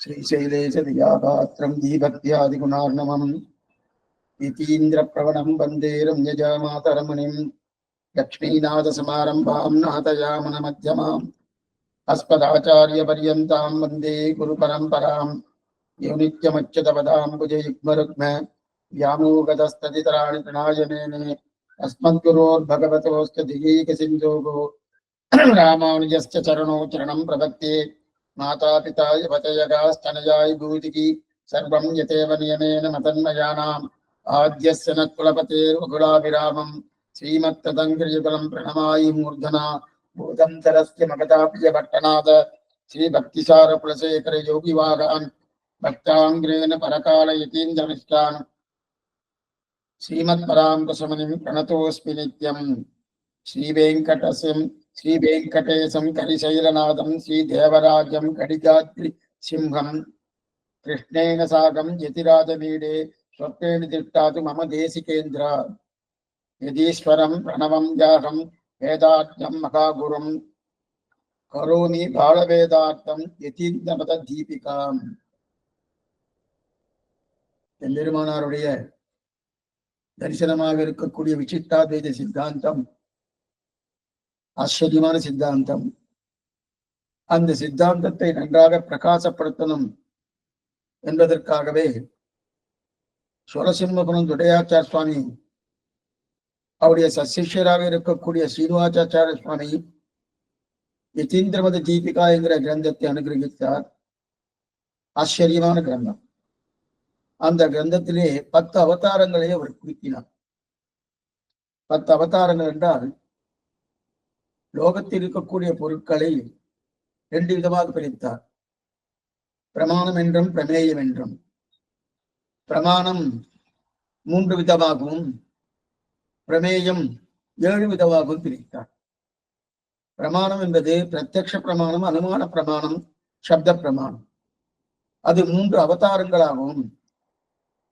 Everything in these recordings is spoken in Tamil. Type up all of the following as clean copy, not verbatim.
श्रीशैलेशदियागात्रं दीभक्त्यादिगुणार्णवम् यतीन्द्रप्रवणं वन्दे रम्यजामातरमणिं लक्ष्मीनाथसमारम्भां नाथयामनमध्यमाम् अस्मदाचार्यपर्यन्तां वन्दे गुरुपरम्परां यो नित्यमच्युतपदाम्बुजयुग्मरुग्म व्यामोगतस्तदितराणि तृणायमेने अस्मद्गुरोर्भगवतोऽस्य दिगीकसिन्धोः रामानुजस्य चरणौ चरणं प्रपद्ये माता पिता यपतयगास्तनयाय भूतिकी सर्वं यतेव नियमेन मतन्मयानाम् आद्यस्य न कुलपतेर्वकुलाभिरामं श्रीमत्तदङ्घ्रियुगलं प्रणमामि मूर्धना भूतं तरस्य मगताप्यभट्टनाथ श्रीभक्तिसारकुलशेखर योगिवाहान् भक्ताङ्ग्रेण परकालयतीन्द्रनिष्ठान् श्रीमत्पराङ्कुशमुनिं प्रणतोऽस्मि नित्यं श्रीवेङ्कटेशं करिशैलनाथं श्रीदेवराजं कडिगाद्रि सिंहं कृष्णेन साकं यतिराजमीडे स्वप्नेन तिष्ठातु मम देशिकेन्द्र यदीश्वरं प्रणवं जाहं वेदार्थं महागुरुं करोमि बालवेदार्थं यतीन्द्रमतदीपिकाम् எம்பெருமானாருடைய தரிசனமாக இருக்கக்கூடிய விசிஷ்டாத்வைத சித்தாந்தம் ஆச்சரியமான சித்தாந்தம். அந்த சித்தாந்தத்தை நன்றாக பிரகாசப்படுத்தணும் என்பதற்காகவே சுரசிம்மபுரம் துடையாச்சார சுவாமி அவருடைய சசிஷ்யராக இருக்கக்கூடிய ஸ்ரீனிவாசாச்சாரிய சுவாமி யதீந்திரமத தீபிகா என்கிற கிரந்தத்தை அனுகிரகித்தார். ஆச்சரியமான கிரந்தம். அந்த கிரந்தத்திலே 10 அவதாரங்களை அவர் குறிப்பினார். 10 அவதாரங்கள் என்றால் லோகத்தில் இருக்கக்கூடிய பொருட்களை 2 விதமாக பிரித்தார். பிரமாணம் என்றும் பிரமேயம் என்றும். பிரமாணம் 3 விதமாகவும் பிரமேயம் 7 விதமாகவும் பிரித்தார். பிரமாணம் என்பது பிரத்யக்ஷ பிரமாணம், அனுமான பிரமாணம், சப்த பிரமாணம். அது 3 அவதாரங்களாகவும்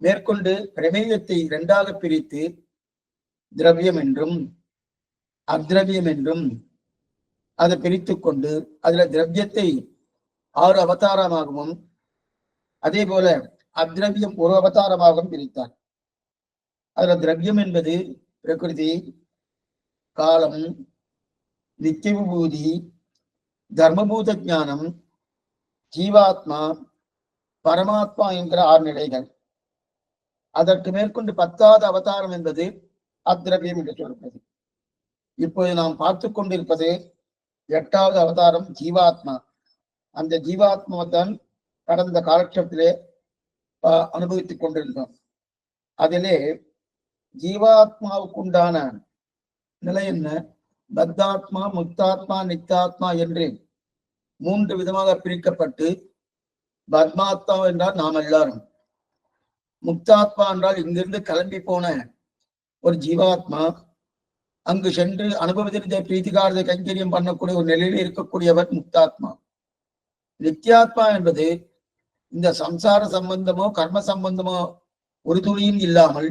மேற்கொண்டு பிரமேயத்தை 2ஆக பிரித்து திரவியம் என்றும் அத்ரவியம் என்றும் அதை பிரித்து கொண்டு அதுல திரவியத்தை 6 அவதாரமாகவும் அதே போல அத்ரவியம் 1 அவதாரமாகவும் பிரித்தார். அதுல திரவியம் என்பது பிரகிருதி, காலம், நித்திய விபூதி, தர்மபூத ஞானம், ஜீவாத்மா, பரமாத்மா என்கிற 6 நிலைகள். அதற்கு மேற்கொண்டு 10வது அவதாரம் என்பது அத்ரவியம் என்று சொல்கிறது. இப்போது நாம் பார்த்து கொண்டிருப்பது 8வது அவதாரம் ஜீவாத்மா. அந்த ஜீவாத்மாதான் கடந்த காலட்சத்திலே அனுபவித்துக் கொண்டிருந்தோம். அதிலே ஜீவாத்மாவுக்குண்டான நிலை என்ன? பத்தாத்மா, முக்தாத்மா, நித்தாத்மா என்று 3 விதமாக பிரிக்கப்பட்டு, பத்மாத்மா என்றால் நாம் எல்லாரும், முக்தாத்மா என்றால் இங்கிருந்து கிளம்பி போன ஒரு ஜீவாத்மா, அங்கு சென்று அனுபவத்திற்கு பிரீத்திகாரத கைங்கரியம் பண்ணக்கூடிய ஒரு நிலையில் இருக்கக்கூடியவர் முக்தாத்மா. நித்யாத்மா என்பது இந்த சம்சார சம்பந்தமோ கர்ம சம்பந்தமோ ஒரு துளியும் இல்லாமல்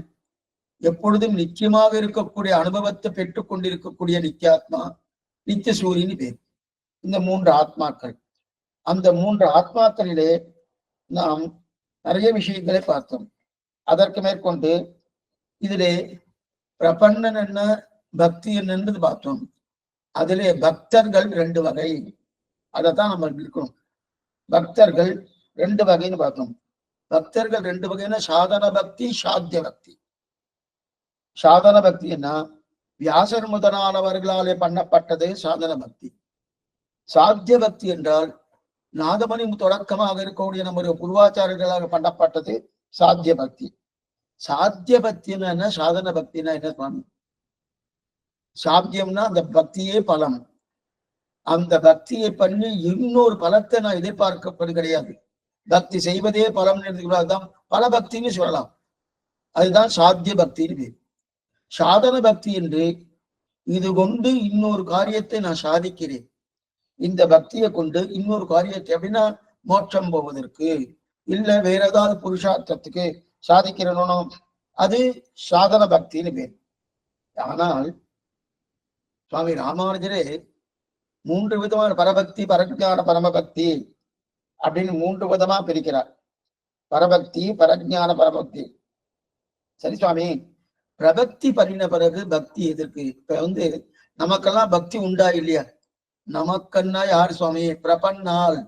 எப்பொழுதும் நிச்சயமாக இருக்கக்கூடிய அனுபவத்தை பெற்றுக் கொண்டிருக்கக்கூடிய நித்யாத்மா, நித்திய சூரியன் பேர். இந்த 3 ஆத்மாக்கள். அந்த 3 ஆத்மாக்களிலே நாம் நிறைய விஷயங்களை பார்த்தோம். அதற்கு மேற்கொண்டு இதிலே பிரபன்னன் என்ன, பக்தி என்னன்றது பார்த்தோம். அதிலே பக்தர்கள் 2 வகை. அதைத்தான் நம்ம இருக்கணும். பக்தர்கள் 2 வகைன்னு பார்த்தோம். பக்தர்கள் 2 வகைன்னா சாதன பக்தி, சாத்திய பக்தி. சாதன பக்தி என்ன? வியாசர் முதலானவர்களாலே பண்ணப்பட்டது சாதன பக்தி. சாத்திய பக்தி என்றால் நாதமணி தொடக்கமாக இருக்கக்கூடிய நம்முடைய பூர்வாச்சாரியர்களாக பண்ணப்பட்டது சாத்திய பக்தி. சாத்திய பக்தினா என்ன, சாதன பக்தினா என்ன சுவாமி? சாத்தியம்னா அந்த பக்தியே பலம். அந்த பக்தியை பண்ணி இன்னொரு பலத்தை நான் எதிர்பார்க்கப்பது கிடையாது. பக்தி செய்வதே பலம் தான் பல பக்தின்னு சொல்லலாம். அதுதான் சாத்திய பக்தின்னு பேர். சாதன பக்தி என்று இது கொண்டு இன்னொரு காரியத்தை நான் சாதிக்கிறேன். இந்த பக்தியை கொண்டு இன்னொரு காரியத்தை அப்படின்னா மோட்சம் போவதற்கு இல்ல வேற ஏதாவது புருஷார்த்தத்துக்கு சாதிக்கிறனோ அது சாதன பக்தின்னு பேர். ஆனால் சுவாமி ராமானுஜரே 3 விதமான பரபக்தி, பரஞான பரமபக்தி அப்படின்னு 3 விதமா பிரிக்கிறார். பரபக்தி, பரஜான பரபக்தி. சரி சுவாமி, பிரபக்தி பண்ணின பிறகு பக்தி எதற்கு? இப்ப நமக்கெல்லாம் பக்தி உண்டா இல்லையா? நமக்கன்னா யார் சுவாமி? பிரபன்னால்.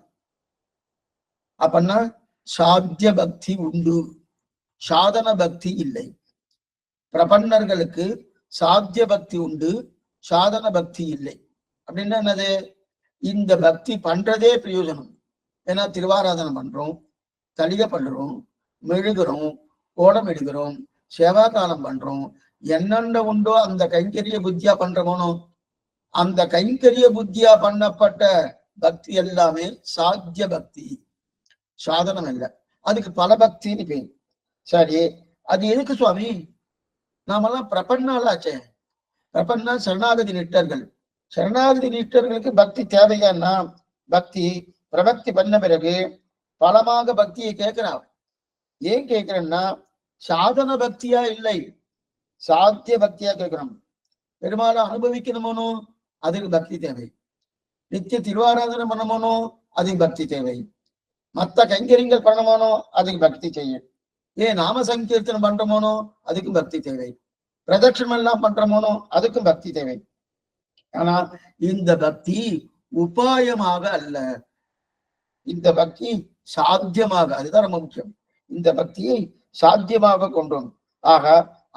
அப்பன்னா சாத்திய பக்தி உண்டு, சாதன பக்தி இல்லை. பிரபன்னர்களுக்கு சாத்திய பக்தி உண்டு, சாதன பக்தி இல்லை. அப்படின்னா என்னது? இந்த பக்தி பண்றதே பிரயோஜனம். ஏன்னா திருவாராதனை பண்றோம், தலிகை பண்றோம், மெழுகிறோம், கோலம் எடுக்கிறோம், சேவாகாலம் பண்றோம், என்னென்ன உண்டோ அந்த கைங்கரிய புத்தியா பண்றோமோ, அந்த கைங்கரிய புத்தியா பண்ணப்பட்ட பக்தி எல்லாமே சாத்திய பக்தி, சாதனம் இல்லை. அதுக்கு பல பக்தின்னு பேர். சரி, அது எதுக்கு சுவாமி? நாமெல்லாம் பிரபன்னாலாச்சே. பிரபன்னா சரணாகதி நிட்டர்கள். சரணாகதி நிட்டர்களுக்கு பக்தி தேவையான்னா, பக்தி பிரபக்தி பண்ண பிறகு பலமாக பக்தியை கேட்கிறான். ஏன் கேட்கிறேன்னா, சாதன பக்தியா இல்லை, சாத்திய பக்தியா கேட்கிறோம். பெருமாளை அனுபவிக்கணுமோனோ அதுக்கு பக்தி தேவை. நித்திய திருவாராதனை பண்ணமோனோ அதுக்கு பக்தி தேவை. மற்ற கைங்கரியங்கள் பண்ணமோனோ அதுக்கு பக்தி செய்யும். ஏன் நாம சங்கீர்த்தனம் பண்றமோனோ அதுக்கும் பக்தி தேவை. பிரதட்சணம் எல்லாம் பண்றமோனோ அதுக்கும் பக்தி தேவை. ஆனா இந்த பக்தி உபாயமாக அல்ல, இந்த பக்தி சாத்தியமாக, அதுதான் ரொம்ப முக்கியம். இந்த பக்தியை சாத்தியமாக கொண்டோம். ஆக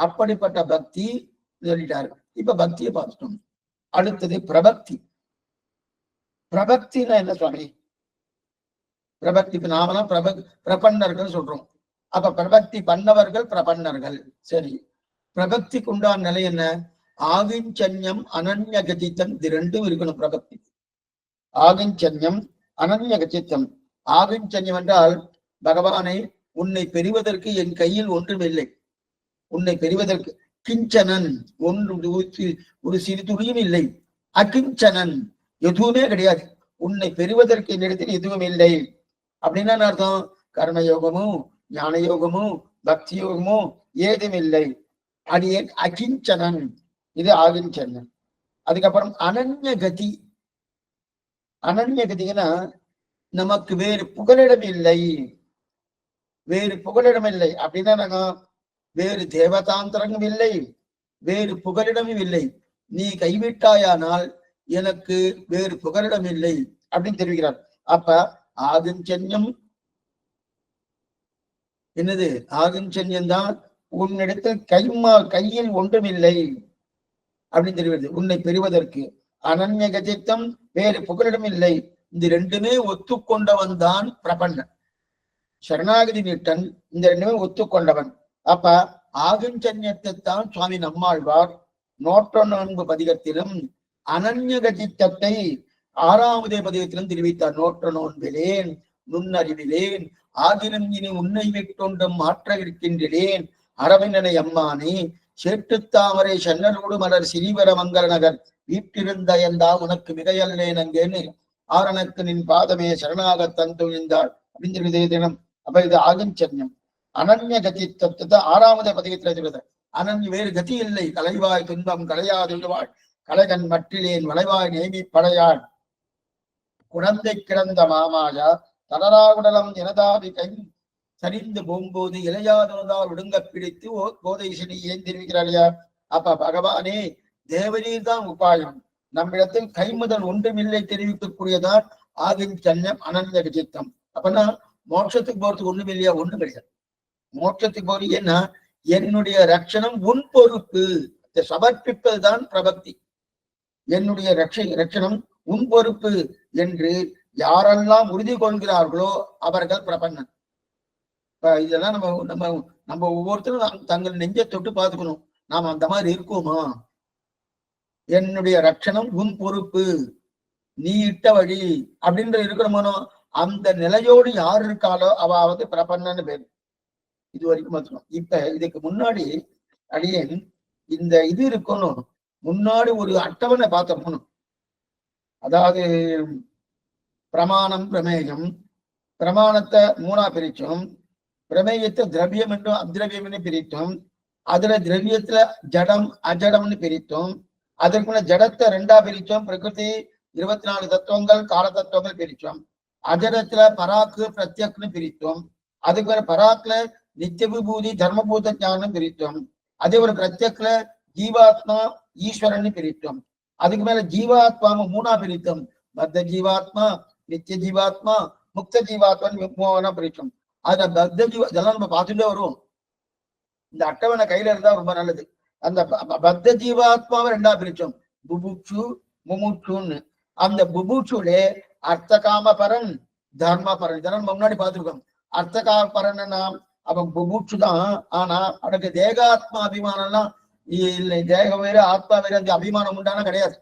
அப்படிப்பட்ட பக்தி சொல்லிட்டாரு. இப்ப பக்தியை பார்த்துட்டோம். அடுத்தது பிரபக்தி. பிரபக்தினா என்ன சுவாமி? பிரபக்திக்கு நாமெல்லாம் பிரபன்னர்கள் சொல்றோம். அப்ப பிரபக்தி பண்ணவர்கள் பிரபன்னர்கள். சரி, பிரபக்திக்கு உண்டான நிலை என்ன? ஆகிஞ்சன்யம் அனன்ய கதித்தம், இது ரெண்டும் இருக்கணும் பிரபக்தி. ஆகிஞ்சன்யம் அனன்ய கதித்தம். ஆகிஞ்சன்யம் என்றால், பகவானை உன்னை பெறுவதற்கு என் கையில் ஒன்றுமில்லை, உன்னை பெறுவதற்கு கிஞ்சனன், ஒரு சிறு துளியும் இல்லை. அகிஞ்சனன், எதுவுமே கிடையாது. உன்னை பெறுவதற்கு என்னிடத்தில் எதுவும் இல்லை. அப்படின்னா அர்த்தம், கர்மயோகமும் ஞான யோகமும் பக்தி யோகமும் ஏதும் இல்லை. அடியே அகிஞ்சனன், இது ஆகிஞ்சன்யம். அதுக்கப்புறம் அனன்ய கதி. அனன்ய கதினா நமக்கு வேறு புகலிடம் இல்லை, வேறு புகலிடம் இல்லை. அப்படின்னா நாங்க வேறு தேவதாந்திரமும் இல்லை, வேறு புகலிடமும் இல்லை. நீ கைவிட்டாயானால் எனக்கு வேறு புகலிடம் இல்லை அப்படின்னு தெரிவிக்கிறார். அப்ப ஆகிஞ்சன்யம் என்னது? ஆகிஞ்சன்யம் தான் உன்னிடத்தில் கையில் ஒன்றுமில்லை அப்படின்னு தெரிவது. உன்னை பெறுவதற்கு அனன்ய கதித்தம், வேறு புகலிடம் இல்லை. இந்த ரெண்டுமே ஒத்துக்கொண்டவன் தான் பிரபன்னன். சரணாகதி நீட்டன் இந்த ரெண்டுமே ஒத்துக்கொண்டவன். அப்ப ஆகிஞ்சன்யத்தை தான் சுவாமி நம்மாழ்வார் 104 பதிகத்திலும் அனன்ய கதித்தத்தை 6வது பதிகத்திலும் தெரிவித்தார். 104 நுண்ணறிவிலேன் ஆகிலும் இனி உன்னை விட்டொன்றும் மாற்ற இருக்கின்றேன் அரவினனை அம்மானே சேட்டுத்தாமரை சென்னலோடு மலர் சிறீவர மங்கள நகர் வீட்டிருந்த எந்தா உனக்கு மிகையல்லேன் அங்கேன்னு ஆரணக்கு நின் பாதமே சரணாக தந்துழிந்தாள் அப்படின்னு தினம். அப்ப இது ஆகிஞ்சன்யம். அனன்ய கதி தத்துவத்தை 6வது பதிகத்துல இருக்கிறது. அனன்ய வேறு கதி இல்லை, கலைவாய் துன்பம் கலையாதுவாள் கலைகன் மற்றிலேன் வளைவாய் நேமி படையாள் குழந்தை கிடந்த மாமாயா தளராவுடலம் எனதாவி கை சரிந்து போகும்போது இளையாதவதால் ஒடுங்க பிடித்து கோதை சனி ஏன் தெரிவிக்கிறாளியா? அப்ப பகவானே, தேவரீர் தான் உபாயம், நம்மிடத்தில் கைமுதல் ஒன்றுமில்லை தெரிவிக்கக்கூடியதான் ஆகிஞ்சன்யம் அனன்ய கதித்தம். அப்பனா மோட்சத்துக்கு போறதுக்கு ஒண்ணும் இல்லையா? ஒண்ணும் கிடையாது. மோட்சத்துக்கு போறது ஏன்னா என்னுடைய ரட்சணம் உன் பொறுப்பு, சமர்ப்பிப்பதுதான் பிரபக்தி. என்னுடைய ரட்சணம் உன் பொறுப்பு என்று யாரெல்லாம் உறுதி கொள்கிறார்களோ அவர்கள் பிரபன்னன். இப்ப இதெல்லாம் நம்ம நம்ம நம்ம ஒவ்வொருத்தரும் தங்கள் நெஞ்சை தொட்டு பார்த்துக்கணும், நாம அந்த மாதிரி இருக்கோமா? என்னுடைய ரட்சணம் உன் பொறுப்பு, நீ இட்ட வழி அப்படின்ற இருக்கணுமோ, அந்த நிலையோடு யார் இருக்காளோ அவாவது பிரபன்னன்னு பேரு. இது வரைக்கும் பார்த்துக்கணும். இப்ப இதுக்கு முன்னாடி அடியேன் இந்த இது இருக்கணும், முன்னாடி ஒரு அட்டவணை பார்த்த. அதாவது பிரமாணம் பிரமேயம், பிரமாணத்தை 3ஆ பிரிச்சோம், பிரமேயத்தை திரவியம் என்றும் அத்திரவியம் பிரித்தோம், அதுல திரவியத்துல ஜடம் அஜடம்னு பிரித்தோம், அதற்கு முன்ன ஜடத்தை 2ஆ பிரிச்சோம், பிரகிருதி 24 தத்துவங்கள் கால தத்துவங்கள் பிரிச்சோம். அஜரத்துல பராக்கு பிரத்யக்னு பிரித்தோம். அதுக்கு மேல பராக்ல நித்திய விபூதி தர்மபூத ஞானம் பிரித்தோம். அதே ஒரு பிரத்யக்ல ஜீவாத்மா ஈஸ்வரன் பிரித்தோம். அதுக்கு மேல ஜீவாத்மாவை மூணா பிரித்தோம். பத்த ஜீவாத்மா, நித்திய ஜீவாத்மா, முக்த ஜீவாத்மா பிரித்தோம். அதுல பத்த ஜீவா இதெல்லாம் நம்ம பார்த்துட்டே வருவோம். இந்த அட்டவணை கையில இருந்தா ரொம்ப நல்லது. அந்த பத்த ஜீவாத்மாவை ரெண்டா பிரிச்சோம், புபுட்சு முமுட்சுன்னு. அந்த புபுட்சுலே அர்த்த காம பரன் தர்ம பரன் இதெல்லாம் நம்ம முன்னாடி பார்த்திருக்கோம். அர்த்த காம பரன்னா அவன் புபுட்சு தான். ஆனா அவனுக்கு தேகாத்மா அபிமானம்லாம் இல்லை, தேகம் வேறு ஆத்மா வேறு அந்த அபிமானம் உண்டானா கிடையாது.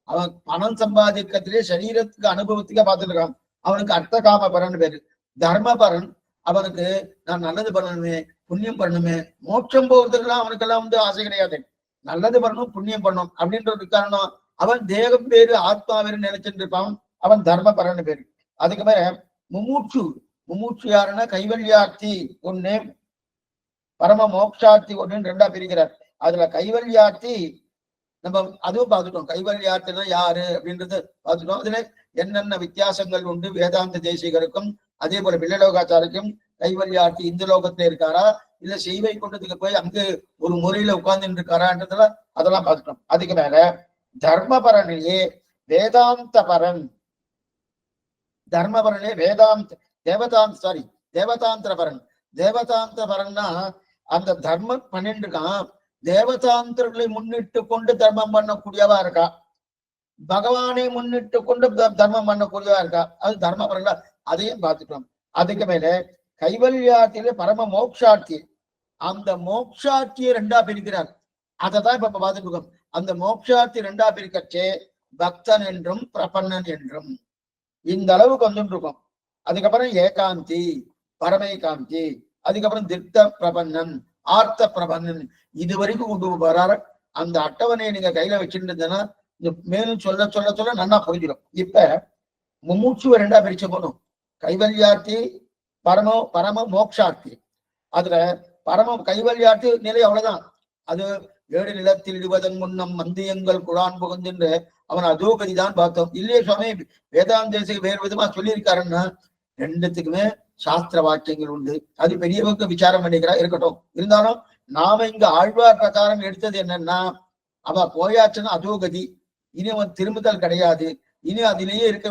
அவன் பணம் சம்பாதிக்கிறதுலே சரீரத்துக்கு அனுபவத்துக்கே பார்த்துட்டு இருக்கான். அவனுக்கு அர்த்த காம பரன் பேரு. தர்ம பரன் அவனுக்கு நான் நல்லது பண்ணணுமே, புண்ணியம் பண்ணணுமே, மோட்சம் போகிறதுக்கெல்லாம் அவனுக்கெல்லாம் ஆசை கிடையாது. நல்லது பண்ணணும், புண்ணியம் பண்ணணும் அப்படின்றது காரணம். அவன் தேகம் பேரு ஆத்மா வேறு நினைச்சுட்டு இருப்பான். அவன் தர்ம பரன் பேரு. அதுக்கு மேல முமூச்சு. முமூச்சு யாருன்னா கைவல்யார்த்தி ஒண்ணு, பரம மோக்ஷார்த்தி ஒண்ணுன்னு ரெண்டா பிரிக்கிறார். அதுல கைவல்யார்த்தி நம்ம அதுவும் பார்த்துட்டோம். கைவல்யார்த்தினா யாரு அப்படின்றது பார்த்துட்டோம். அதுல என்னென்ன வித்தியாசங்கள் உண்டு வேதாந்த தேசிகருக்கும் அதே போல பிள்ளலோகாச்சாரிக்கும். கைவல்யார்த்தி இந்த லோகத்துல இருக்காரா இல்ல செய்வை கொண்டதுக்கு போய் அங்கு ஒரு முறையில உட்கார்ந்துட்டு இருக்காரான்றதுல அதெல்லாம் பார்த்துட்டோம். அதுக்கு மேல தர்மபரனிலே வேதாந்த பரன். தர்மபரனே வேதாந்த தேவதாந்திர பரன். தேவதாந்திர பரன்னா அந்த தர்மம் பண்ணிட்டு இருக்கான். தேவதாந்திரங்களை முன்னிட்டு கொண்டு தர்மம் பண்ணக்கூடியவா இருக்கா, பகவானை முன்னிட்டு கொண்டு தர்மம் பண்ணக்கூடியவா இருக்கா, அது தர்ம பரன்ல அதையும் பார்த்துட்டோம். அதுக்கு மேல கைவல்யார்த்தியில பரம மோக்ஷார்த்தி. அந்த மோக்ஷார்த்தியை ரெண்டா பிரிக்கிறார். அதை தான் இப்ப பார்த்துட்டு இருக்கோம். அந்த மோக்ஷார்த்தி ரெண்டா பிரிக்கச்சே பக்தன் என்றும் பிரபன்னன் என்றும் இந்த அளவுக்கு வந்துட்டு இருக்கும். அதுக்கப்புறம் ஏகாந்தி, பரமேகாந்தி, அதுக்கப்புறம் திட்ட பிரபன்னன், ஆர்த்த பிரபன்னன், இது வரைக்கும் கொண்டு வராரு. அந்த அட்டவணையை நீங்க கையில வச்சுட்டு இருந்தேன்னா மேலும் சொல்ல சொல்ல சொல்ல நல்லா புரிஞ்சிடும். இப்ப மும்மூச்சுவை ரெண்டா பிரிச்ச போதும். கைவல்யார்த்தி பரம மோக்ஷார்த்தி. அதுல பரம கைவல்யார்த்தி நிலை அவ்வளவுதான். அது ஏழு நிலத்தில் இடுவதன் முன்னம் மந்தியங்கள் குரான் புகுந்து அவன் அதோ கதிதான் பார்த்தோம். இல்லையே சுவாமி வேதாந்தேசிக்கு வேறு விதமா சொல்லியிருக்காருன்னா ரெண்டுத்துக்குமே சாஸ்திர வாக்கியங்கள் உண்டு. அது பெரியவங்க விசாரம் பண்ணிக்கிறா இருக்கட்டும். இருந்தாலும் நாம இங்க ஆழ்வார் பிரகாரம் எடுத்தது என்னன்னா, அவ போயாச்சுன்னா அதோ கதி, இனி அவன் திரும்புதல் கிடையாது, இனி அதிலேயே இருக்க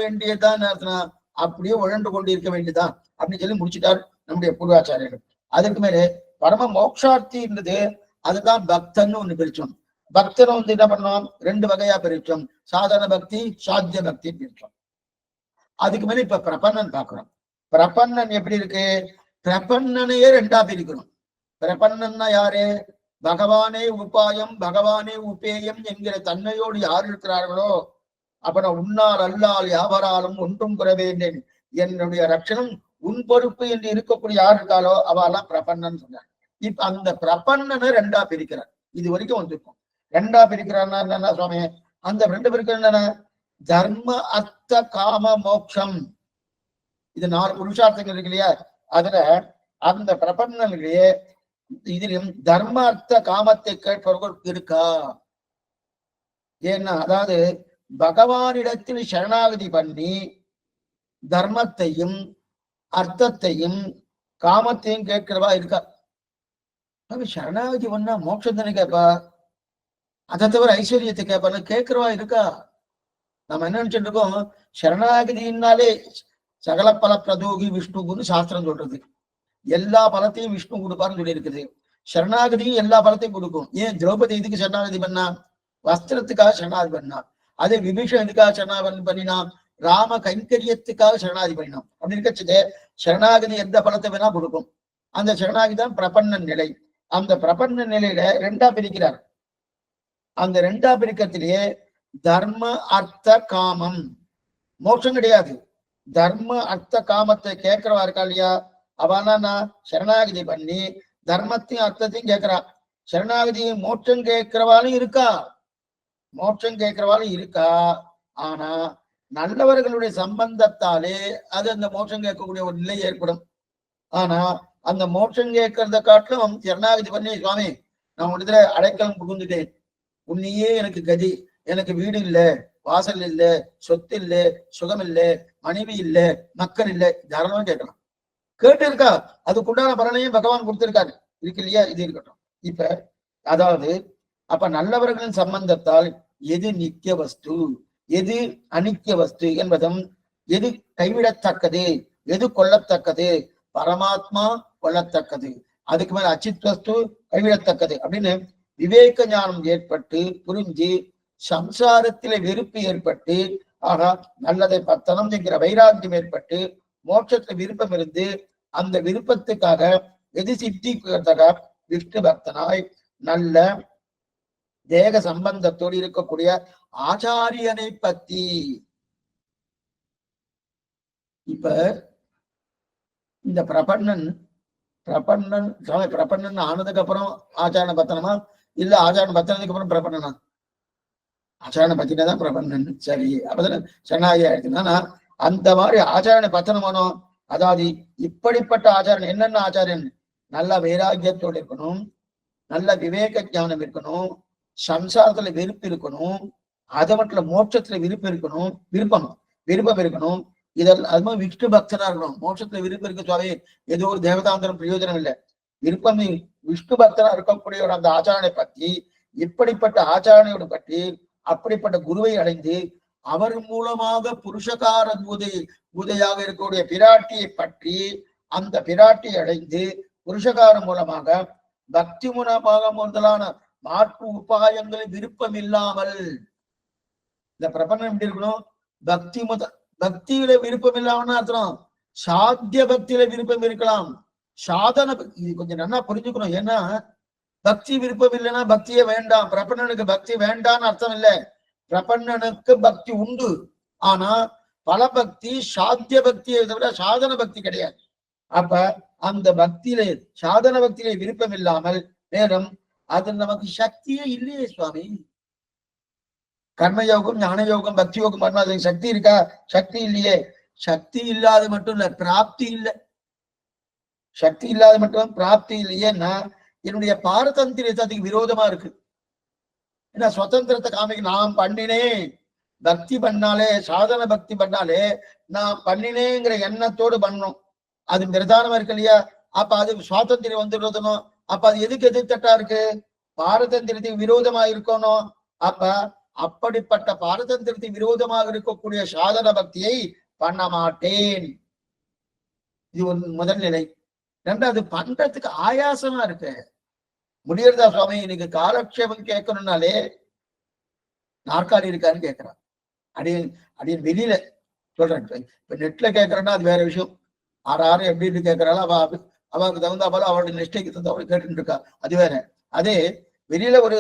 வேண்டியதான் அப்படியே உழண்டு கொண்டு இருக்க வேண்டியதான் அப்படின்னு சொல்லி முடிச்சுட்டார் நம்முடைய பூர்வாச்சாரியர்கள். அதுக்கு மேலே பரம மோக்ஷார்த்தின்றது அதுதான் பக்தன்னு ஒண்ணு பிரிச்சோம். பக்தனை என்ன பண்ணோம், ரெண்டு வகையா பிரிச்சோம். சாதாரண பக்தி, சாத்திய பக்தி பிரிச்சோம். அதுக்கு மேல இப்ப பிரபன்னன் பார்க்கிறோம். பிரபன்னன் எப்படி இருக்கு, பிரபன்னனையே ரெண்டா பிரிக்கணும். பிரபன்னன்னா யாரு, பகவானே உபாயம் பகவானே உபேயம் என்கிற தன்மையோடு யார் இருக்கிறார்களோ, அப்புறம் உன்னால் அல்லால் யாவராலும் ஒன்றும் குறைவேண்டேன், என்னுடைய ரட்சணம் உன் பொறுப்பு என்று இருக்கக்கூடிய யார் இருக்காளோ அவெல்லாம் பிரபன்னன் சொன்னார். இப்ப அந்த பிரபன்னனை ரெண்டா பிரிக்கிறார். இது வரைக்கும் வந்திருக்கும். ரெண்டா பிரிக்கிறான்னா என்னன்னா சுவாமி, அந்த ரெண்டு பிரிக்கிற என்னன்னா தர்ம அர்த்த காம மோட்சம். இது 4 புருஷார்த்தங்கள் இருக்கு இல்லையா, அதுல அந்த பிரபன்னனிலேயே இதிலும் தர்ம அர்த்த காமத்தை கேட்பவர்கள் இருக்கா. ஏன்னா அதாவது பகவானிடத்தில் சரணாகதி பண்ணி தர்மத்தையும் அர்த்தத்தையும் காமத்தையும் கேட்கிறவா இருக்கா. சரணாகதி பண்ணா மோட்சத்தனை கேட்பா, அதை தவிர ஐஸ்வர்யத்தை கேட்பான்னு கேட்கிறவா இருக்கா. நம்ம என்ன நினைச்சிட்டு இருக்கோம், சரணாகதினாலே சகல பல பிரதோகி விஷ்ணுன்னு சாஸ்திரம் சொல்றது. எல்லா பலத்தையும் விஷ்ணு கொடுப்பாருன்னு சொல்லி இருக்குது. சரணாகதியும் எல்லா பலத்தையும் கொடுக்கும். ஏன் திரௌபதி இதுக்கு சரணாகதி பண்ணா, வஸ்திரத்துக்காக சரணாகதி பண்ணா. அதே விபீஷன் எதுக்காக சரணாகதி பண்ணினா, ராம கைங்கரியத்துக்காக சரணாகதி பண்ணினான். அப்படி இருக்கச்சது சரணாகதி எந்த பலத்தை வேணா கொடுக்கும். அந்த சரணாகதி தான் பிரபன்ன நிலை. அந்த பிரபன்ன நிலையில ரெண்டா பிரிக்கிறார். அந்த ரெண்டா பிரிக்கிறதுலயே தர்ம அர்த்த காமம், மோட்சம் கிடையாது. தர்ம அர்த்த காமத்தை கேட்கிறவா இருக்கா இல்லையா, அவனா சரணாகதி பண்ணி தர்மத்தையும் அர்த்தத்தையும் கேட்கிறா. சரணாகதியும் மோட்சம் கேட்கிறவாலும் இருக்கா, மோட்சம் கேட்கிறவாலும் இருக்கா. ஆனா நல்லவர்களுடைய சம்பந்தத்தாலே அது அந்த மோட்சம் கேட்கக்கூடிய ஒரு நிலை ஏற்படும். ஆனா அந்த மோட்சம் கேட்கறத காட்டிலும் சரணாகதி பண்ணி, சுவாமி நான் உன்னிடத்துல அடைக்கலம் புகுந்துட்டேன், உன்னையே எனக்கு கதி, எனக்கு வீடு இல்லை, வாசல் இல்லை, சொத்து இல்லை, சுகம் இல்லை, மனைவி இல்ல, மக்கள் இல்ல, தாராளமா கேட்கலாம். கேட்டு இருக்கா, அதுக்குண்டான பலனையும் பகவான் கொடுத்திருக்காரு, இருக்கு இல்லையா? இது இருக்கட்டும். இப்ப அதாவது அப்ப நல்லவர்களின் சம்பந்தத்தால் எது நித்திய வஸ்து, எது அனித்திய வஸ்து என்பதும், எது கைவிடத்தக்கது, எது கொள்ளத்தக்கது, பரமாத்மா கொள்ளத்தக்கது, அதுக்கு மேல அச்சித் வஸ்து கைவிடத்தக்கது அப்படின்னு விவேக ஞானம் ஏற்பட்டு புரிஞ்சு சம்சாரத்தில வெறுப்பு ஏற்பட்டு, ஆனா நல்லதை பத்தனம் என்கிற வைராக்கியம் ஏற்பட்டு மோட்சத்துல விருப்பம் இருந்து அந்த விருப்பத்துக்காக எது சித்திக்காக விஷ்ணு பக்தனாய் நல்ல தேக சம்பந்தத்தோடு இருக்கக்கூடிய ஆச்சாரியனை பத்தி. இப்ப இந்த பிரபன்னன் ஆனதுக்கு அப்புறம் ஆச்சாரண பத்தனமா இல்ல ஆச்சாரண பத்தனதுக்கு அப்புறம் பிரபன்னனா? ஆச்சாரண பத்தினதான் பிரபன்னன். சரி, அப்பதான் சரணாகி ஆயிடுச்சுன்னா அந்த மாதிரி ஆச்சாரண பத்தனமானோ, அதாவது இப்படிப்பட்ட ஆச்சாரன் என்னென்ன ஆச்சாரியன்? நல்ல வைராக்கியத்தோடு இருக்கணும், நல்ல விவேக ஞானம் இருக்கணும், சம்சாரத்துல வெறுப்பு இருக்கணும், அதை மட்டும் மோட்சத்துல விருப்பம் இருக்கணும். இதெல்லாம் அது மாதிரி விஷ்ணு பக்தனா இருக்கணும். மோட்சத்துல விருப்பம் இருக்க சுவாமி, ஏதோ ஒரு தேவதாந்திரம் பிரயோஜனம் இல்லை. விருப்பம் விஷ்ணு பக்தனா இருக்கக்கூடிய ஒரு அந்த ஆச்சாரனை பற்றி, இப்படிப்பட்ட ஆச்சாரனையோடு பற்றி, அப்படிப்பட்ட குருவை அடைந்து அவர் மூலமாக புருஷகார பூதையாக இருக்கக்கூடிய பிராட்டியை பற்றி, அந்த பிராட்டியை அடைந்து புருஷகாரம் மூலமாக பக்தி மூலமாக முதலான மாற்று உபாயங்களை விருப்பம் இல்லாமல், இந்த பிரபஞ்சம் எப்படி இருக்கணும்? பக்தியில விருப்பம் இல்லாமன்னு அர்த்தம். சாத்திய பக்தியில விருப்பம் இருக்கலாம், சாதன இது கொஞ்சம் நல்லா புரிஞ்சுக்கணும். ஏன்னா பக்தி விருப்பம் இல்லைன்னா பக்தியே வேண்டாம், பிரபண்ணனுக்கு பக்தி வேண்டாம்னு அர்த்தம் இல்லை. பிரபண்ணனுக்கு பக்தி உண்டு, ஆனா பல பக்தி சாத்திய பக்தியை தவிர சாதன பக்தி கிடையாது. அப்ப அந்த பக்தியிலே சாதன பக்தியிலே விருப்பம் இல்லாமல், மேலும் அது நமக்கு சக்தியே இல்லையே சுவாமி. கர்மயோகம், ஞான யோகம், பக்தி யோகம் பண்ணா அதுக்கு சக்தி இருக்கா? சக்தி இல்லையே. சக்தி இல்லாத மட்டும் இல்ல, பிராப்தி இல்லை. சக்தி இல்லாத மட்டும் பிராப்தி இல்லையேன்னா என்னுடைய பாரதந்திரியத்தை அதுக்கு விரோதமா இருக்கு. ஏன்னா சுதந்திரத்தை காமிக்க நான் பண்ணினேன், பக்தி பண்ணாலே, சாதன பக்தி பண்ணாலே நான் பண்ணினேங்கிற எண்ணத்தோடு பண்ணணும், அது பிரதானமா இருக்கு இல்லையா? அப்ப அது சுவாதந்திரம் வந்துடுறதுனோ, அப்ப அது எதுக்கு எதிர்த்தட்டா இருக்கு? பாரதந்திரத்துக்கு விரோதமா இருக்கணும். அப்ப அப்படிப்பட்ட பாரதந்திரத்துக்கு விரோதமாக இருக்கக்கூடிய சாதன பக்தியை பண்ண மாட்டேன். இது ஒரு முதல் நிலை. ரெண்டாவது, பண்றதுக்கு ஆயாசமா இருக்கு. முடியறதா சுவாமி? இன்னைக்கு காலக்ஷேபம் கேட்கணும்னாலே நாற்காலி இருக்கான்னு கேட்கிறான். அடிய வெளியில சொல்றேன். இப்ப நெட்ல கேட்கறேன்னா அது வேற விஷயம். ஆறு எப்படின்னு கேட்கறாள், அவளுக்கு தகுந்த போல அவளுடைய நிஷ்டைக்கு தகுந்த அவள் கேட்டுட்டு இருக்கா, அது வேற. அதே வெளியில ஒரு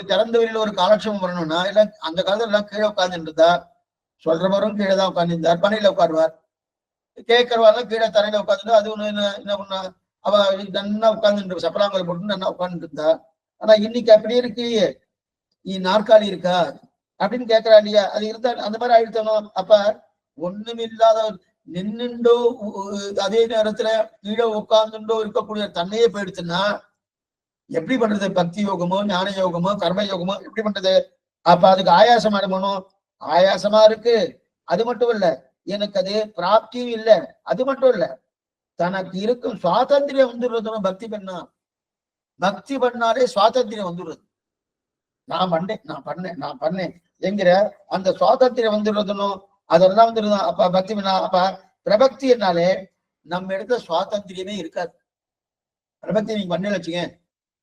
திறந்த வெளியில ஒரு காலட்சேபம் வரணும்னா எல்லாம் அந்த காலத்துல எல்லாம் கீழே உட்கார்ந்துட்டு இருந்தா, சொல்றவரும் கீழே தான் உட்கார்ந்துருந்தார், பனையில உட்காருவார். கேட்கறவாரெல்லாம் கீழே தரையில உட்காந்துட்டு அது ஒண்ணு என்ன பண்ணா, அவ நல்லா உட்கார்ந்துட்டு சப்பலாங்கல் போட்டு நல்லா உட்கார்ந்துட்டு இருந்தா. ஆனா இன்னைக்கு அப்படி இருக்கு, நாற்காலி இருக்கா அப்படின்னு கேட்கறா இல்லையா? அது இருந்தா அந்த மாதிரி ஆயிடுத்தணும். அப்ப ஒண்ணுமில்லாத நின்னுண்டோ அதே நேரத்துல கீழே உட்கார்ந்துண்டோ இருக்கக்கூடிய தன்னையே போயிடுச்சுன்னா எப்படி பண்றது? பக்தி யோகமோ, ஞான யோகமோ, கர்ம யோகமோ எப்படி பண்றது? அப்ப அதுக்கு ஆயாசமா இருக்கணும். ஆயாசமா இருக்கு. அது மட்டும் இல்ல, எனக்கு அது பிராப்தியும் இல்லை. அது மட்டும் இல்ல, தனக்கு இருக்கும் சுவாதந்திரியம் வந்துடுறது. பக்தி பண்ணாலே சுவாதந்திரியம் வந்துடுறது. நான் பண்ணேன் என்கிற அந்த சுவாதந்திரியம் வந்துடுறதுனும் அதெல்லாம் வந்துடுது. அப்ப பக்தி பண்ணா, அப்ப பிரபக்தி என்னாலே நம்ம இடத்துல சுவாதந்திரியமே இருக்காது. பிரபக்தி நீங்க பண்ணல வச்சுங்க,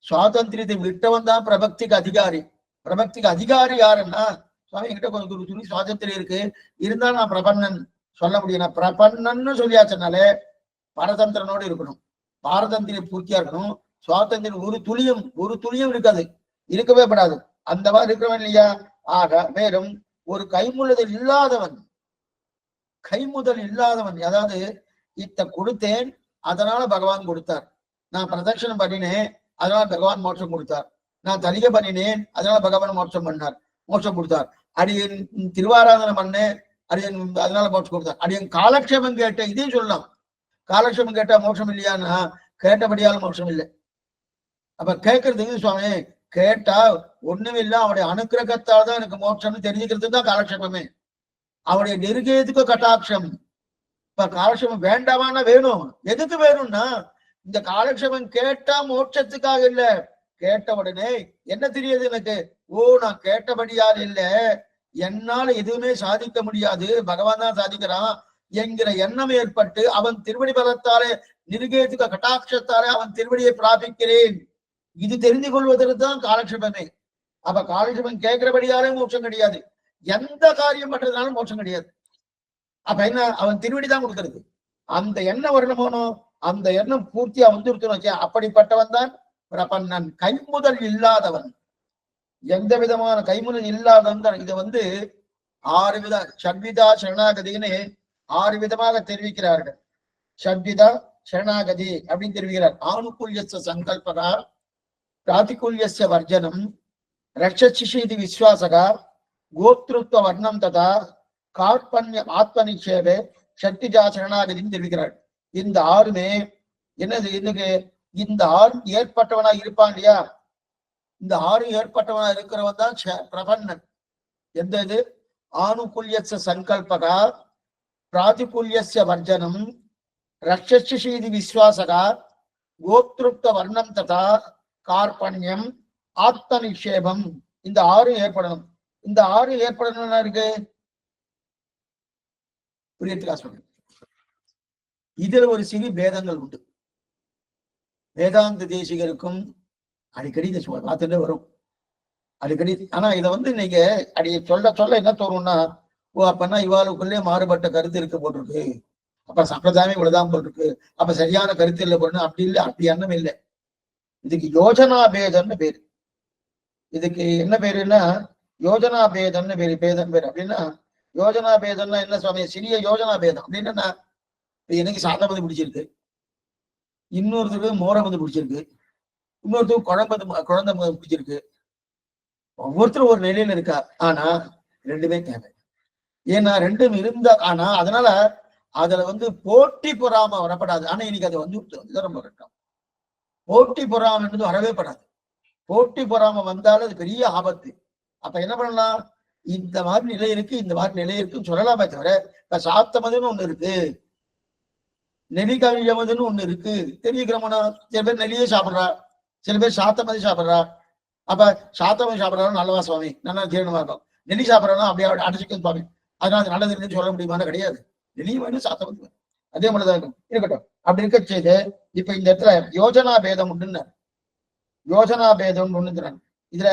சுவாதந்திரியத்தை விட்டவன் தான் பிரபக்திக்கு அதிகாரி. பிரபக்திக்கு அதிகாரி யாருன்னா, சுவாமி என்கிட்ட கொஞ்சம் துணி சுவாதந்திரம் இருக்கு, இருந்தாலும் நான் பிரபன்னன் சொல்ல முடியும். நான் பிரபன்னன்னு சொல்லியாச்சுனாலே பரதந்திரனோடு இருக்கணும், பாரதந்திரிய பூர்த்தியா இருக்கணும். சுவாதந்திரம் ஒரு துளியும் இருக்காது, இருக்கவே படாது. அந்த மாதிரி இருக்கிறவன் இல்லையா? ஆக மேலும் ஒரு கைமுதல் இல்லாதவன், அதாவது இத்த கொடுத்தேன் அதனால பகவான் கொடுத்தார், நான் பிரதட்சணம் பண்ணினேன் அதனால பகவான் மோட்சம் கொடுத்தார், நான் தலிகை பண்ணினேன் அதனால பகவான் மோட்சம் கொடுத்தார், அடியன் திருவாராதனை பண்ணேன் அடியன் அதனால மோட்சம் கொடுத்தார், அடியன் காலக்ஷேபம் கேட்டேன் இதையும் சொல்லலாம். காலக்ஷேபம் கேட்டா மோட்சம் இல்லையான்னா கேட்டபடியாலும் மோட்சம் இல்லை. அப்ப கேட்கறதுக்கு சுவாமி கேட்டா ஒண்ணுமில்லை, அவனுடைய அனுக்கிரகத்தால் தான் எனக்கு மோட்சம்னு தெரிஞ்சுக்கிறது தான் காலக்ஷேபமே. அவனுடைய நெருகேதுக்கு கட்டாட்சம். இப்ப காலக்ஷேபம் வேண்டாமான்னா வேணும். எதுக்கு வேணும்னா இந்த காலக்ஷேபம் கேட்டா மோட்சத்துக்காக இல்ல, கேட்ட உடனே என்ன தெரியுது எனக்கு, ஓ நான் கேட்டபடியால் இல்ல, என்னால எதுவுமே சாதிக்க முடியாது, பகவான் தான் சாதிக்கிறான் என்கிற எண்ணம் ஏற்பட்டு அவன் திருவடி பலத்தாலே நிருகேதுக கட்டாட்சத்தாலே அவன் திருவடியை பிராபிக்கிறேன், இது தெரிந்து கொள்வதற்கு தான் காலக்ஷேபமே. அப்ப காலக்ஷேபம் கேட்கிறபடியாலே மோட்சம் கிடையாது, எந்த காரியம் பண்றதுனாலும் மோட்சம் கிடையாது. அப்ப என்ன, அவன் திருவடி தான் கொடுக்கிறது. அந்த எண்ணம் வரணுமோனோ, அந்த எண்ணம் பூர்த்தியா வந்துருச்சு. அப்படிப்பட்டவன் தான் பிரபன்னன், கைமுதல் இல்லாதவன், எந்த விதமான கைமுதல் இல்லாதவன் தான். இதை 6 வித ஷட்விதா சரணாகதின்னு 6 விதமாக தெரிவிக்கிறார்கள். ஷட்விதா சரணாகதி அப்படின்னு தெரிவிக்கிறார். ஆணுகூல்யஸ்ய சங்கல்பகா, பிராதிகூல்யஸ்ய வர்ஜனம், ரக்ஷசிஷீதி விஸ்வாசகா, கோத்ருத்வ வர்ணம் ததா கார்பண்ய ஆத்ம நிஷேபே சக்திஜா சரணாகதின்னு தெரிவிக்கிறார். இந்த 6மே என்னது, இன்னைக்கு இந்த 6 ஏற்பட்டவனா இருப்பான் இல்லையா, இந்த 6 ஏற்பட்டவனா இருக்கிறவன் தான் பிரபன்னன். எந்த இது, ஆணுகூல்யஸ்ய சங்கல்பகா, பிராதிகூல்யஸ்ய வர்ஜனம், ரக்ஷசிஷீதி விஸ்வாசகா, கோத்ருப்த வர்ணம் ததா கார்பண்யம் ஆத்ம நிஷேபம். இந்த 6 ஏற்படணும். இந்த 6 ஏற்படணும்னா இருக்கு புரியத்துக்கா சொல்றேன். இதுல ஒரு சிறு பேதங்கள் உண்டு. வேதாந்த தேசிகருக்கும் அடிக்கடி இதை பார்த்துட்டே வரும் அடிக்கடி. ஆனா இதை நீங்க அடி சொல்ல சொல்ல என்ன தோணும்னா, ஓ அப்பன்னா இவாளுக்குள்ளே மாறுபட்ட கருத்து இருக்க போட்டிருக்கு, அப்ப சம்பிரதாயமே இவ்வளவுதான் போட்டிருக்கு, அப்ப சரியான கருத்து இல்லை போடணும், அப்படி இல்லை, அப்படி எண்ணம் இல்லை. இதுக்கு யோஜனா பேதம்னு பேரு. இதுக்கு என்ன பேருன்னா யோஜனா பேதம்னு பேரு. பேதம் பேரு அப்படின்னா, யோஜனா பேதம்னா என்ன சுவாமி, சிறிய யோஜனா பேதம் அப்படின்னா, எனக்கு சாதம் பிடிச்சிருக்கு, இன்னொருத்தருக்கு மோரம் பிடிச்சிருக்கு, இன்னொருத்தருக்கு குழந்தை பிடிச்சிருக்கு, ஒவ்வொருத்தரும் ஒரு நிலையில இருக்கா. ஆனா ரெண்டுமே தேவை. ஏன்னா ரெண்டும் இருந்தா, ஆனா அதனால அதுல போட்டி பொறாம வரப்படாது. ஆனா இன்னைக்கு அது ரொம்ப கட்டம். போட்டி பொறாம என்பது வரவே படாது. போட்டி பொறாம வந்தாலும் அது பெரிய ஆபத்து. அப்ப என்ன பண்ணலாம், இந்த மாதிரி நிலை இருக்கு, இந்த மாதிரி நிலை இருக்குன்னு சொல்லலாமே தவிர, சாத்தமதுன்னு ஒண்ணு இருக்கு, நெலிகவியமதுன்னு ஒண்ணு இருக்கு தெரிவிக்கிறோம்னா, சில பேர் நெலியே சாப்பிடுறா, சில பேர் சாத்தமதி சாப்பிடுறா. அப்ப சாத்தமதி சாப்பிடறாலும் நல்லவா சுவாமி, நல்லா ஜீரணமா இருக்கும், நெல்லி சாப்பிடறா அப்படியே அடிச்சுக்கும் சுவாமி, அதனால அது நல்லது இருக்குன்னு சொல்ல முடியுமான்னு கிடையாது. நெல்லியும் வேணும், சாத்தமதி வேணும், அதே மாதிரிதான் இருக்கும். இருக்கட்டும், அப்படி இருக்க செய்து இப்ப இந்த இடத்துல யோஜனா பேதம் உண்டுன்னு, யோஜனா பேதம் ஒண்ணுங்கிறாங்க. இதுல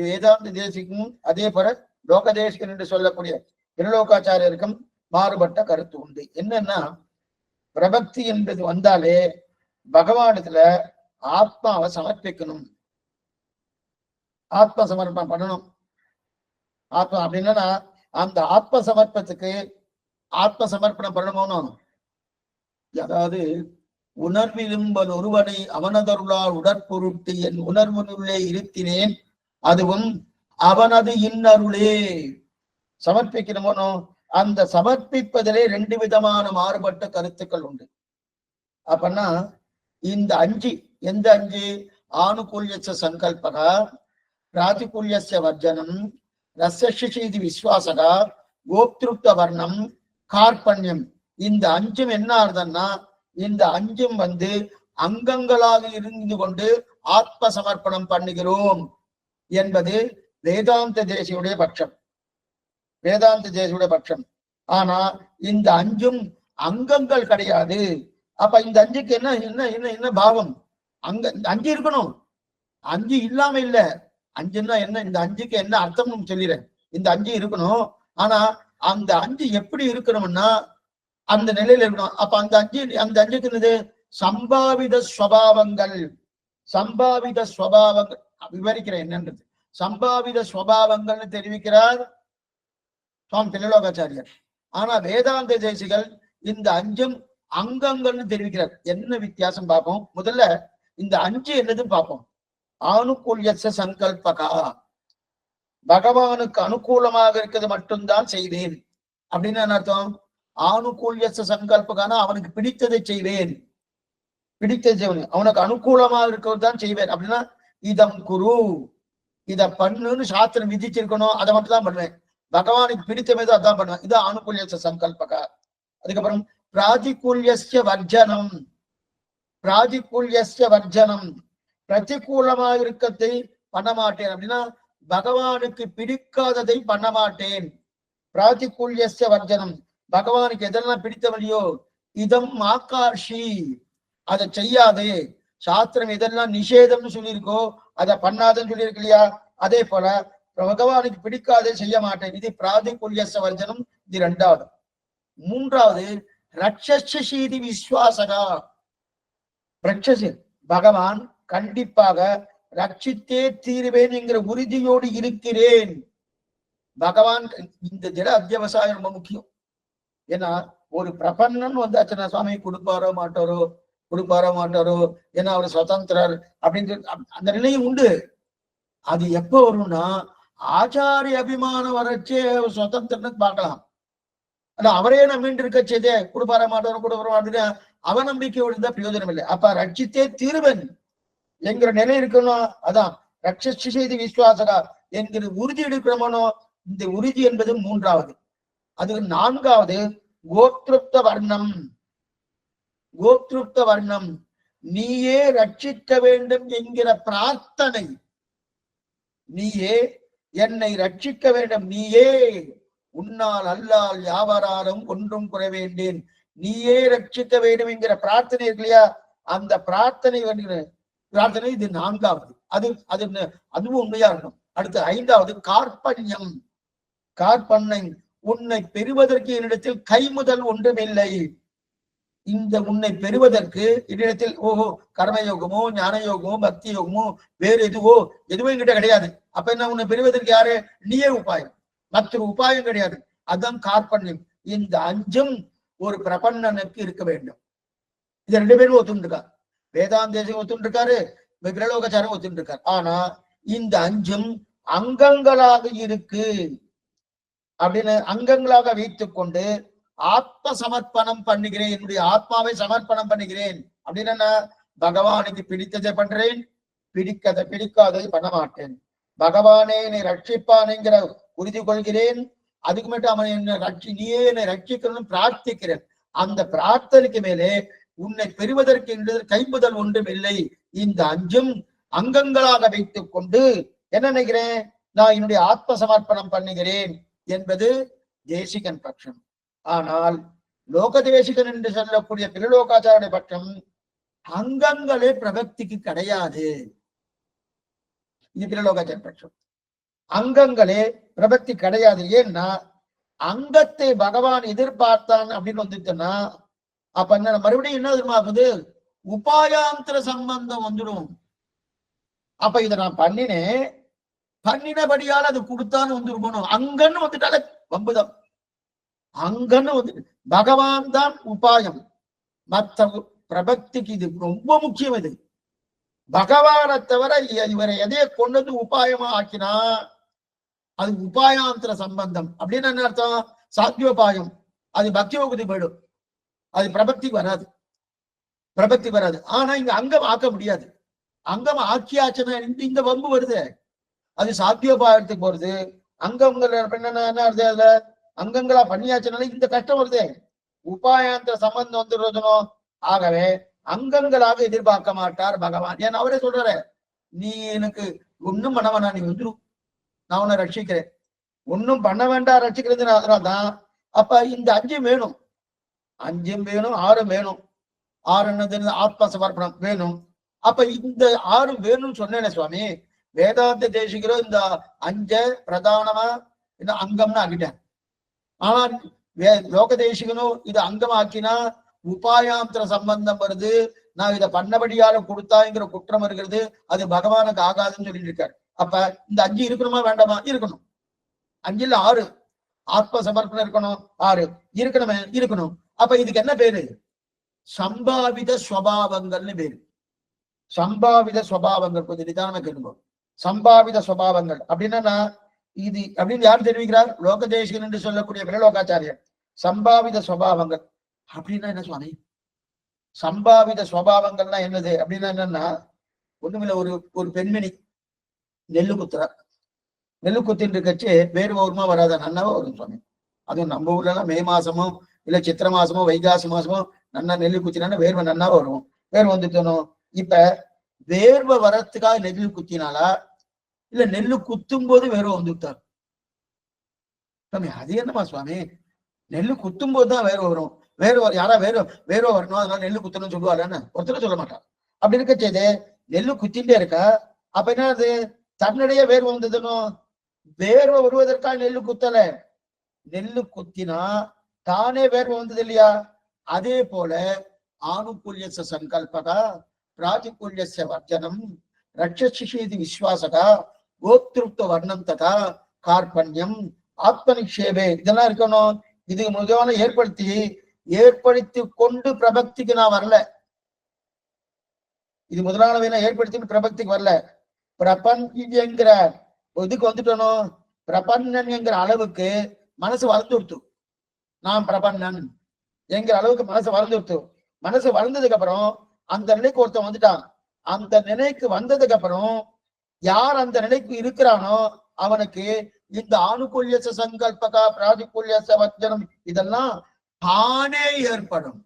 வேதாந்த தேசிக்கும் அதே போல லோகதேசிகன் என்று சொல்லக்கூடிய திருலோகாச்சாரியருக்கும் மாறுபட்ட கருத்து உண்டு. என்னன்னா, பிரபக்தி என்பது வந்தாலே பகவானத்துல ஆத்மாவை சமர்ப்பிக்கணும், ஆத்ம சமர்ப்பணம் பண்ணணும். ஆத்மா அப்படின்னா அந்த ஆத்ம சமர்ப்பத்துக்கு ஆத்ம சமர்ப்பணம் பண்ணணும். அதாவது உணர்விலும்பல் ஒருவனை அவனதருளால் உடற்பொருட்டு என் உணர்வனுள்ளே இருத்தினேன், அதுவும் அவனது இன்னருளே. சமர்ப்பிக்கணுமோ, அந்த சமர்ப்பிப்பதிலே 2 விதமான மாறுபட்ட கருத்துக்கள் உண்டு. அப்பன்னா இந்த 5, எந்த 5, ஆணுகூல்யஸ்ய சங்கல்பகா, பிராதிகூல்யஸ்ய வர்ஜனம், ரஸ்யசிஷீதி விஸ்வாசகா, கோப்திருப்த வர்ணம், கார்பண்யம். இந்த 5ம் என்ன ஆகுதுன்னா, இந்த 5ம் அங்கங்களாக இருந்து கொண்டு ஆத்ம சமர்ப்பணம் பண்ணுகிறோம் என்பது வேதாந்த தேசியுடைய பட்சம், வேதாந்த தேசியுடைய பட்சம். ஆனா இந்த 5ம் அங்கங்கள் கிடையாது. அப்ப இந்த 5க்கு என்ன என்ன என்ன என்ன பாவம், அங்க 5 இருக்கணும், 5 இல்லாம இல்ல. 5ன்னா என்ன, இந்த 5க்கு என்ன அர்த்தம்னு சொல்லிடுறேன். இந்த 5 இருக்கணும், ஆனா அந்த 5 எப்படி இருக்கணும்னா அந்த நிலையில இருக்கணும். அப்ப அந்த 5க்கு என்னது, சம்பாவித ஸ்வபாவங்கள். சம்பாவித ஸ்வபாவங்கள் விவரிக்கிறேன் என்னன்றது. சம்பாவித ஸ்வபாவங்கள்னு தெரிவிக்கிறார் சுவாமி திருலோகாச்சாரியர். ஆனா வேதாந்த தேசிகள் இந்த 5ம் அங்கங்கள்னு தெரிவிக்கிறார். என்ன வித்தியாசம் பார்ப்போம். முதல்ல இந்த 5 என்னதுன்னு பார்ப்போம். ஆணுகூல்யஸ்ய சங்கல்பகா, பகவானுக்கு அனுகூலமாக இருக்கிறது மட்டும்தான் செய்வேன் அப்படின்னு என்ன அர்த்தம். ஆணுகூல்யஸ்ய சங்கல்பகானா அவனுக்கு பிடித்ததை செய்வேன், பிடித்ததை செய்வேன், அவனுக்கு அனுகூலமாக இருக்கிறது தான் செய்வேன். அப்படின்னா இதம் குரு, இத பண்ணுன்னு சாஸ்திரம் விதிச்சிருக்கணும், அதை மட்டும் தான் பண்ணுவேன். பகவானுக்கு பிடித்தமேதோ அதான் பண்ணுவேன். இது ஆணுகூல்ய சங்கல்பகா. அதுக்கப்புறம் பிராதிகூல்யஸ்ய வர்ஜனம். பிராதிகூல்யஸ்ய வர்ஜனம், பிரதிகூலமாக இருக்கத்தை பண்ண மாட்டேன். அப்படின்னா பகவானுக்கு பிடிக்காததை பண்ண மாட்டேன். பிராதிகூல்யஸ்ய வர்ஜனம், பகவானுக்கு எதெல்லாம் பிடித்தவழியோ இதம் மாக்காஷி, அதை செய்யாதே. சாஸ்திரம் எதெல்லாம் நிஷேதம்னு சொல்லியிருக்கோ அதை பண்ணாதன்னு சொல்லியிருக்கு இல்லையா? அதே போல பகவானுக்கு பிடிக்காதே செய்ய மாட்டேன். இது பிராதிகூல்யஸ்ய வர்ஜனம். இது இரண்டாவது. மூன்றாவது ரட்சசீதி விஸ்வாசகா. ரட்சசி, பகவான் கண்டிப்பாக ரட்சித்தே தீருவேன் என்கிற உறுதியோடு இருக்கிறேன். பகவான் இந்த ஜட அத்தியாவசாயம் ரொம்ப முக்கியம். ஏன்னா ஒரு பிரபன்னன் வந்தாச்சுன்னா சுவாமி கொடுப்பாரோ மாட்டாரோ, கொடுப்பாரோ மாட்டாரோ, ஏன்னா அவர் சுதந்திரர் அப்படின்னு அந்த நிலையும் உண்டு. அது எப்ப வரும்னா ஆச்சாரிய அபிமானம் வரச்சே சுதந்திரன்னு பார்க்கலாம். ஆனா அவரே நம்பிட்டு இருக்க செய்தே கொடுப்பார மாட்டாரோ கொடுப்பார மாட்டேன் அவநம்பிக்கையோடு இருந்தா பிரயோஜனம் இல்லை. அப்ப ரட்சித்தே தீருவன் என்கிற நிலை இருக்கணும். அதான் ரட்சி செய்தி விசுவாசகா என்கிற உறுதி எடுக்கிறோமோ. இந்த உறுதி என்பது மூன்றாவது. அது நான்காவது கோத்ருப்த வர்ணம். கோத்ருப்த வர்ணம், நீயே ரட்சிக்க வேண்டும் என்கிற பிரார்த்தனை. நீயே என்னை ரட்சிக்க வேண்டும், நீயே உன்னால் அல்லால் யாவராலும் ஒன்றும் குறை வேண்டேன், நீயே ரட்சிக்க வேண்டும் என்கிற பிரார்த்தனை இருக்கு இல்லையா? அந்த பிரார்த்தனை பிரார்த்தனை இது நான்காவது. அதுவும் உண்மையா இருக்கணும். அடுத்து ஐந்தாவது கார்பண்யம். கார்பண்ணை, உன்னை பெறுவதற்கு என்னிடத்தில் கைமுதல் ஒன்றுமில்லை. இந்த உன்னை பெறுவதற்கு என்னிடத்தில் கர்மயோகமோ ஞான யோகமோ பக்தி யோகமோ வேறு எதுவும் என்கிட்ட கிடையாது. அப்ப என்ன, உன்னை பெறுவதற்கு யாரு? நீயே உபாயம், மற்றொரு உபாயம் கிடையாது. அதுதான் கார்பண்யம். இந்த அஞ்சும் ஒரு பிரபன்னனுக்கு இருக்க வேண்டும். இது ரெண்டு பேரும் ஒத்துண்டிருக்காரு. வேதாந்தேசம் ஒத்துண்டிருக்காரு, பிரலோகாச்சாரம் ஒத்துண்டிருக்காரு. ஆனா இந்த அஞ்சும் அங்கங்களாக இருக்கு அப்படின்னு அங்கங்களாக வைத்துக் கொண்டு ஆத்ம சமர்ப்பணம் பண்ணுகிறேன், என்னுடைய ஆத்மாவை சமர்ப்பணம் பண்ணுகிறேன் அப்படின்னா பகவானுக்கு பிடித்ததை பண்றேன், பிடிக்காததை பண்ண மாட்டேன். பகவானே என்னை ரட்சிப்பான்ங்கிற உறுதி கொள்கிறேன். அதுக்கு மட்டும் அவன் என்ன நீயே என்னை ரட்சிக்கணும்னு பிரார்த்திக்கிறேன். அந்த பிரார்த்தனைக்கு மேலே உன்னை பெறுவதற்கு என்று கைமுதல் ஒன்றும் இல்லை. இந்த அஞ்சும் அங்கங்களாக வைத்துக் கொண்டு என்ன நினைக்கிறேன், நான் என்னுடைய ஆத்ம சமர்ப்பணம் பண்ணுகிறேன் என்பது தேசிகன் பட்சம். ஆனால் லோக தேசிகன் என்று சொல்லக்கூடிய திருலோகாச்சாரிய பட்சம் அங்கங்களே பிரபக்திக்கு கிடையாது. இது திருலோகாச்சாரிய பட்சம். அங்கங்களே பிரபக்தி கிடையாது. ஏன்னா அங்கத்தை பகவான் எதிர்பார்த்தான் அப்படின்னு வந்துட்டுன்னா அப்ப என்ன மறுபடியும் என்ன எதிர்பார்க்குது? உபாயாந்திர சம்பந்தம் வந்துடும். அப்ப இதை நான் பண்ணினபடியால் அது கொடுத்தான்னு வந்துருக்கணும். அங்கன்னு வந்துட்டாலே வம்புதான். அங்கன்னு வந்து பகவான் தான் உபாயம். மற்ற பிரபக்திக்கு இது ரொம்ப முக்கியம். இது பகவானை தவிர இவரை எதைய கொண்டது உபாயமா ஆக்கினா அது உபாயாந்திர சம்பந்தம். அப்படின்னு என்ன அர்த்தம்? சாத்தியோபாயம். அது பக்தியோகத்துக்கு போயிடும், அது பிரபக்திக்கு வராது. பிரபக்திக்கு வராது. ஆனா இங்க அங்கம் ஆக்க முடியாது. அங்கம் ஆக்கியாச்சுன்னா இந்த வம்பு வருது. அது சாத்தியோபாயத்துக்கு போறது. அங்கங்கள் என்ன அதுல அங்கங்களா பண்ணியாச்சுனால இந்த கஷ்டம் வருது. உபாயாந்திர சம்பந்தம் வந்துடுறதுனோ. ஆகவே அங்கங்களாக எதிர்பார்க்க மாட்டார் பகவான். ஏன்னா அவரே சொல்றாரு, நீ எனக்கு ஒன்னும் பண்ண வேணாம், நீ வந்துடும், நான் உன்னை ரட்சிக்கிறேன். ஒன்னும் பண்ண வேண்டாம் ரட்சிக்கிறது. அதனால்தான் அப்ப இந்த அஞ்சும் வேணும், அஞ்சும் வேணும், ஆறும் வேணும். ஆறு என்னது? ஆத்ம சமர்ப்பணம் வேணும். அப்ப இந்த ஆறும் வேணும்னு சொன்னேனே சுவாமி. வேதாந்த தேசிக்கிறோம் இந்த அஞ்ச பிரதானமா இந்த அங்கம்னு ஆக்கிட்டேன். ஆனா லோக தேசிகனும் இது அங்கமாக்கினா உபாயாந்திர சம்பந்தம் வருது. நான் இதை பண்ணபடியால கொடுத்தாங்கிற குற்றம் இருக்கிறது. அது பகவானுக்கு ஆகாதுன்னு சொல்லிட்டு இருக்காரு. அப்ப இந்த அஞ்சு இருக்கணுமா வேண்டாமா? இருக்கணும். அஞ்சுல ஆறு ஆத்ம சமர்ப்பணம் இருக்கணும், ஆறு இருக்கணுமே, இருக்கணும். அப்ப இதுக்கு என்ன பேரு? சம்பாவித ஸ்வபாவங்கள்னு பேரு. சம்பாவித ஸ்வபாவங்கள் கொஞ்சம் நிதானமா கேட்கணும். சம்பாவித ஸ்வபாவங்கள் அப்படின்னா இது அப்படின்னு யார் தெரிவிக்கிறார்? லோகதேசிகன் என்று சொல்லக்கூடிய பிரலோகாச்சாரியர். சம்பாவித ஸ்வபாவங்கள் அப்படின்னா என்ன சுவாமி? சம்பாவித ஸ்வபாவங்கள்னா என்னது அப்படின்னா என்னன்னா ஒண்ணுமில்ல, ஒரு பெண்மணி நெல்லு குத்துறார். நெல்லு குத்தின்னு இருக்கச்சு வேர்வை வருமா வராத? நன்னாவே வரும் சுவாமி. அதுவும் நம்ம ஊர்ல எல்லாம் மே மாசமோ இல்ல சித்திரை மாசமோ வைகாசி மாசமோ நன்னா நெல்லு குத்தினா வேர்வை நன்னா வரும். வேர்வை வந்துட்டணும். இப்ப வேர்வை வரத்துக்காக நெல்லு குத்தினாலா இல்ல நெல்லு குத்தும் போது வேர்வை வந்துட்டார் சுவாமி? அது என்னமா சுவாமி? நெல்லு குத்தும் போதுதான் வேர்வை வரும். வேர்வை யாரா வேர்வை வரணும் அதனால நெல்லு குத்தணும்னு சொல்லுவாருன்னு ஒருத்தரும் சொல்ல மாட்டான். அப்படி இருக்க செய்து நெல்லு குத்திட்டே இருக்கா. அப்ப என்ன அது தன்னிடையே வேர்வை வந்ததுன்னு? வேர்வை வருவதற்காக நெல்லு குத்தல. நெல்லு குத்தினா தானே வேர்வை வந்தது இல்லையா? அதே போல ஆணுகூல்யச சங்கல்பகா பிராதிகூல்யச வர்ஜனம் ரட்சசிஷேதி விஸ்வாசகா கோத்ருப்த வர்ணம் ததா கார்பண்யம் ஆத்ம நிக்ஷேபே இதெல்லாம் இருக்கணும். இது முக்கியமான ஏற்படுத்தி கொண்டு பிரபக்திக்கு நான் வரல. இது முதலானவை ஏற்படுத்தி பிரபக்திக்கு வரல. பிரபஞ்சங்கிற இதுக்கு வந்துட்டணும். பிரபன்னன் என்கிற அளவுக்கு மனசு வளர்ந்து கொடுத்து, நான் பிரபன்னன் என்கிற அளவுக்கு மனசு வளர்ந்து கொடுத்து, மனசு வளர்ந்ததுக்கு அப்புறம் அந்த நிலைக்கு ஒருத்தன் வந்துட்டான். அந்த நிலைக்கு வந்ததுக்கு அப்புறம் யார் அந்த நிலைக்கு இருக்கிறானோ அவனுக்கு இந்த ஆணுகூல்யச சங்கல்பகா பிராதிகூல்யச வர்ஜனம் இதெல்லாம் தானே ஏற்படும்.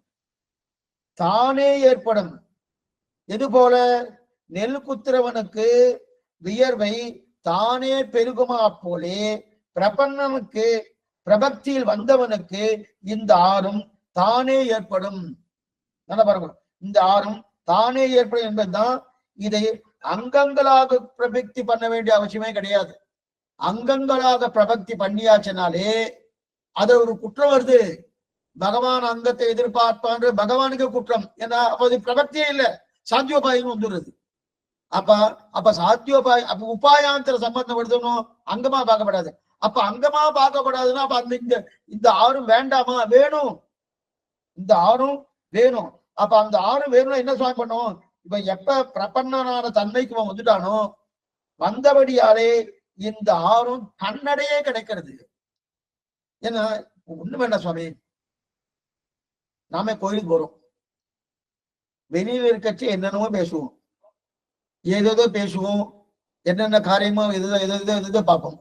தானே ஏற்படும். இது போல நெல் குத்துறவனுக்கு வியர்வை தானே பெருகுமா போலே பிரபன்னனுக்கு பிரபக்தியில் வந்தவனுக்கு இந்த ஆறும் தானே ஏற்படும். இந்த ஆறும் தானே ஏற்படும் என்பதுதான். இதை அங்கங்களாக பிரபக்தி பண்ண வேண்டிய அவசியமே கிடையாது. அங்கங்களாக பிரபக்தி பண்ணியாச்சுனாலே அது ஒரு குற்றம் வருது. பகவான் அங்கத்தை எதிர்பார்ப்பான்ற பகவானுக்கு குற்றம். ஏன்னா அப்ப பிரபக்தியே இல்லை, சாத்தியோபாயம் வந்துடுறது. அப்ப சாத்தியோபாய அப்ப உபாயாந்திர சம்பந்தம் வருதுன்னு அங்கமா பார்க்கப்படாது. அப்ப அங்கமா பார்க்கப்படாதுன்னா அப்ப அந்த இந்த ஆறும் வேண்டாமா? வேணும். இந்த ஆறும் வேணும். அப்ப அந்த ஆறும் வேணும்னா என்ன சுவாமி பண்ணும்? இப்ப எப்ப பிரபன்னனான தன்மைக்கு வந்துட்டானோ வந்தபடியாலே இந்த ஆறும் தன்னடையே கிடைக்கிறது. ஏன்னா ஒண்ணு வேண்டாம் சுவாமி, நாம கோயிலுக்கு போறோம், வெளியில இருக்கச்சு என்னென்னமோ பேசுவோம், ஏதேதோ பேசுவோம், என்னென்ன காரியமோ எதோ பார்ப்போம்.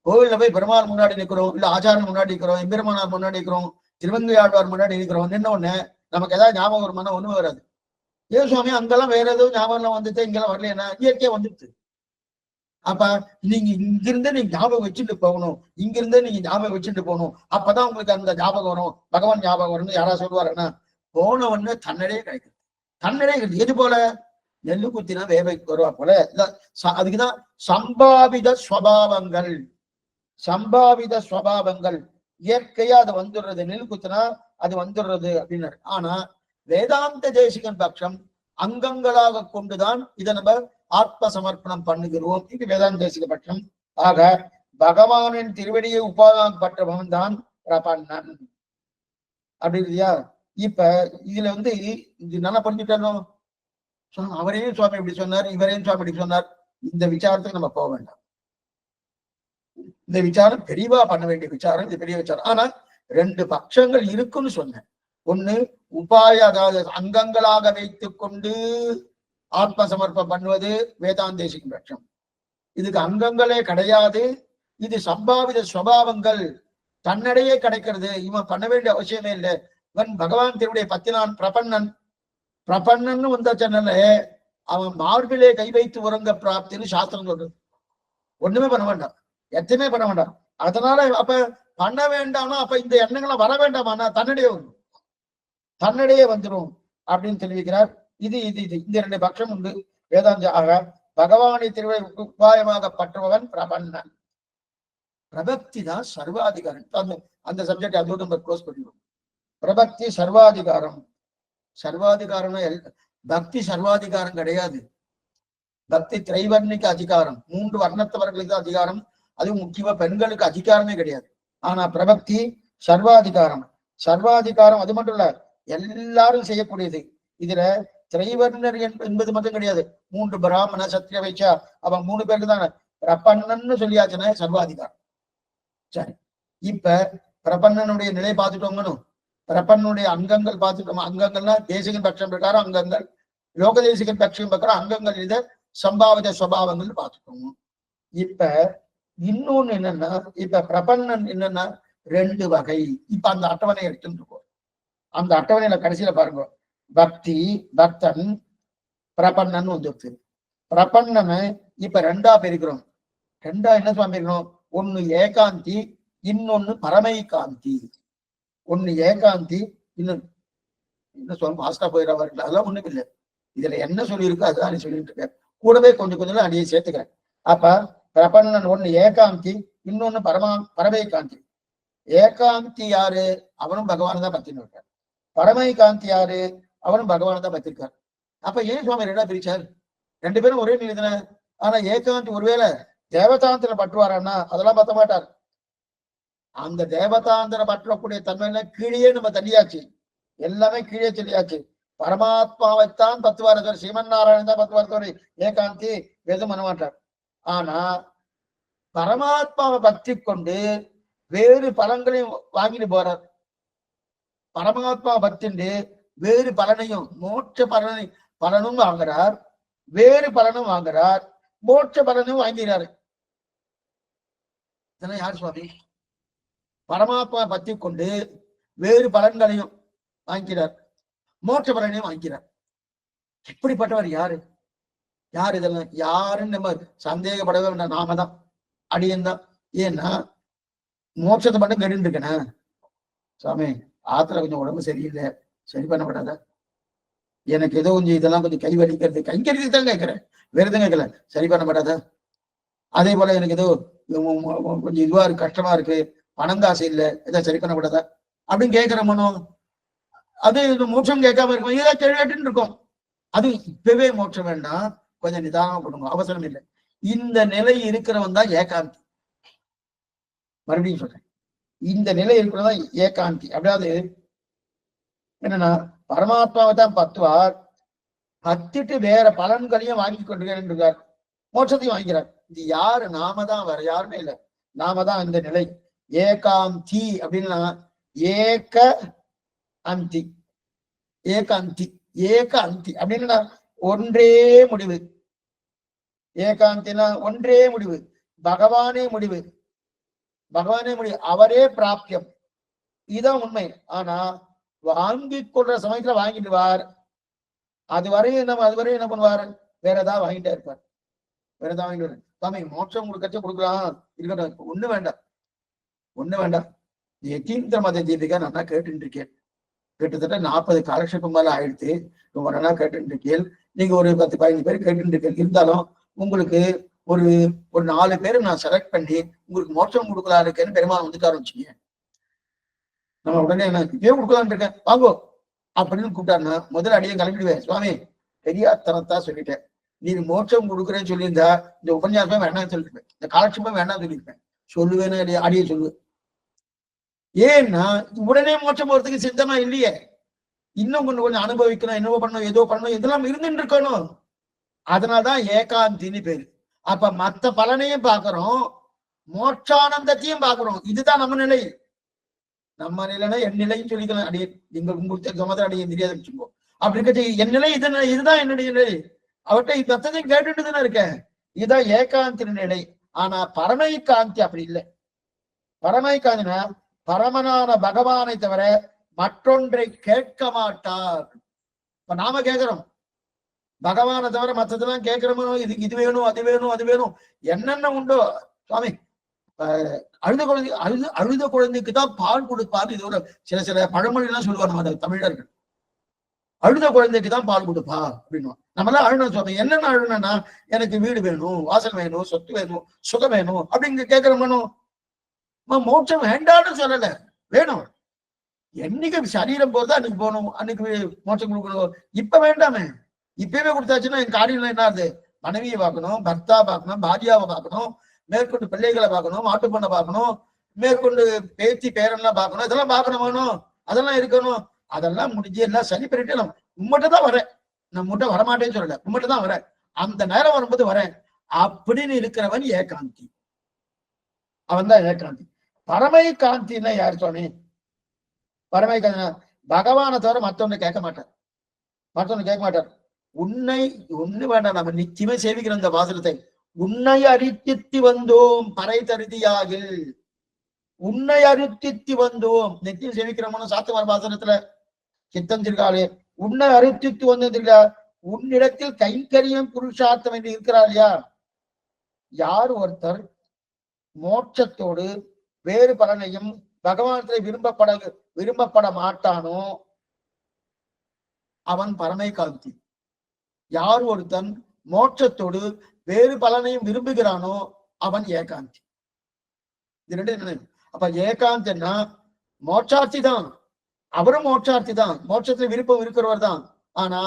கோவில்ல போய் பெருமாள் முன்னாடி நிற்கிறோம், இல்ல ஆச்சாரம் முன்னாடி நிற்கிறோம், எம்பெருமானார் முன்னாடி நிற்கிறோம், திருவங்கை ஆழ்வார் முன்னாடி நிற்கிறோம். நின்ன உடனே நமக்கு ஏதாவது ஞாபகம் வருமானா ஒண்ணுமே வராது. ஏ சுவாமி அங்கெல்லாம் வேற ஏதோ ஞாபகம் வந்துட்டு இங்கெல்லாம் வரல, என்ன இயற்கையா வந்துடுது. அப்ப நீங்க இங்கிருந்தே நீங்க ஞாபகம் வச்சுட்டு போகணும், இங்கிருந்தே நீங்க ஞாபகம் வச்சுட்டு போகணும். அப்பதான் உங்களுக்கு அந்த ஞாபகம் வரும், பகவான் ஞாபகம் வரும்னு யாரா சொல்லுவாருன்னா போன உடனே தன்னடையே கிடைக்குது. தன்னடையே கிடைக்குது. எது போல? நெல்லு குத்தினா வேவைக்கு வருவா போல. அதுக்குதான் சம்பாவித ஸ்வபாவங்கள். சம்பாவித ஸ்வபாவங்கள் இயற்கையா அது வந்துடுறது. நெல் குத்தினா அது வந்துடுறது அப்படின்னு. ஆனா வேதாந்த தேசிகன் பட்சம் அங்கங்களாக கொண்டுதான் இதை நம்ம ஆத்ம சமர்ப்பணம் பண்ணுகிறோம். இது வேதாந்த தேசிக பட்சம். ஆக பகவானின் திருவடியை உபாயப்பட்டவன் தான் பிரபன்னன் அப்படி இல்லையா? இப்ப இதுல இது நல்லா பண்ணிட்டோம். அவரையும் சுவாமி இப்படி சொன்னார், இவரையும் சுவாமி இப்படி சொன்னார். இந்த விசாரத்துக்கு நம்ம போக வேண்டாம். இந்த விசாரம் தெளிவா பண்ண வேண்டிய விசாரம், இது பெரிய விசாரம். ஆனா ரெண்டு பட்சங்கள் இருக்குன்னு சொன்னேன். ஒண்ணு உபாய, அதாவது அங்கங்களாக வைத்துக் கொண்டு ஆத்ம சமர்ப்பம் பண்ணுவது வேதாந்தேசிக்கும் பட்சம். இதுக்கு அங்கங்களே கிடையாது. இது சம்பாவித சுவாவங்கள் தன்னடையே கிடைக்கிறது. இவன் பண்ண வேண்டிய அவசியமே இல்லை. இவன் பகவான் திருவுடைய பத்தினான் பிரபன்னன். பிரபன்னன்னு வந்த சொன்ன அவன் மார்பிலே கை வைத்து உறங்க பிராப்தின்னு சாஸ்திரம் சொல்றது. ஒண்ணுமே பண்ண வேண்டாம், எத்தனை பண்ண வேண்டாம். அதனால அப்ப பண்ண வேண்டாம்னா அப்ப இந்த எண்ணங்களை வர வேண்டாமா? தன்னடையே வரும், தன்னடையே வந்துடும் அப்படின்னு தெரிவிக்கிறார். இது இது இது இந்த ரெண்டு பட்சம் உண்டு வேதாந்த. ஆக பகவானை திருவிழை உபாயமாக பற்றுபவன் பிரபன்னன். பிரபக்தி தான் சர்வாதிகாரம். அந்த சப்ஜெக்ட் அதோடு நம்ம க்ளோஸ் பண்ணிடுவோம். பிரபக்தி சர்வாதிகாரம். சர்வாதிகாரம்னா பக்தி சர்வாதிகாரம் கிடையாது. பக்தி திரைவர்ணிக்கு அதிகாரம், 3 வர்ணத்தவர்களுக்கு அதிகாரம். அதுவும் முக்கியமா பெண்களுக்கு அதிகாரமே கிடையாது. ஆனா பிரபக்தி சர்வாதிகாரம். சர்வாதிகாரம் அது மட்டும் இல்ல, எல்லாரும் செய்யக்கூடியது. இதுல திரைவர்ணர் என்பது மட்டும் கிடையாது. 3 பிராமண சத்திரிய வைச்சா அவன் 3 பேருக்கு தானே பிரபன்னன்னு சொல்லியாச்சுன்னா சர்வாதிகாரம். சரி, இப்ப பிரபன்னனுடைய நிலை பார்த்துட்டோங்கன்னு பிரபன்னுடைய அங்கங்கள் பார்த்துட்டோம். அங்கங்கள்னா தேசிகன் பட்சம் பிரகாரம் அங்கங்கள், லோக தேசிகன் பட்சம் பிரகாரம் அங்கங்கள். இதை சம்பாவித சுவாவங்கள் பார்த்துட்டோம். இப்ப இன்னொன்னு என்னன்னா, இப்ப பிரபன்னன் என்னன்னா 2 வகை. இப்ப அந்த அட்டவணை எடுத்துட்டு இருக்கோம். அந்த அட்டவணையில கடைசியில பாருங்க, பக்தி, பக்தன், பிரபன்னன் வந்துருச்சு. பிரபன்னனை இப்ப 2ஆ பிரிக்கிறோம். 2ஆ என்ன சுவாமி பிரிக்கிறோம்? ஒண்ணு ஏகாந்தி, இன்னொன்னு பரமைகாந்தி. ஒண்ணு ஏகாந்தி, இன்னொன்னு என்ன சொல்ல மாஸ்டா போயிடவார்கள், அதெல்லாம் ஒண்ணும் இல்லை. இதுல என்ன சொல்லியிருக்கோ அதுதான் சொல்லிட்டு இருக்கேன். கூடவே கொஞ்சம் கொஞ்சம் அடியை சேர்த்துக்கிறேன். அப்ப பிரபன்னன் ஒண்ணு ஏகாந்தி, இன்னொன்னு பரமைகாந்தி. ஏகாந்தி யாரு? அவனும் பகவான் தான் பத்தின்னு இருக்கார். பரமைகாந்தி யாரு? அவனும் பகவான் தான் பத்திருக்கார். அப்ப ஏன் சுவாமி 2ஆ பிரிச்சார்? 2 பேரும் ஒரே நிலை தானே. ஆனா ஏகாந்தி ஒருவேளை தேவதாந்திர பற்றுவாரான்னா அதெல்லாம் பத்த மாட்டார். அந்த தேவதாந்திர பற்றக்கூடிய தன்மையில கீழே நம்ம தள்ளியாச்சு, எல்லாமே கீழே சொல்லியாச்சு. பரமாத்மாவைத்தான் பத்துவார், ஸ்ரீமன் நாராயணன் தான் பத்துவார், ஏகாந்தி எதுவும் பண்ண மாட்டார். ஆனா பரமாத்மாவை பக்தி கொண்டு வேறு பலன்களையும் வாங்கிட்டு போறார். பரமாத்மா பக்திண்டு வேறு பலனையும் மோட்ச பலனும் வாங்குறார், வேறு பலனும் வாங்குறார், மோட்ச பலனும் வாங்கிறாரு. இதெல்லாம் யார் சுவாமி? பரமாத்மா பக்தி கொண்டு வேறு பலன்களையும் வாங்கிறார், மோட்ச பலனையும் வாங்கிறார். இப்படிப்பட்டவர் யாரு? யார் இதெல்லாம்? யாருன்னு நம்ம சந்தேகப்படவே வேண்டாம். நாம தான், அடியன் தான். ஏன்னா மோட்சத்தை மட்டும் கேட்டு இருக்கேன் சாமி, ஆத்துல கொஞ்சம் உடம்பு சரியில்லை, சரி பண்ணப்படாத. எனக்கு ஏதோ கொஞ்சம் இதெல்லாம் கொஞ்சம் கை வலிக்கிறது, கைங்கறிக்கு தான் கேட்கிறேன், வேற எதுவும் கேட்கல. சரி பண்ணப்படாத. அதே போல எனக்கு ஏதோ கொஞ்சம் இதுவா இருக்கு, கஷ்டமா இருக்கு, பணம் காசு இல்லை, ஏதாவது சரி பண்ணப்படாதா அப்படின்னு கேட்கிற மனம். அது மோட்சம் கேட்காம இருக்கும், ஏதாவது கேட்டுன்னு இருக்கும். அது இப்பவே மோட்சம் வேண்டாம், கொஞ்சம் நிதானம் பண்ணுங்க, அவசரம் இல்லை. இந்த நிலை இருக்கிறவன் தான் ஏகாந்தி. மறுபடியும் சொல்றேன், இந்த நிலை இருக்கிறதான் ஏகாந்தி. அப்படியாவது என்னன்னா பரமாத்மாவை தான் பத்துவார், பத்திட்டு வேற பலன்களையும் வாங்கி கொண்டிருக்கார், மோட்சத்தையும் வாங்கிறார். இது யாரு? நாம தான், வேற யாருமே இல்லை. நாம தான் இந்த நிலை ஏகாந்தி. அப்படின்னா ஏக அந்தி, ஏகாந்தி, ஏக அந்தி அப்படின்னா ஒன்றே முடிவு. ஏகாந்தினா ஒன்றே முடிவு, பகவானே முடிவு, பகவானே முடிவு, அவரே பிராப்தியம். இதுதான் உண்மை. ஆனா வாங்கி கொள்ற சமயத்துல வாங்கிடுவார், அதுவரையும் என்ன பண்ணுவார்? வேற ஏதாவது வாங்கிட்டே இருப்பார், வேற ஏதாவது வாங்கிட்டு. சாமி மோட்சம் கொடுக்கச்சே கொடுக்கலாம், இருக்கட்டும், ஒண்ணு வேண்டாம், ஒண்ணு வேண்டாம். யதீந்திர மத தீபிகா நல்லா கேட்டுட்டு இருக்கேன், கிட்டத்தட்ட 40 காலக்ஷேபம் மேல ஆயிடுத்து, ரொம்ப நல்லா கேட்டுட்டு இருக்கேன். நீங்க ஒரு 10-15 பேர் கேட்டுட்டு இருக்கேன். இருந்தாலும் உங்களுக்கு ஒரு 4 பேரை நான் செலக்ட் பண்ணி உங்களுக்கு மோட்சம் கொடுக்கலாம் இருக்கேன்னு பெருமாள் வந்துட்டு ஆரம்பிச்சிங்க. நம்ம உடனே நான் ஏன் கொடுக்கலான்னு இருக்கேன், வாங்கோ அப்படின்னு கூப்பிட்டாருன்னா முதல்ல அடியே கிளம்பிடுவேன். சுவாமி பெரியாத்தனத்தா சொல்லிட்டேன், நீ மோட்சம் கொடுக்குறேன்னு சொல்லியிருந்தா இந்த உபன்யாசமே வேண்டாம்னு சொல்லிருப்பேன், இந்த காலட்சேபம் வேண்டாம்னு சொல்லியிருப்பேன். சொல்லுவேன்னு அடியே சொல்லுவேன். ஏன்னா உடனே மோட்சம் போறதுக்கு சித்தமா இல்லையே, இன்னும் கொஞ்சம் அனுபவிக்கணும், என்னவோ பண்ணணும், ஏதோ பண்ணணும், இதெல்லாம் இருந்துட்டு இருக்கணும். அதனால்தான் ஏகாந்தின்னு பேரு. அப்ப மத்த பலனையும் பார்க்கிறோம், மோட்சானந்தத்தையும் பார்க்கிறோம். இதுதான் நம்ம நிலை. நம்ம நிலைன்னா என் நிலையும் சொல்லிக்கலாம். அடியே நீங்க உங்களுக்கு சமத அடியே தெரியாது வச்சுக்கோ. அப்படி இருக்க என் நிலை இதுதான் என்னுடைய நிலை. அவர்கிட்ட மத்ததையும் கேட்டுட்டு தானே இருக்கேன். இதுதான் ஏகாந்தின் நிலை. ஆனா பரமைகாந்தி அப்படி இல்லை. பரமைகாந்தினா பரமனான பகவானை தவிர மற்றொன்றை கேட்க மாட்டார். இப்ப நாம கேட்கிறோம், பகவானை தவிர மற்றதெல்லாம் கேட்கிறோமோ, இது வேணும், அது வேணும், அது வேணும், என்னென்ன உண்டோ. சுவாமி அழுத குழந்தைக்கு தான் பால் கொடுப்பார். இது ஒரு சில பழமொழி எல்லாம் சொல்லுவார் நம்ம தமிழர்கள். அழுத குழந்தைக்கு தான் பால் கொடுப்பா அப்படின்னு நம்ம எல்லாம் அழுணும். சுவாமி என்னென்ன அழுனா, எனக்கு வீடு வேணும், வாசல் வேணும், சொத்து வேணும், சுகம் வேணும் அப்படிங்க கேட்கிறோம். மோட்சம் வேண்டான்னு சொல்லல, வேணும். என்னைக்கு சரீரம் போறதா அன்னைக்கு போகணும், அன்னைக்கு மோட்சம் கொடுக்கணும். இப்ப வேண்டாமே, இப்பவே கொடுத்தாச்சுன்னா என் காரியம் என்ன ஆகுது? மனைவியை பார்க்கணும், பர்த்தா பார்க்கணும், பாரியாவை பார்க்கணும், மேற்கொண்டு பிள்ளைகளை பார்க்கணும், மாட்டு பொண்ணை பார்க்கணும், மேற்கொண்டு பேத்தி பேரெல்லாம் பார்க்கணும், இதெல்லாம் பார்க்கணும், வேணும், அதெல்லாம் இருக்கணும். அதெல்லாம் முடிஞ்சு எல்லாம் சரி பண்ணிட்டு நம்ம உம்மட்ட தான் வரேன், நான் முட்டை வரமாட்டேன்னு சொல்லல, உம்மட்ட தான் வரேன், அந்த நேரம் வரும்போது வரேன் அப்படின்னு இருக்கிறவன் ஏகாந்தி. அவன் தான் ஏகாந்தி. பரமை காந்தின்னா யார் சுவாமி? பரமை காந்தி பகவானை தவிர மற்றொன்னு கேட்க மாட்டார், மற்றொன்னு கேட்க மாட்டார். உன்னை ஒண்ணு வேண்டாம், நம்ம நிச்சயமே சேவிக்கிறோம் இந்த வாசலத்தை. உன்னை அரித்தித்து வந்தோம் பறை தருதியாகில். உன்னை அரித்தித்து வந்தோம், நெத்தியில் சேவிக்கிறோம்னு சாத்தமார் பாசனத்துல சித்தம் திருக்காளே. உன்னை அரித்தித்து வந்ததில்ல, உன்னிடத்தில் கைங்கரியம் புருஷார்த்தம் என்று இருக்கிறார் இல்லையா. யார் ஒருத்தர் மோட்சத்தோடு வேறு பலனையும் பகவானத்தை விரும்பப்பட மாட்டானோ அவன் பரமை காந்தி. யார் ஒருத்தன் மோட்சத்தோடு வேறு பலனையும் விரும்புகிறானோ அவன் ஏகாந்தி. இது ரெண்டு. அப்ப ஏகாந்தன்னா மோட்சார்த்தி தான், அவரும் மோட்சார்த்தி தான், மோட்சத்துல விருப்பம் இருக்கிறவர் தான். ஆனா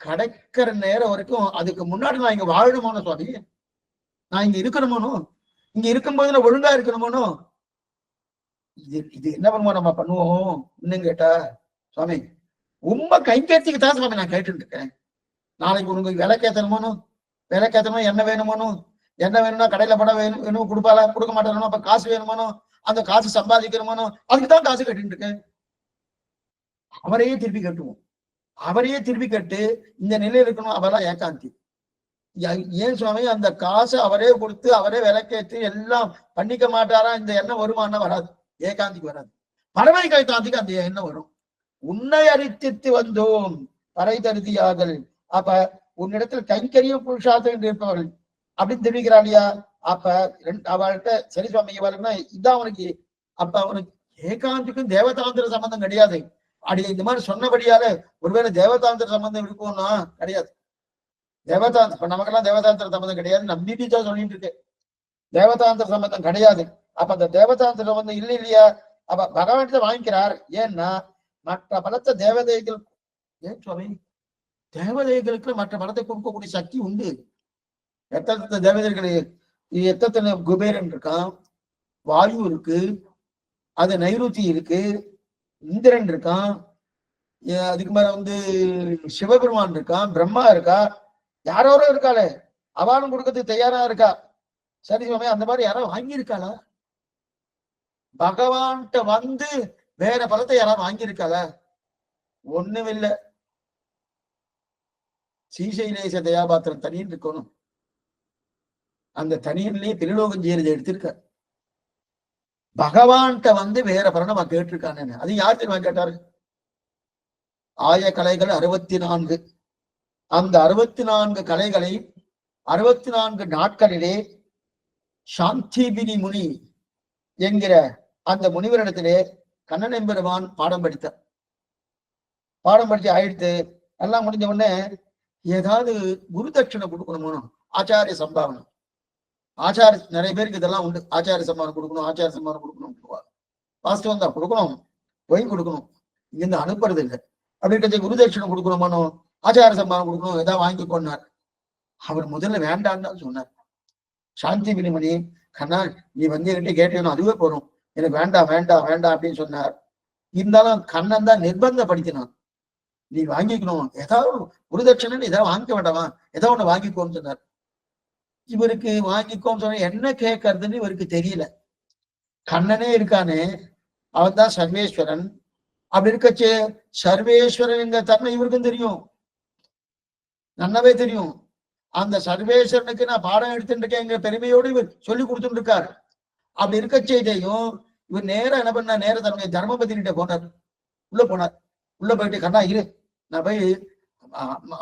கிடைக்கிற நேரம் வரைக்கும் அதுக்கு முன்னாடி நான் இங்க வாழணுமோனோ சுவாமி, நான் இங்க இருக்கணுமோனோ, இங்க இருக்கும்போது நான் ஒழுங்கா இருக்கணுமோனோ. இது என்ன பண்ணுவோம் நம்ம பண்ணுவோம் இன்னும் கேட்டா, சுவாமி உண்மை கைங்கேத்திக்கு தான் சுவாமி நான் கேட்டு இருக்கேன். நாளைக்கு உனக்கு விலைக்கேத்தணுமோனோ, விலைக்கேத்தணுமோ என்ன வேணுமோனோ, என்ன வேணும்னா கடையில படம் வேணும் கொடுப்பாளா, கொடுக்க மாட்டானோ, அப்ப காசு வேணுமானோ, அந்த காசு சம்பாதிக்கணுமானோ, அதுக்குதான் காசு கட்டிட்டு இருக்கேன். அவரையே திருப்பி கட்டுவோம், அவரையே திருப்பி கட்டு இந்த நிலையில இருக்கணும். அவெல்லாம் ஏகாந்தி. ஏன் சுவாமி அந்த காசு அவரே கொடுத்து அவரே விலைக்கேற்றி எல்லாம் பண்ணிக்க மாட்டாரா, இந்த எண்ணம் வருமானா வராது, ஏகாந்திக்கு வராது. பரமை கைத்தாந்திக்கு அந்த எண்ணம் வரும். உன்னை அரித்தித்து வந்தோம் பறை தருதியார்கள். அப்ப உன்னிடத்துல கைங்கரியம் புருஷார்த்தம் என்று இருப்பவர்கள் அப்படின்னு தெரிவிக்கிறாள் இல்லையா. அப்ப அவள்கிட்ட சரி சுவாமி இவளுக்குன்னா இதான் அவனுக்கு. அப்ப அவனுக்கு ஏகாந்திக்கும் தேவதாந்திர சம்பந்தம் கிடையாது. அப்படி இந்த மாதிரி சொன்னபடியால ஒருவேளை தேவதாந்திர சம்பந்தம் இருக்கும்னா கிடையாது. தேவதாந்திர இப்ப நமக்கெல்லாம் தேவதாந்திர சம்பந்தம் கிடையாது, நம்பிட்டு தான் சொல்லிட்டு இருக்கு. தேவதாந்திர சம்பந்தம் கிடையாது. அப்ப அந்த தேவதாந்திர சம்பந்தம் இல்லை இல்லையா. அப்ப பகவான்கிட்ட வாங்கிக்கிறார். ஏன்னா மற்ற பலத்தை தேவதைகள், ஏன் சுவாமி தேவதைகளுக்கு மற்ற பலத்தை கொடுக்கக்கூடிய சக்தி உண்டு. எத்தனை தேவதைகள், எத்தனை குபேரன் இருக்கான், வாயு இருக்கு, அது நைருத்தி இருக்கு, இந்திரன் இருக்கான், அதுக்கு மேல சிவபெருமான் இருக்கான், பிரம்மா இருக்கா, யாரோ இருக்காளே, அவானும் கொடுக்கறதுக்கு தயாரா இருக்கா. சரி சுவாமி அந்த மாதிரி யாரோ வாங்கியிருக்காளா, பகவான்கிட்ட வேற பலத்தை யாராவது வாங்கியிருக்காளா, ஒண்ணும் இல்லை. சீசைலேச தயாபாத்திரம் தனின்னு இருக்கணும், அந்த தனியிலே திருலோகம் செய்யறதை எடுத்திருக்க. பகவான்கிட்ட வேற பலனை கேட்டிருக்கானு. அது யார் தெரியுமா கேட்டாரு, ஆய கலைகள் 64. அந்த 64 கலைகளை 64 நாட்களிலே சாந்திபினி முனி என்கிற அந்த முனிவரிடத்திலே கண்ணன் எம்பெருமான் பாடம் படித்தார். பாடம் படிச்சு ஆயிடுத்து எல்லாம் முடிஞ்ச உடனே ஏதாவது குரு தட்சிணை கொடுக்கணுமோ, ஆச்சாரிய சம்பாவனை. ஆச்சார நிறைய பேருக்கு இதெல்லாம் உண்டு, ஆச்சாரிய சம்மானம் கொடுக்கணும், ஆச்சார சம்மானம் கொடுக்கணும். பாஸ்ட் வந்தா கொடுக்கணும், போய் கொடுக்கணும், இங்கிருந்து அனுப்புறது இல்லை. அப்படி குரு தட்சிணை கொடுக்கணுமானோ, ஆச்சார சம்மானம் கொடுக்கணும், ஏதாவது வாங்கி கொண்டார். அவர் முதல்ல வேண்டான்னு தான் சொன்னார். சாந்தி வினிமணி கண்ணா நீ என்கிட்ட கேட்டேன்னு அதுவே போறோம், எனக்கு வேண்டாம் வேண்டாம் வேண்டாம் அப்படின்னு சொன்னார். இருந்தாலும் கண்ணன் தான் நிர்பந்தப்படுத்தினான், நீ வாங்கிக்கணும், ஏதாவது குருதட்சணைன்னு ஏதாவது வாங்கிக்க வேண்டாமா, ஏதாவது ஒண்ணு வாங்கிக்கோன்னு சொன்னார். இவருக்கு வாங்கிக்கோன்னு சொன்ன என்ன கேட்கறதுன்னு இவருக்கு தெரியல. கண்ணனே இருக்கானே, அவன் தான் சர்வேஸ்வரன். அப்படி இருக்கச்சே சர்வேஸ்வரன் தன்மை இவருக்கும் தெரியும், நல்லாவே தெரியும். அந்த சர்வேஸ்வரனுக்கு நான் பாடம் எடுத்துட்டு இருக்கேன் பெருமையோடு இவர் சொல்லி கொடுத்துட்டு இருக்காரு. அப்படி இருக்கச்சேதையும் இவர் நேரம் என்ன பண்ண, நேரம் தன்னுடைய தர்மபதினிட்ட போனார். உள்ள போனார். உள்ள போயிட்டு கண்ணா இரு நான் போய்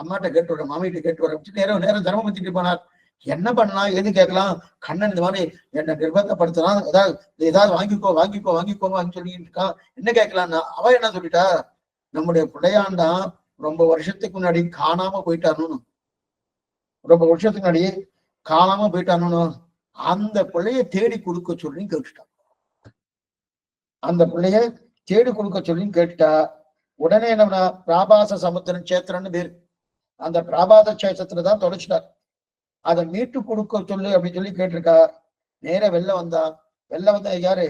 அம்மாட்ட கேட்டு வரேன், மாமிகிட்ட கேட்டு வரேன். நேரம் தர்மபதிட்டு போனார். என்ன பண்ணலாம் எது கேட்கலாம், கண்ணன் இந்த மாதிரி என்னை நிர்பந்தப்படுத்தலாம், ஏதாவது வாங்கிக்கோ வாங்கிக்கோ வாங்கிக்கோங்க சொல்லிட்டு இருக்கான். என்ன கேட்கலான்னா அவ என்ன சொல்லிட்டா, நம்முடைய பிள்ளையாண்டான் ரொம்ப வருஷத்துக்கு முன்னாடி காணாம போயிட்டானு, ரொம்ப வருஷத்துக்கு முன்னாடி காணாம போயிட்டானு அந்த பிள்ளைய தேடி கொடுக்க சொல்லி கேட்டுட்டான். அந்த பிள்ளைய தேடி கொடுக்க சொல்லி கேட்டுட்டா. உடனே என்ன பிராபாச சமுத்திரன் சேத்திரன்னு பேரு, அந்த பிராபாத சேத்திரத்தான் தொலைச்சிட்டார். அதை மீட்டு கொடுக்க சொல்லு அப்படின்னு சொல்லி கேட்டிருக்கா. நேர வெளில வந்தா யாரு,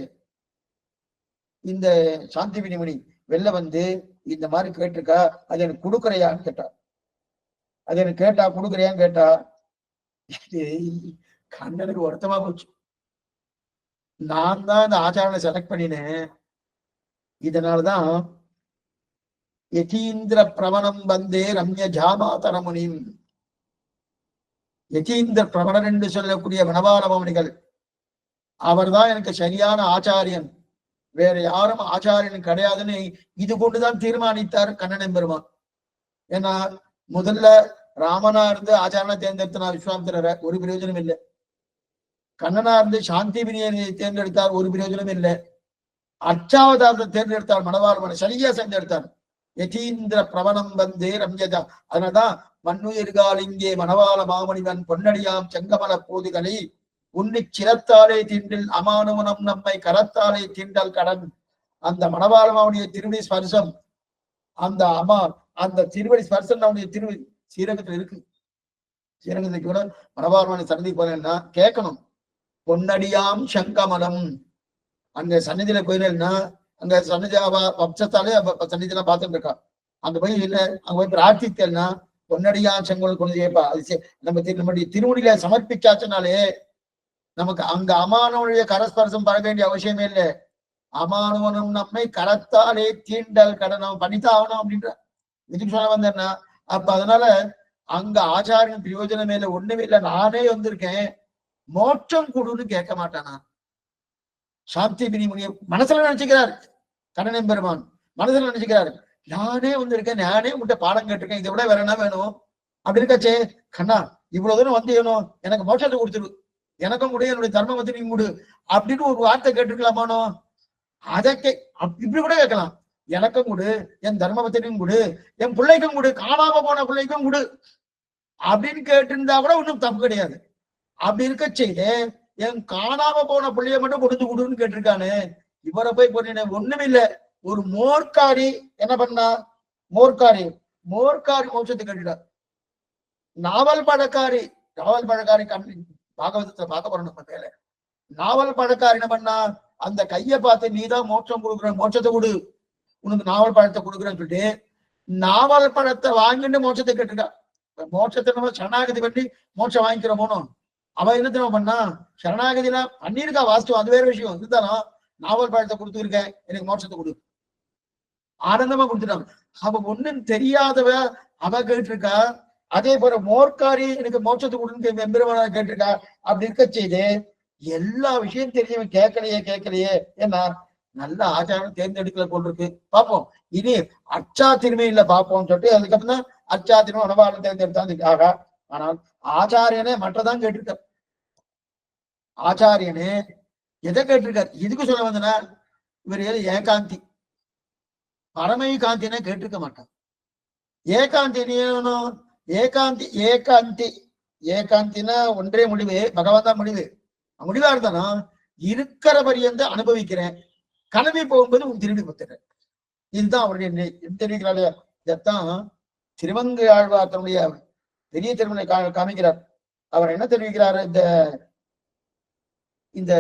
இந்த சாந்தி வினிமணி வெளில இந்த மாதிரி கேட்டிருக்கா, அது எனக்கு கொடுக்குறையான்னு கேட்டா. அது எனக்கு கேட்டா கொடுக்குறியான்னு கேட்டா. கண்ணனுக்கு வருத்தமா போச்சு. நான் தான் இந்த ஆச்சாரனை செலக்ட் பண்ணினேன், இதனாலதான் யதீந்திர பிரவணம் வந்தே ரம்ய ஜாமாதரமுனிம். யதீந்திர பிரபணன் என்று சொல்லக்கூடிய வனபால பவனிகள் அவர்தான் எனக்கு சரியான ஆச்சாரியன், வேற யாரும் ஆச்சாரியன் கிடையாதுன்னு இது கொண்டுதான் தீர்மானித்தார் கண்ணன் பெருமான். ஏன்னா முதல்ல ராமனா இருந்து ஆச்சாரனை தேர்ந்தெடுத்தார் விஸ்வாமித்திரரை, ஒரு பிரயோஜனம் இல்லை. கண்ணனா இருந்து சாந்தி வினியனை தேர்ந்தெடுத்தார், ஒரு பிரயோஜனம் இல்லை. அர்ச்சாவதாரத்தை தேர்ந்தெடுத்தார், மணவாளமனை சரியா தேர்ந்தெடுத்தார். யதீந்திர பிரவணம் வந்தே ரம்யதா. அதனால்தான் மண்ணுயிர்கால் இங்கே மணவாள மாமணிவன் பொன்னடியாம் செங்கமல போதுகளை உன்னி சிரத்தாலே தீண்டில் அமானுவனம் நம்மை கரத்தாலே தீண்டல் கடன். அந்த மணவாள மாமணிய திருவடி ஸ்பர்சம், அந்த திருவடி ஸ்பர்சம் நம்முடைய திருவடி ஸ்ரீரங்கத்துல இருக்கு. ஸ்ரீரங்கத்துக்கு கூட மணவாளமணி சன்னதி போனேன்னா கேட்கணும், பொன்னடியாம் செங்கமலம். அங்க சன்னதியில கோயில்னா அங்க சன்னதி வம்சத்தாலே சன்னதியெல்லாம் பார்த்துட்டு இருக்கா. அங்க போய் இல்ல அங்க போய் பிரார்த்தித்தல்னா பொன்னடியா செங்கோல் கொண்டு கேட்பா. அது நம்முடைய திருமுடியில சமர்ப்பிச்சாச்சுனாலே நமக்கு அங்க அமானுடைய கரஸ்பர்சம் பண்ண வேண்டிய அவசியமே இல்லை. அமானுவனும் நம்மை கரத்தாலே தீண்டல் கடனம் பண்ணித்தான் ஆகணும் அப்படின்ற இதுக்கு சொல்ல வந்தேன்னா, அப்ப அதனால அங்க ஆச்சாரியன் பிரயோஜனமே இல்லை, ஒண்ணுமே இல்லை. நானே வந்திருக்கேன், மோட்சம் கொடுன்னு கேட்க மாட்டானா? சாந்தி முனிய மனசுல நினைச்சுக்கிறார் கண்ணன் பெருமான், மனசுல நினைச்சுக்கிறாரு, நானே வந்திருக்கேன், நானே உங்கள்கிட்ட பாடம் கேட்டிருக்கேன், இதை விட வேற என்ன வேணும்? அப்படி இருக்காச்சே கண்ணா, இவ்வளவு தூரம் வந்து வேணும், எனக்கு மோட்சத்தை கொடுத்துரு, எனக்கும் கூட என்னுடைய தர்மபத்திரியும் கொடு அப்படின்னு ஒரு வார்த்தை கேட்டிருக்கலாமானோ? அதை இப்படி கூட கேட்கலாம், எனக்கும் கொடு, என் தர்மபத்திரியும் கொடு, என் பிள்ளைக்கும் கொடு, காணாம போன பிள்ளைக்கும் கொடு அப்படின்னு கேட்டிருந்தா கூட ஒன்றும் தப்பு கிடையாது. அப்படி இருக்க செய்து என் காணாம போன பிள்ளைய மட்டும் கொடுத்து கொடுன்னு கேட்டிருக்கானு. இவரை போய் போனேன் ஒண்ணுமே இல்லை. ஒரு மோர்க்காரி என்ன பண்ணா, மோர்க்காரி மோட்சத்தை கேட்டுட்டார். நாவல் பழக்காரி பாகவதத்தை பார்க்க போறோம் நம்ம மேல. நாவல் பழக்காரி என்ன பண்ணா, அந்த கையை பார்த்து நீதான் மோட்சம் கொடுக்குற, மோட்சத்தை கொடு, உனக்கு நாவல் பழத்தை கொடுக்குறேன்னு சொல்லிட்டு நாவல் பழத்தை வாங்கிட்டு மோட்சத்தை கேட்டுட்டா. மோட்சத்தை நம்ம சரணாகதி பண்ணி மோட்சம் வாங்கிக்கிறோமோனோ, அவன் என்ன தெரியுமா பண்ணா, சரணாகதியில பண்ணிருக்கா வாஸ்து, அது வேற விஷயம். இதுதானா நாவல் பழத்தை கொடுத்துருக்கேன், எனக்கு மோட்சத்தை கொடு, ஆனந்தமா கொடுத்துட்டாங்க. அவ ஒண்ணும் தெரியாதவ அவ கேட்டிருக்கா. அதே போல மோர்க்காரி எனக்கு மோட்சத்தை கொடுன்னு எம்பெருமானா கேட்டிருக்கா. அப்படி இருக்க செய்து எல்லா விஷயம் தெரிஞ்சவன் கேட்கலையே. ஏன்னா நல்ல ஆச்சாரம் தேர்ந்தெடுக்கல போல் இருக்கு. பார்ப்போம், இனி அச்சா திருமையில பார்ப்போம்னு சொல்லிட்டு அதுக்கப்புறம் தான் அச்சா திருமை உணவாளம் தேர்ந்தெடுத்தா ஆகா. ஆனால் ஆச்சாரியனே மற்றதான் கேட்டிருக்கார். ஆச்சாரியனே எதை கேட்டிருக்கார்? இதுக்கு சொல்ல வந்தனா, இவர் ஏகாந்தி பரமை காந்தினா கேட்டிருக்க மாட்டான். ஏகாந்தி ஏகாந்தினா ஒன்றே முடிவு, பகவான் தான் முடிவு. முடிவா இருந்தானா இருக்கிற பரியந்த அனுபவிக்கிறேன், கிளம்பி போகும்போது உன் திரும்பி பத்துறேன். இதுதான் அவருடைய தெரிவிக்கிறாரு. இதைத்தான் திருமங்கை ஆழ்வார் தன்னுடைய பெரிய திருமணை காமிக்கிறார். அவர் என்ன தெரிவிக்கிறாரு, இந்த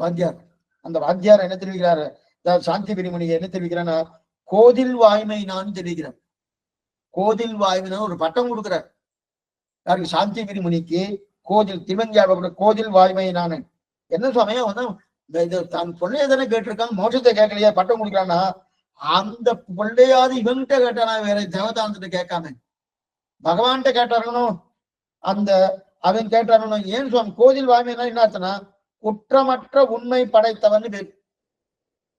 வாத்தியார், அந்த வாத்தியார் என்ன தெரிவிக்கிறாரு, சாந்தி பிரிமணியை என்ன தெரிவிக்கிறான்னா, கோதில் வாய்மை நான் தெரிவிக்கிறேன். கோதில் வாய்மைனா ஒரு பட்டம் கொடுக்கிறார் யாருக்கு? சாந்தி பிரிமுனிக்கு. கோதில் திருவங்கியாள கோதில் வாய்மை நான் என்ன சமயம் வந்து தான் பொண்ணைய தானே கேட்டிருக்காங்க, மோட்சத்தை கேட்கலையா, பட்டம் கொடுக்குறான்னா அந்த பொண்ணையாவது இவங்கிட்ட கேட்டானா, வேற தேவதாந்திட்ட கேட்காம பகவான்கிட்ட கேட்டாரணும். அந்த அவன் கேட்டாரணும். ஏன் சுவாமி கோதில் வாய்மைனா என்ன அர்த்தம்னா, குற்றமற்ற உண்மை படைத்தவன் பேர்.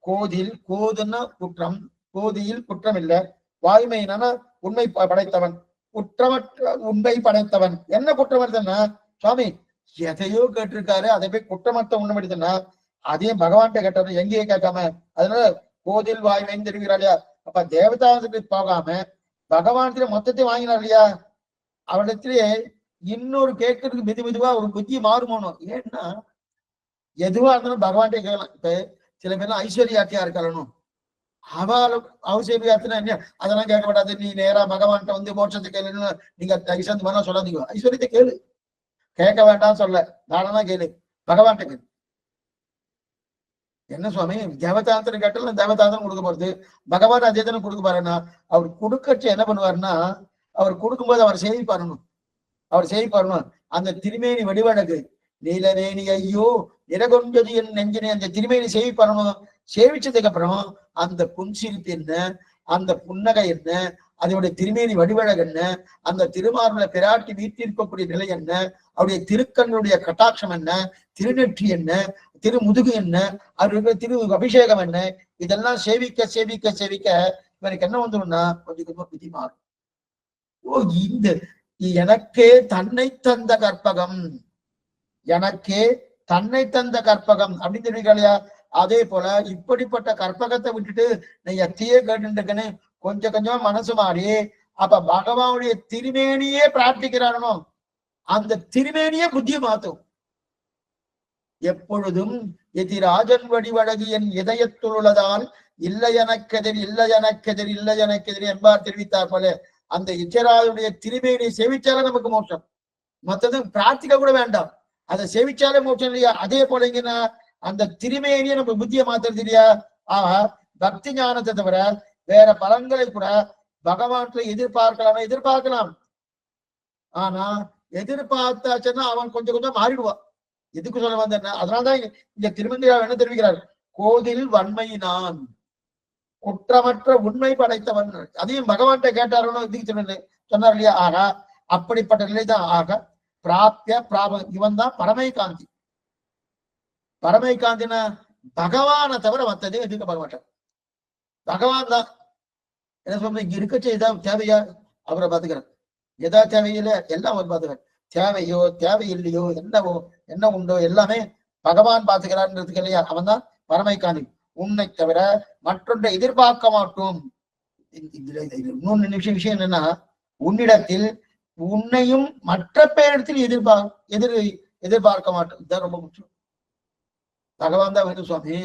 கோதில், கோதுன்னா குற்றம், கோதியில் குற்றம் இல்லை, வாய்மைனா உண்மை படைத்தவன், குற்றமற்ற உண்மை படைத்தவன். என்ன குற்றமற்றன்னா, சுவாமி எதையோ கேட்டிருக்காரு, அதை போய் குற்றமற்ற உண்மை படைத்தனா அதே பகவான்கிட்ட கேட்டாரு, எங்கேயே கேட்காம. அதனால கோதில் வாய்மைன்னு தெரிவிக்கிறார் இல்லையா? அப்ப தேவதாசத்துக்கு போகாம பகவான்கிட்ட மொத்தத்தை வாங்கினார் இல்லையா? அவனிடத்திலே இன்னொரு கேட்கறதுக்கு மெதுவா ஒரு புத்தி மாறுமோனும். ஏன்னா எதுவா இருந்தாலும் பகவான்கிட்ட கேட்கலாம். இப்ப சில பேர்லாம் ஐஸ்வர்யாத்தியா இருக்காளணும், அவளும் ஐஸ்வர்யாத்தினா என்ன, அதெல்லாம் கேட்கப்படாது, நீ நேரா பகவான்கிட்ட வந்து மோட்சத்தை கேளுன்னு நீங்க ஐஸ்வர்ய மாதிரிலாம் சொல்லாதீங்க. ஐஸ்வர்யத்தை கேளு, கேட்க வேண்டாம் சொல்ல, தானமா கேளு, பகவான்கிட்ட கேளு. என்ன சுவாமி தேவதாந்திரம் கேட்டாலும் தேவதாந்திரம் கொடுக்க போறது, பகவான் அதே தானே கொடுக்க பாருன்னா, அவர் கொடுக்கச்சு என்ன பண்ணுவாருன்னா, அவர் கொடுக்கும்போது அவர் சேவிப்பாரணும். அந்த திருமேனி வடிவழகு நீலவேணி ஐயோ நிறகொண்டது என் நெஞ்சினை, அந்த திருமேனி சேவிப்பாரணும். சேவிச்சதுக்கு அப்புறம் அந்த புன்சிரிப்பு என்ன, அந்த புன்னகை என்ன, அதனுடைய திருமேனி வடிவழகு என்ன, அந்த திருமார்புல பிராட்டி வீட்டிருக்கக்கூடிய நிலை என்ன, அவருடைய திருக்கண்ணுடைய கட்டாட்சம் என்ன, திருநெற்றி என்ன, திருமுதுகு என்ன, அவருடைய திரு அபிஷேகம் என்ன, இதெல்லாம் சேவிக்க சேவிக்க சேவிக்க இவனுக்கு என்ன வந்துடும்னா கொஞ்சம் கொஞ்சம் புத்தி மாறும். ஓ, இந்த எனக்கே தன்னை தந்த கற்பகம், எனக்கே தன்னை தந்த கற்பகம் அப்படின்னு சொல்லிருக்கா. அதே போல இப்படிப்பட்ட கற்பகத்தை விட்டுட்டு நான் எத்தையே கேட்டுருக்கேன்னு கொஞ்சம் கொஞ்சமா மனசு மாறி அப்ப பகவானுடைய திருமேனியே பிரார்த்திக்கிறானோ அந்த திருமேனியே புத்தியை மாத்தும். எப்பொழுதும் எதிராஜன் வடிவழகு என் இதயத்துள்ளதால் இல்லை எனக்கெதிர் இல்லை எனக்கெதிர் இல்லை எனக்கெதிர் என்பார் தெரிவித்தார் போல அந்த இச்சராஜனுடைய திருமேனியை சேவிச்சாலே நமக்கு மோட்சம். மற்றது பிரார்த்திக்க கூட வேண்டாம், அதை சேவிச்சாலே மோட்சம் இல்லையா? அதே போல இங்கன்னா அந்த திருமேனியை நம்ம புத்தியை மாத்துறது இல்லையா? பக்தி ஞானத்தை தவிர வேற பலன்களை கூட பகவான்ல எதிர்பார்க்கலாம். ஆனா எதிர்பார்த்தாச்சுன்னா அவன் கொஞ்சம் கொஞ்சம் மாறிடுவான். எதுக்கு சொல்ல வந்தேன்னா அதனால்தான் இங்க திருமந்திராவை என்ன தெரிவிக்கிறார், கோதில் வன்மையினான் குற்றமற்ற உண்மை படைத்தவன். அதையும் பகவான்கிட்ட கேட்டாரோ இதுக்கு சொன்னார் இல்லையா? ஆக அப்படிப்பட்ட நிலைதான். ஆக பிராப்திய இவன் தான் பரமை காந்தி. பரமை காந்தினா பகவானை தவிர மத்ததே எதிர்க்க மாட்டார். பகவான் தான் என்ன சொல்ற, இங்க இருக்கச்சு ஏதாவது தேவையா அவரை பாத்துக்கிறார், எதாவது தேவையில்லை எல்லாம் அவர் பாத்துக்கிறார். தேவையோ தேவையில்லையோ என்னவோ என்ன உண்டோ எல்லாமே பகவான் பாத்துக்கிறார்ன்றதுக்கு இல்லையா? அவன் தான் பரமை காந்தி. உன்னை தவிர மற்றொன்றை எதிர்பார்க்க மாட்டோம். இன்னொன்னு விஷயம் என்னன்னா, உன்னிடத்தில் உன்னையும் மற்ற பேரிடத்தில் எதிர்பார்க்க மாட்டோம். இதுதான் ரொம்ப முக்கியம். பகவான் தான் வேணும் சுவாமி.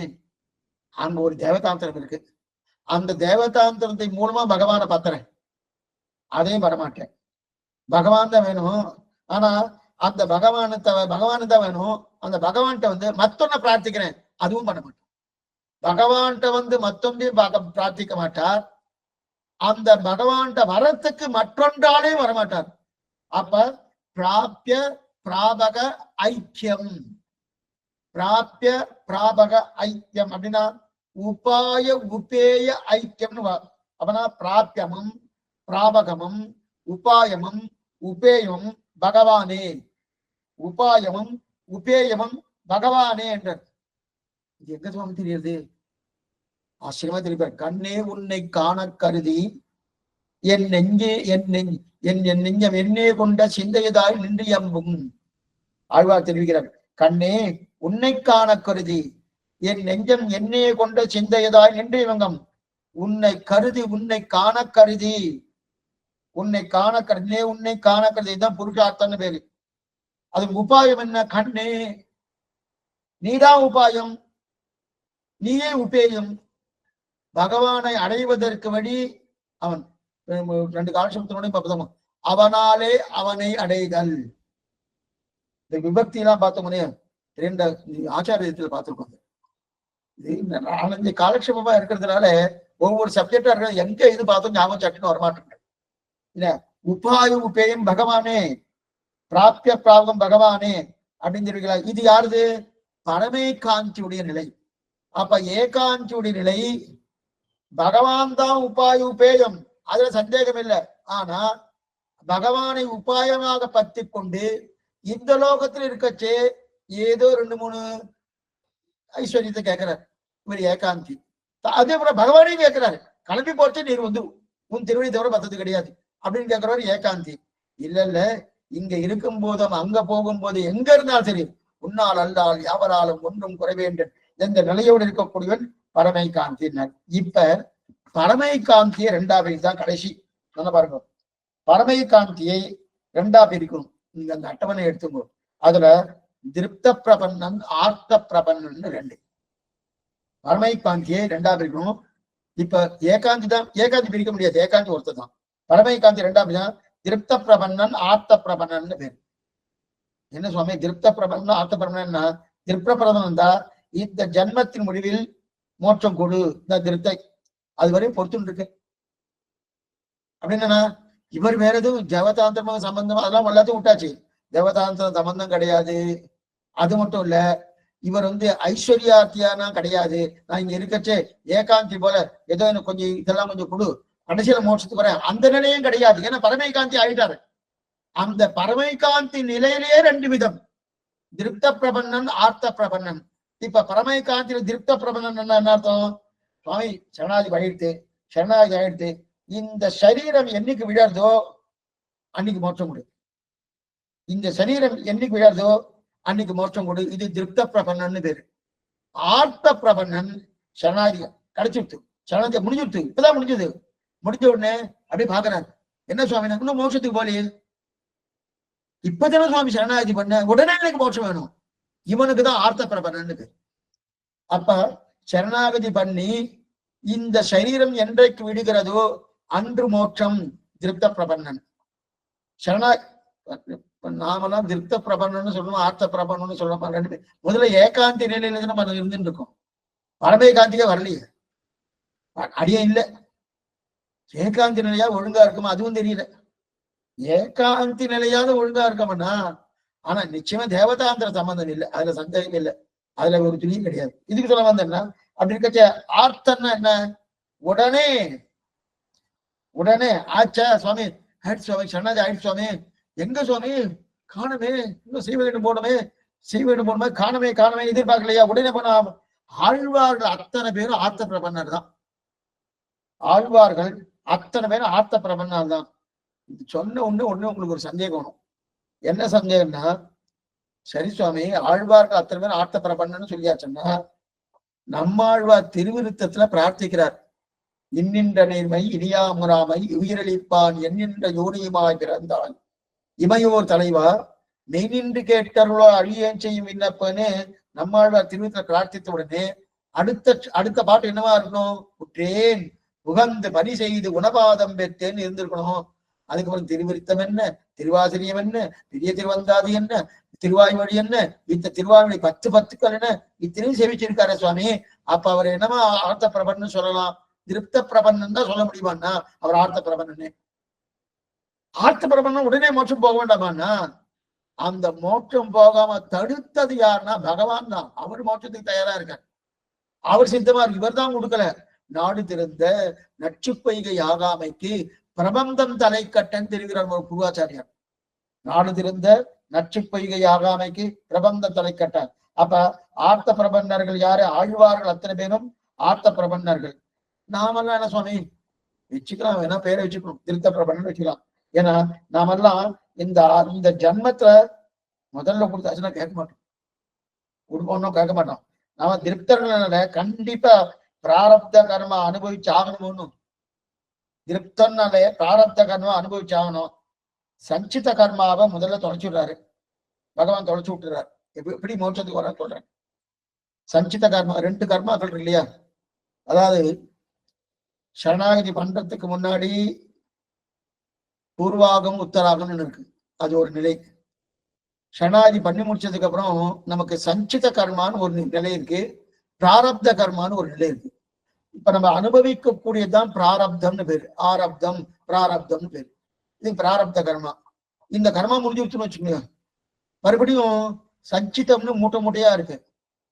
அங்க ஒரு தேவதாந்திரம் இருக்கு, அந்த தேவதாந்திரத்தை மூலமா பகவானை பார்த்துறேன், அதையும் வரமாட்டேன். பகவான் தான் வேணும், ஆனா அந்த பகவானு தான் வேணும். அந்த பகவான்கிட்ட மத்தொன்ன பிரார்த்திக்கிறேன், அதுவும் பண்ண மாட்டேன். பகவான்கிட்ட மத்தொன்றையும் பிரார்த்திக்க மாட்டார். அந்த பகவான்கிட்ட வரத்துக்கு மற்றொன்றாலே வரமாட்டார். அப்ப பிராபிய பிராபக ஐக்கியம், பிராபிய பிராபக ஐக்கியம் அப்படின்னா உபாய உபேய ஐக்கியம்னு. அப்பனா பிராபியமும் பிராபகமும் உபாயமும் உபேயமும் பகவானே, உபாயமும் உபேயமும் பகவானே என்றார். இது எங்க சுவாமி தெரியுது? ஆச்சரியமா தெரிவிப்பார். கண்ணே உன்னை காண கருதி என் நெஞ்சம் என்னே கொண்ட சிந்தையதாய் நின்று எம்பும். ஆழ்வார் தெரிவிக்கிறார், கண்ணே உன்னை காண கருதி என் நெஞ்சம் என்னே கொண்ட சிந்தையதாய் நின்று இவங்கம். உன்னை கருதி, உன்னை காண கருதி, உன்னை காண கருதி, உன்னை காண கருதி தான் புருஷார்த்தம்னு பேரு. அது உபாயம் என்ன? கண்ணே நீதான் உபாயம், நீயே உபேயம். பகவானை அடைவதற்கு வழி அவன். ரெண்டு காலசப்தனோடையும் பார்ப்போம். அவனாலே அவனை அடைதல். இந்த விபக்தி எல்லாம் பார்த்தோம்னே ரெண்டு ஆச்சாரியத்துல பார்த்திருக்கோம். இது 4-5 காலக்ஷேபமா இருக்கிறதுனால ஒவ்வொரு சப்ஜெக்டா இருக்கிறது எங்க இது பார்த்தோம் ஞாபகம் சட்டுன்னு வரமாட்டேங்க. இல்ல உபாயு உபேயம் பகவானே, பிராபிய பிராபகம் பகவானே அப்படின்னு சொல்லிங்களா. இது யாருது? பரமே காஞ்சியுடைய நிலை. அப்ப ஏகாஞ்சியுடைய நிலை பகவான் தான் உபாய உபேயம், அதுல சந்தேகம் இல்லை. ஆனா பகவானை உபாயமாக பற்றி கொண்டு இந்த லோகத்தில் இருக்கச்சே ஏதோ 2-3 ஐஸ்வர்யத்தை கேட்கிறார் இவர் ஏகாந்தி. அதே போல பகவானையும் கேட்கிறாரு, கிளம்பி போச்சு நீர் உன் திருவடி தவிர மத்தது கிடையாது அப்படின்னு கேட்கிறவர் ஏகாந்தி. இல்ல இங்க இருக்கும் போதும் அங்க போகும்போது எங்க இருந்தாலும் சரி உன்னால் அல்லால் யாவராலும் ஒன்றும் குறைவேண்டேன் எந்த நிலையோடு இருக்கக்கூடியவன் பரமை காந்தினார். இப்ப பரமை காந்தியை 2ஆ தான் கடைசி. நல்லா பாருங்க, பரமை காந்தியை 2ஆ பிரிக்கணும். நீங்க அந்த அட்டவணை எடுத்துக்கோ. அதுல திருப்த பிரபன்னன் ஆர்த்த பிரபன்னன் 2. பரமை காந்தியை 2ஆ பிரிக்கணும். இப்ப ஏகாந்தி தான், ஏகாந்தி பிரிக்க முடியாது, ஏகாந்தி ஒருத்தர் தான். பரமை காந்தி 2ஆ திருப்த பிரபன்னன் ஆர்த்த பிரபன்னன் பேர். என்ன சுவாமி திருப்த பிரபன்னா ஆர்த்த பிரபன்னா? திருப்த பிரபன்னன் தான் இந்த ஜன்மத்தின் முடிவில் மோட்சம் கொடு, இந்த திருப்தை அதுவரையும் பொறுத்துன்னு இருக்கு அப்படின்னா. இவர் வேற எதுவும் தேவதாந்திரமாக சம்பந்தம் அதெல்லாம் எல்லாத்தையும் விட்டாச்சு. தேவதாந்திர சம்பந்தம் கிடையாது. அது மட்டும் இல்ல, இவர் ஐஸ்வர்யார்த்தியானா கிடையாது. நான் இங்க இருக்கச்சே ஏகாந்தி போல ஏதோ எனக்கு கொஞ்சம் இதெல்லாம் கொஞ்சம் கொடு கடைசியில மோட்சத்துக்கு வர அந்த நிலையும் கிடையாது. ஏன்னா பரமைகாந்தி ஆயிட்டாரு. அந்த பரமைகாந்தி நிலையிலேயே ரெண்டு விதம், திருப்த பிரபன்னன், ஆர்த்த பிரபன்னன். இப்ப பரமைகாந்தியில திருப்த பிரபன்னன் என்ன அர்த்தம்? சுவாமி சரணாதி ஆயிடுத்து, சரணாதி ஆயிடுத்து, இந்த சரீரம் என்னைக்கு விழாதோ அன்னைக்கு மோட்சம் கொடு, இந்த சரீரம் என்னைக்கு விழாதோ அன்னைக்கு மோட்சம் கொடு. இது திருப்த பிரபன்னன்னு பேரு. ஆர்த்த பிரபன்னன் சரணாதி கிடைச்சிடுத்து, சரணாதி முடிஞ்சுடுத்து, இப்பதான் முடிஞ்சது. முடிஞ்ச உடனே அப்படியே பாக்குறாரு, என்ன சுவாமி இன்னும் மோட்சத்துக்கு போலியே, இப்பதானே சுவாமி சரணாகதி பண்ண, உடனே எனக்கு மோட்சம் வேணும். இவனுக்குதான் ஆர்த்த பிரபன்னன்னு பேர். அப்ப சரணாகதி பண்ணி இந்த சரீரம் என்றைக்கு விடுகிறதோ அன்று மோட்சம் திருப்த பிரபன்னன். சரணா நாமெல்லாம் திருப்த பிரபன்னன்னு சொல்லணும், ஆர்த்த பிரபன்னு சொல்லணும். ரெண்டு பேர் முதல்ல ஏகாந்தி நிலையில நம்ம இருந்துட்டு இருக்கோம். பரமேகாந்திக்கே வரலையே, அடியே இல்லை. ஏகாந்தி நிலையா ஒழுங்கா இருக்குமா அதுவும் தெரியல. ஏகாந்தி நிலையாவது ஒழுங்கா இருக்கோம்னா, ஆனா நிச்சயமா தேவதாந்திர சம்பந்தம் இல்லை, அதுல சந்தேகம் இல்லை, அதுல ஒரு துணியும் கிடையாது. இதுக்கு சொல்ல வந்தேன்னா அப்படி இருக்க ஆர்த்தன்னா என்ன, உடனே உடனே ஆச்சா சுவாமி ஆயிடுச்சு, சுவாமி சரணாதி ஆயிடுச்சு சுவாமி, எங்க சுவாமி காணமே, இன்னும் செய்ய வேண்டும் போனமே, செய்ய வேண்டும் போனமே, காணமே காணமே எதிர்பார்க்கலையா, உடனே போனா. ஆழ்வார்கள் அத்தனை பேரும் ஆர்த்த பிரபன்னர் தான். ஆழ்வார்கள் அத்தனை பேரும் ஆர்த்த பிரபன்னர் தான். சொன்ன ஒண்ணு உங்களுக்கு ஒரு சந்தேகம் வரும். என்ன சந்தேகம்னா, சரி சுவாமி ஆழ்வார்கள் அத்தனை பேர் ஆர்த்த பிரபன்னன்னு சொல்லியாச்சுன்னா, நம்மாழ்வார் திருவிருத்தத்துல பிரார்த்திக்கிறார், இன்னின்ற நேர்மை இனியாமுறாமை உயிரளிப்பான் என்னின்ற யோனியுமாய் பிறந்தான் இமையோர் தலைவா மெய்நின்று கேட்கறோ அழியேன் செய்யும் விண்ணப்பன்னு நம்மாழ்வார் திருவிருத்தத்துல பிரார்த்தித்த உடனே அடுத்த பாட்டு என்னவா இருக்கணும், உற்றேன் உகந்து பணி செய்து குணபாதம் பெற்றேன்னு இருந்திருக்கணும். அதுக்கப்புறம் திருவிருத்தம் என்ன, திருவாசிரியம் என்ன, பெரிய திருவந்தாதி என்ன, திருவாய்மொழி என்ன, இந்த திருவாய்மொழி 10 10கள் என்ன, இத்தனையும் சேவிச்சிருக்காரு சுவாமி. அப்ப அவர் என்னமா ஆர்த்த பிரபன்னு சொல்லலாம், திருப்த பிரபன்னன் தான் சொல்ல முடியுமான்னா அவர் ஆர்த்த பிரபன்னே. ஆர்த்த பிரபன்னம் உடனே மோட்சம் போக வேண்டாமான்னா, அந்த மோட்சம் போகாம தடுத்தது யாருன்னா பகவான் தான். அவர் மோட்சத்துக்கு தயாரா இருக்கார், அவர் சித்தமா இருக்கு, இவர் தான் கொடுக்கல. நாடு திறந்த நச்சுப்பைகை ஆகாமைக்கு பிரபந்தம் தலை கட்டன் தெரிகிறார் குருவாச்சாரியார். நாடு திறந்த நச்சுப்பைகை ஆகாமைக்கு பிரபந்தம் தலை கட்டார். அப்ப ஆர்த்த பிரபன்னர்கள் யாரு, ஆழ்வார்கள் அத்தனை பேரும் ஆர்த்த பிரபன்னர்கள். நாமெல்லாம் என்ன சுவாமி வச்சுக்கலாம், வேணா பேரை வச்சுக்கணும், திருத்த பிரபன்னன் வச்சுக்கலாம். ஏன்னா நாமெல்லாம் இந்த ஜன்மத்துல முதல்ல கொடுத்தாச்சுன்னா கேட்க மாட்டோம், கொடுப்போம்னா கேட்க மாட்டோம். நாம திருப்தர்கள கண்டிப்பா பிராரப்த கர்மா அனுபவிச்சு ஆகணும்னு, திருப்தன்னாலே பிராரப்த கர்மா அனுபவிச்சு ஆகணும். சஞ்சித கர்மாவை முதல்ல தொலைச்சுடுறாரு பகவான், தொலைச்சு விட்டுறாரு. எப்படி மோட்சத்துக்கு வர சொல்றேன். சஞ்சித கர்மா 2 கர்மாக்கள் இல்லையா, அதாவது சரணாகதி பண்றதுக்கு முன்னாடி பூர்வாகம் உத்தராகம்னு இருக்கு, அது ஒரு நிலை. சரணாகதி பண்ணி முடிச்சதுக்கு அப்புறம் நமக்கு சஞ்சித கர்மான்னு ஒரு நிலை இருக்கு, பிராரப்த கர்மான்னு ஒரு நிலை இருக்கு. இப்ப நம்ம அனுபவிக்கக்கூடியதுதான் பிராரப்தம்னு பேரு, ஆரப்தம் பிராரப்தம்னு பேரு. இது பிராரப்த கர்மா. இந்த கர்மா முடிஞ்சுச்சுன்னு வச்சுக்கோங்க, மறுபடியும் சஞ்சிதம்னு மூட்டையா இருக்கு,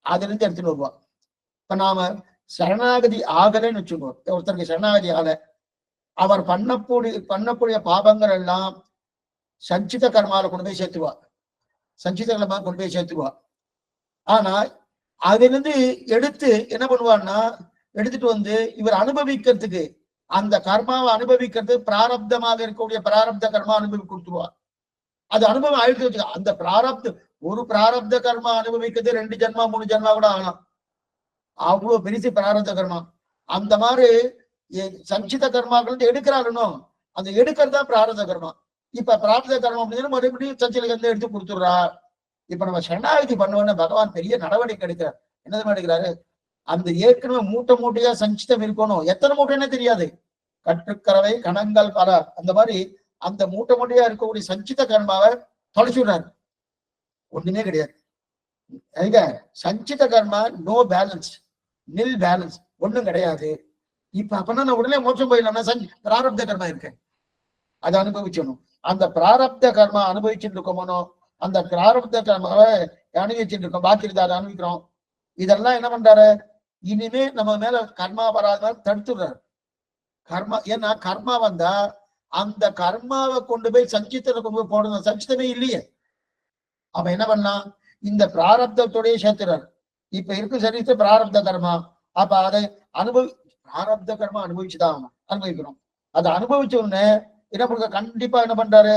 அதுல இருந்து எடுத்துட்டு வருவா. இப்ப நாம சரணாகதி ஆகலைன்னு வச்சுக்கோ, ஒருத்தருக்கு சரணாகதி ஆகல, அவர் பண்ணக்கூடிய பாபங்கள் எல்லாம் சஞ்சித கர்மால கொண்டு போய் சேர்த்துவா, சஞ்சித கர்மா கொண்டு போய் சேர்த்துவா. ஆனா அதுல இருந்து எடுத்து என்ன பண்ணுவான்னா, எடுத்துட்டு வந்து இவர் அனுபவிக்கிறதுக்கு, அந்த கர்மாவை அனுபவிக்கிறது பிராரப்தமாக இருக்கக்கூடிய பிராரப்த கர்மா அனுபவி கொடுத்துருவார். அது அனுபவம் ஆயிடுச்சு வச்சுக்க. அந்த ஒரு பிராரப்த கர்மா அனுபவிக்கிறது 2 ஜென்மா 3 ஜென்மா கூட ஆகலாம், அவ்வளவு பெருசு பிராரப்த கர்மா. அந்த மாதிரி சஞ்சித கர்மாக்கள் எடுக்கிறாருனோ, அந்த எடுக்கிறது தான் பிராரப்த கர்மா. இப்ப பிராரப்த கர்மா அப்படின்னா மறுபடியும் சஞ்சில எடுத்து கொடுத்துடுறா. இப்ப நம்ம சரணாகதி பண்ணுவோம்னா பகவான் பெரிய நடவடிக்கை எடுக்கிறார். என்னது எடுக்கிறாரு, அந்த ஏற்கனவே மூட்டையா சஞ்சிதம் இருக்கணும், எத்தனை மூட்டைன்னே தெரியாது, கற்றுக்கறவை கணங்கள் பல, அந்த மாதிரி அந்த மூட்டையா இருக்கக்கூடிய சஞ்சித கர்மாவை தொலைச்சுடுறாரு. ஒண்ணுமே கிடையாது. சஞ்சித கர்மா நோ பேலன்ஸ், நில் பேலன்ஸ், ஒண்ணும் கிடையாது. இப்ப அப்பனா நான் உடனே மோட்சம் போயிடலாம்னா பிராரப்த கர்மா இருக்கேன், அதை அனுபவிச்சணும். அந்த பிராரப்த கர்மா அனுபவிச்சுட்டு இருக்கோமோ, அந்த பிராரப்த கர்மாவை அனுபவிச்சுட்டு இருக்கோம், பாக்கி அதை அனுபவிக்கிறோம். இதெல்லாம் என்ன பண்றாரு, இனிமே நம்ம மேல கர்மா வராத தடுத்துடுறாரு. கர்மா. ஏன்னா கர்மா வந்தா அந்த கர்மாவை கொண்டு போய் சஞ்சித்தனை கொண்டு போய் போடணும். சஞ்சித்தமே இல்லையே. அப்ப என்ன பண்ணலாம்? இந்த பிராரப்தத்தோடய சேர்த்துறாரு. இப்ப இருக்கு சரீரத்தை பிராரப்த கர்மா. அப்ப அதை பிராரப்த கர்மா அனுபவிச்சுதான் அனுபவிக்கணும். அதை அனுபவிச்ச உடனே என்ன பண்ணுங்க, கண்டிப்பா என்ன பண்றாரு,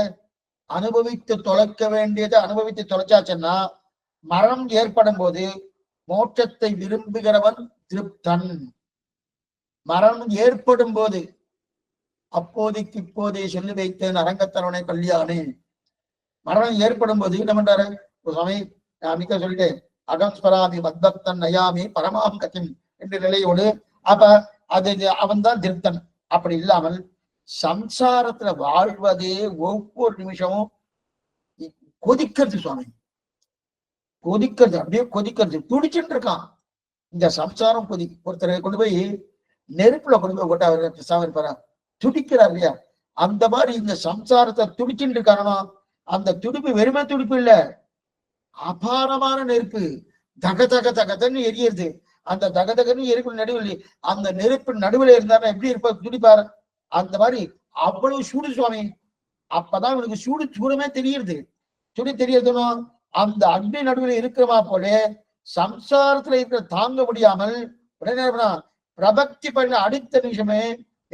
அனுபவித்து தொலைக்க வேண்டியதை அனுபவித்து தொலைச்சாச்சுன்னா மரணம் ஏற்படும் போது மோட்சத்தை விரும்புகிறவன் திருப்தன். மரணம் ஏற்படும் போது அப்போதைக்கு இப்போதே சொல்லி வைத்தேன் அரங்கத்தரவனை கல்யாணி. மரணம் ஏற்படும் போது என்ன பண்றாரு, சுவாமி நான் மிக்க சொல்லிட்டேன், அகம்ஸ்வராமி மத்பக்தன் நயாமி பரமாம் கத்தின் என்ற நிலையோடு அப்ப அது அவன் தான் திருப்தன். அப்படி இல்லாமல் சம்சாரத்துல வாழ்வதே ஒவ்வொரு நிமிஷமும் கொதிக்கிறது சுவாமி, கொதிக்கிறது, அப்படியே கொதிக்கிறது, துடிச்சுட்டு இருக்கான். இந்த சம்சாரம் ஒருத்தரை கொண்டு போய் நெருப்புல கொண்டு போய் போட்டா அவர் பேசாம இருப்பாரா? துடிக்கிறார் இல்லையா? அந்த மாதிரி இந்த சம்சாரத்தை துடிச்சுட்டு இருக்கானோ, அந்த துடிப்பு வெறுமை துடிப்பு இல்ல, அபாரமான நெருப்பு. தக தக தகன்னு எரியுது. அந்த தகதகன்னு எரிப்பு நடுவில், அந்த நெருப்பு நடுவில் இருந்தாருன்னா எப்படி இருப்ப துடிப்பாரு? அந்த மாதிரி அவ்வளவு சூடு சுவாமி. அப்பதான் இவனுக்கு சூடமே தெரியுது. சுடி தெரியறதுனோ அந்த அக்னி நடுவில் இருக்கிறமா போல சம்சாரத்துல இருக்கிற தாங்க முடியாமல் உடனே பிரபக்தி பண்ண அடுத்த நிமிஷமே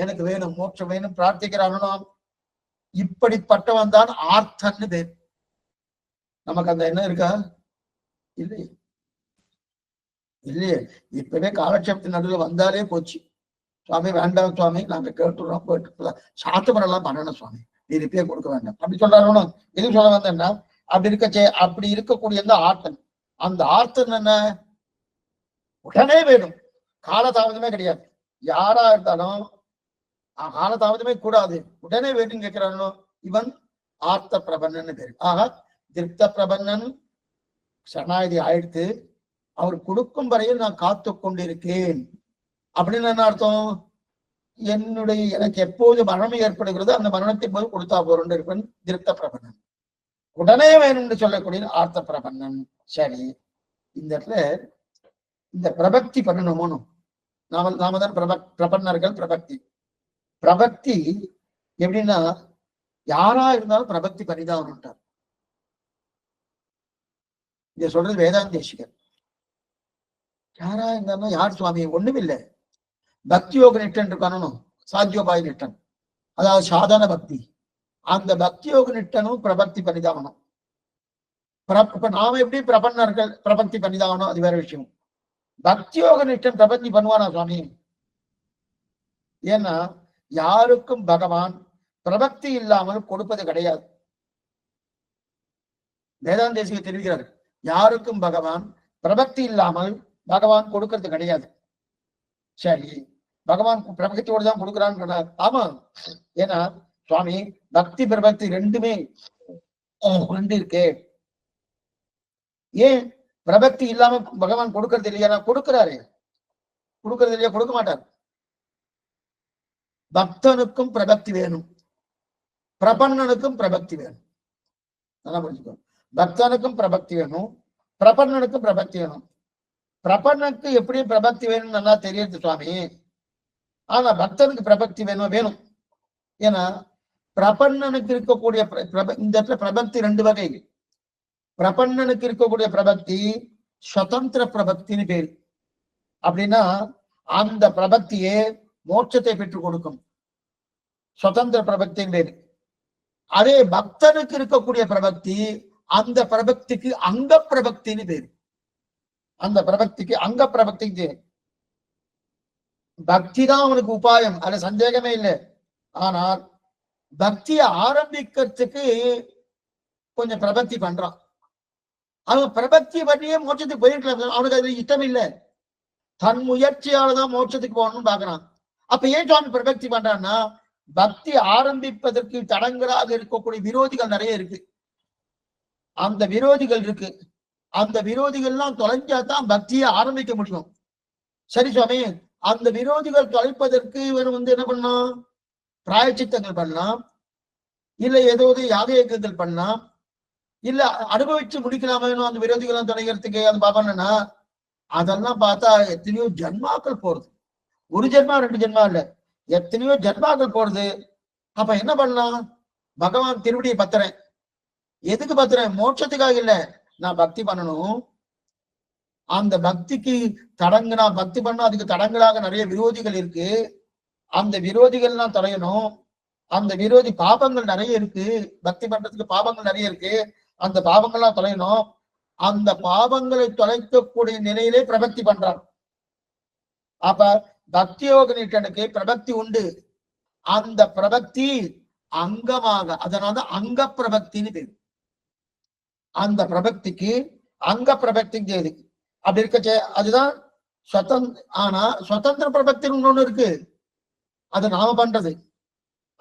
எனக்கு வேணும், மோட்சம் வேணும் பிரார்த்திக்கிறானோ. இப்படிப்பட்டவன் தான் ஆர்த்தன்னு பேர். நமக்கு அந்த என்ன இருக்கா? இல்லையே, இல்லையே. இப்பவே காலட்சேபத்தின் நடுவில் வந்தாலே போச்சு. சுவாமி வேண்டாம் சுவாமி, நாங்க கேட்டுறோம், போயிட்டு சாத்துமரெல்லாம் பண்ணணும் சுவாமி, நீ ரிப்பே கொடுக்க வேண்டாம் அப்படி சொல்றாரு. எது சொல்ல வந்தேன்னா, அப்படி இருக்கக்கூடிய ஆர்த்தன். அந்த ஆர்த்தன் என்ன, உடனே வேணும், காலதாமதமே கிடையாது. யாரா இருந்தாலும் காலதாமதமே கூடாது, உடனே வேணும்னு கேட்கிறானோ இவன் ஆர்த்த பிரபன்னன்னு பேரு. ஆக திருப்த பிரபன்னன் சரணாகதி ஆயிடுத்து, அவர் கொடுக்கும் வரையில் நான் காத்து கொண்டிருக்கேன் அப்படின்னு என்ன அர்த்தம்? எனக்கு எப்போது மரணம் ஏற்படுகிறது அந்த மரணத்தின் போது கொடுத்தா போறோம் இருப்பன் திருப்த பிரபன்னன். உடனே வேணும்னு சொல்லக்கூடிய ஆர்த்த பிரபன்னன். சரி, இந்த இடத்துல இந்த பிரபக்தி பண்ணணுமோனு நாம தான் பிரபன்னர்கள். பிரபக்தி எப்படின்னா, யாரா இருந்தாலும் பிரபக்தி பண்ணிதான். இத சொல்றது வேதாந்தேசிகர். யாரா இருந்தாலும் யார் சுவாமி? ஒண்ணுமில்லை, பக்தி யோக நிட்டன் இருக்கானோ, சாத்தியோபாய நிட்டன், அதாவது சாதாரண பக்தி. அந்த பக்தி யோக நிட்டனும் பிரபக்தி பண்ணிதாகணும். இப்ப நாம எப்படி பிரபன்னர்கள் பிரபக்தி பண்ணிதாகணும், அது வேற விஷயம். பக்தி யோக நிட்டன் பிரபக்தி பண்ணுவானா சுவாமி? ஏன்னா யாருக்கும் பகவான் பிரபக்தி இல்லாமல் கொடுப்பது கிடையாது. வேதாந்தேசிகர் தெரிவிக்கிறார், யாருக்கும் பகவான் பிரபக்தி இல்லாமல் பகவான் கொடுக்கறது கிடையாது. சரி, பகவான் பிரபக்தியோடு தான் கொடுக்குறான்னு. ஆமா, ஏன்னா சுவாமி பக்தி பிரபக்தி ரெண்டுமே ரெண்டு இருக்கே. ஏன் பிரபக்தி இல்லாம பகவான் கொடுக்கறது இல்லையா? கொடுக்கிறாரு, கொடுக்கறது இல்லையா? கொடுக்க மாட்டார். பக்தனுக்கும் பிரபக்தி வேணும், பிரபன்னனுக்கும் பிரபக்தி வேணும். நல்லா புரிஞ்சுக்கோ, பக்தனுக்கும் பிரபக்தி வேணும், பிரபன்னனுக்கும் பிரபக்தி வேணும். பிரபன்னனுக்கு எப்படி பிரபக்தி வேணும்னு நல்லா தெரியுது சுவாமி. ஆனா பக்தனுக்கு பிரபக்தி வேணும். ஏன்னா பிரபன்னனுக்கு இருக்கக்கூடிய இந்த இடத்துல பிரபக்தி ரெண்டு வகை. பிரபன்னனுக்கு இருக்கக்கூடிய பிரபக்தி சுதந்திர பிரபக்தின்னு பேரு. அப்படின்னா அந்த பிரபக்தியே மோட்சத்தை பெற்றுக் கொடுக்கும், சுதந்திர பிரபக்தின்னு பேரு. அதே பக்தனுக்கு இருக்கக்கூடிய பிரபக்தி, அந்த பிரபக்திக்கு அங்க பிரபக்தின்னு பேரு. அந்த பிரபக்திக்கு அங்க பிரபக்திக்கு பக்தி தான் அவனுக்கு உபாயம், அது சந்தேகமே இல்லை. ஆனால் பக்தியை ஆரம்பிக்கிறதுக்கு கொஞ்சம் பிரபக்தி பண்றான். அவன் பிரபக்தி பண்ணியே மோட்சத்துக்கு போயிருக்கலாம், அவனுக்கு அது இஷ்டம் இல்லை. தன் முயற்சியாலதான் மோட்சத்துக்கு போகணும்னு பாக்குறான். அப்ப ஏன் சுவாமி பிரபக்தி பண்றான்னா, பக்தி ஆரம்பிப்பதற்கு தடங்களாக இருக்கக்கூடிய விரோதிகள் நிறைய இருக்கு. அந்த விரோதிகள் இருக்கு, அந்த விரோதிகள்லாம் தொலைஞ்சாதான் பக்தியை ஆரம்பிக்க முடியும். சரி சுவாமி, அந்த விரோதிகள் தொலைப்பதற்கு இவன் என்ன பண்ணலாம்? பிராயச்சித்தங்கள் பண்ணலாம், இல்ல ஏதாவது யாக இயக்கங்கள் பண்ணலாம், இல்ல அனுபவிச்சு முடிக்கலாமா வேணும் அந்த விரோதிகள்லாம் தொலைகிறதுக்கு. அது பாப்பா அதெல்லாம் பார்த்தா எத்தனையோ ஜென்மாக்கள் போறது. ஒரு ஜென்மா ரெண்டு ஜென்மா இல்ல, எத்தனையோ ஜென்மாக்கள் போறது. அப்ப என்ன பண்ணலாம்? பகவான் திருவடியை பத்துறேன். எதுக்கு பத்துறேன்? மோட்சத்துக்காக இல்ல, நான் பக்தி பண்ணணும். அந்த பக்திக்கு தடங்குனா பக்தி பண்ணா அதுக்கு தடங்களாக நிறைய விரோதிகள் இருக்கு. அந்த விரோதிகள்லாம் தொலையணும். அந்த விரோதி பாபங்கள் நிறைய இருக்கு. பக்தி பண்றதுக்கு பாபங்கள் நிறைய இருக்கு. அந்த பாபங்கள்லாம் தொலையணும். அந்த பாபங்களை தொலைக்கக்கூடிய நிலையிலே பிரபக்தி பண்றான். அப்ப பக்தி யோக நிட்டனுக்கு பிரபக்தி உண்டு. அந்த பிரபக்தி அங்கமாக, அதனால அங்க பிரபக்தின்னு பேரு. அந்த பிரபக்திக்கு அங்க பிரபக்தி தேதி அப்படி இருக்கச்சே அதுதான் ஆனா சுதந்திர பிரபக்தின்னு ஒண்ணு இருக்கு, அது நாம பண்றது.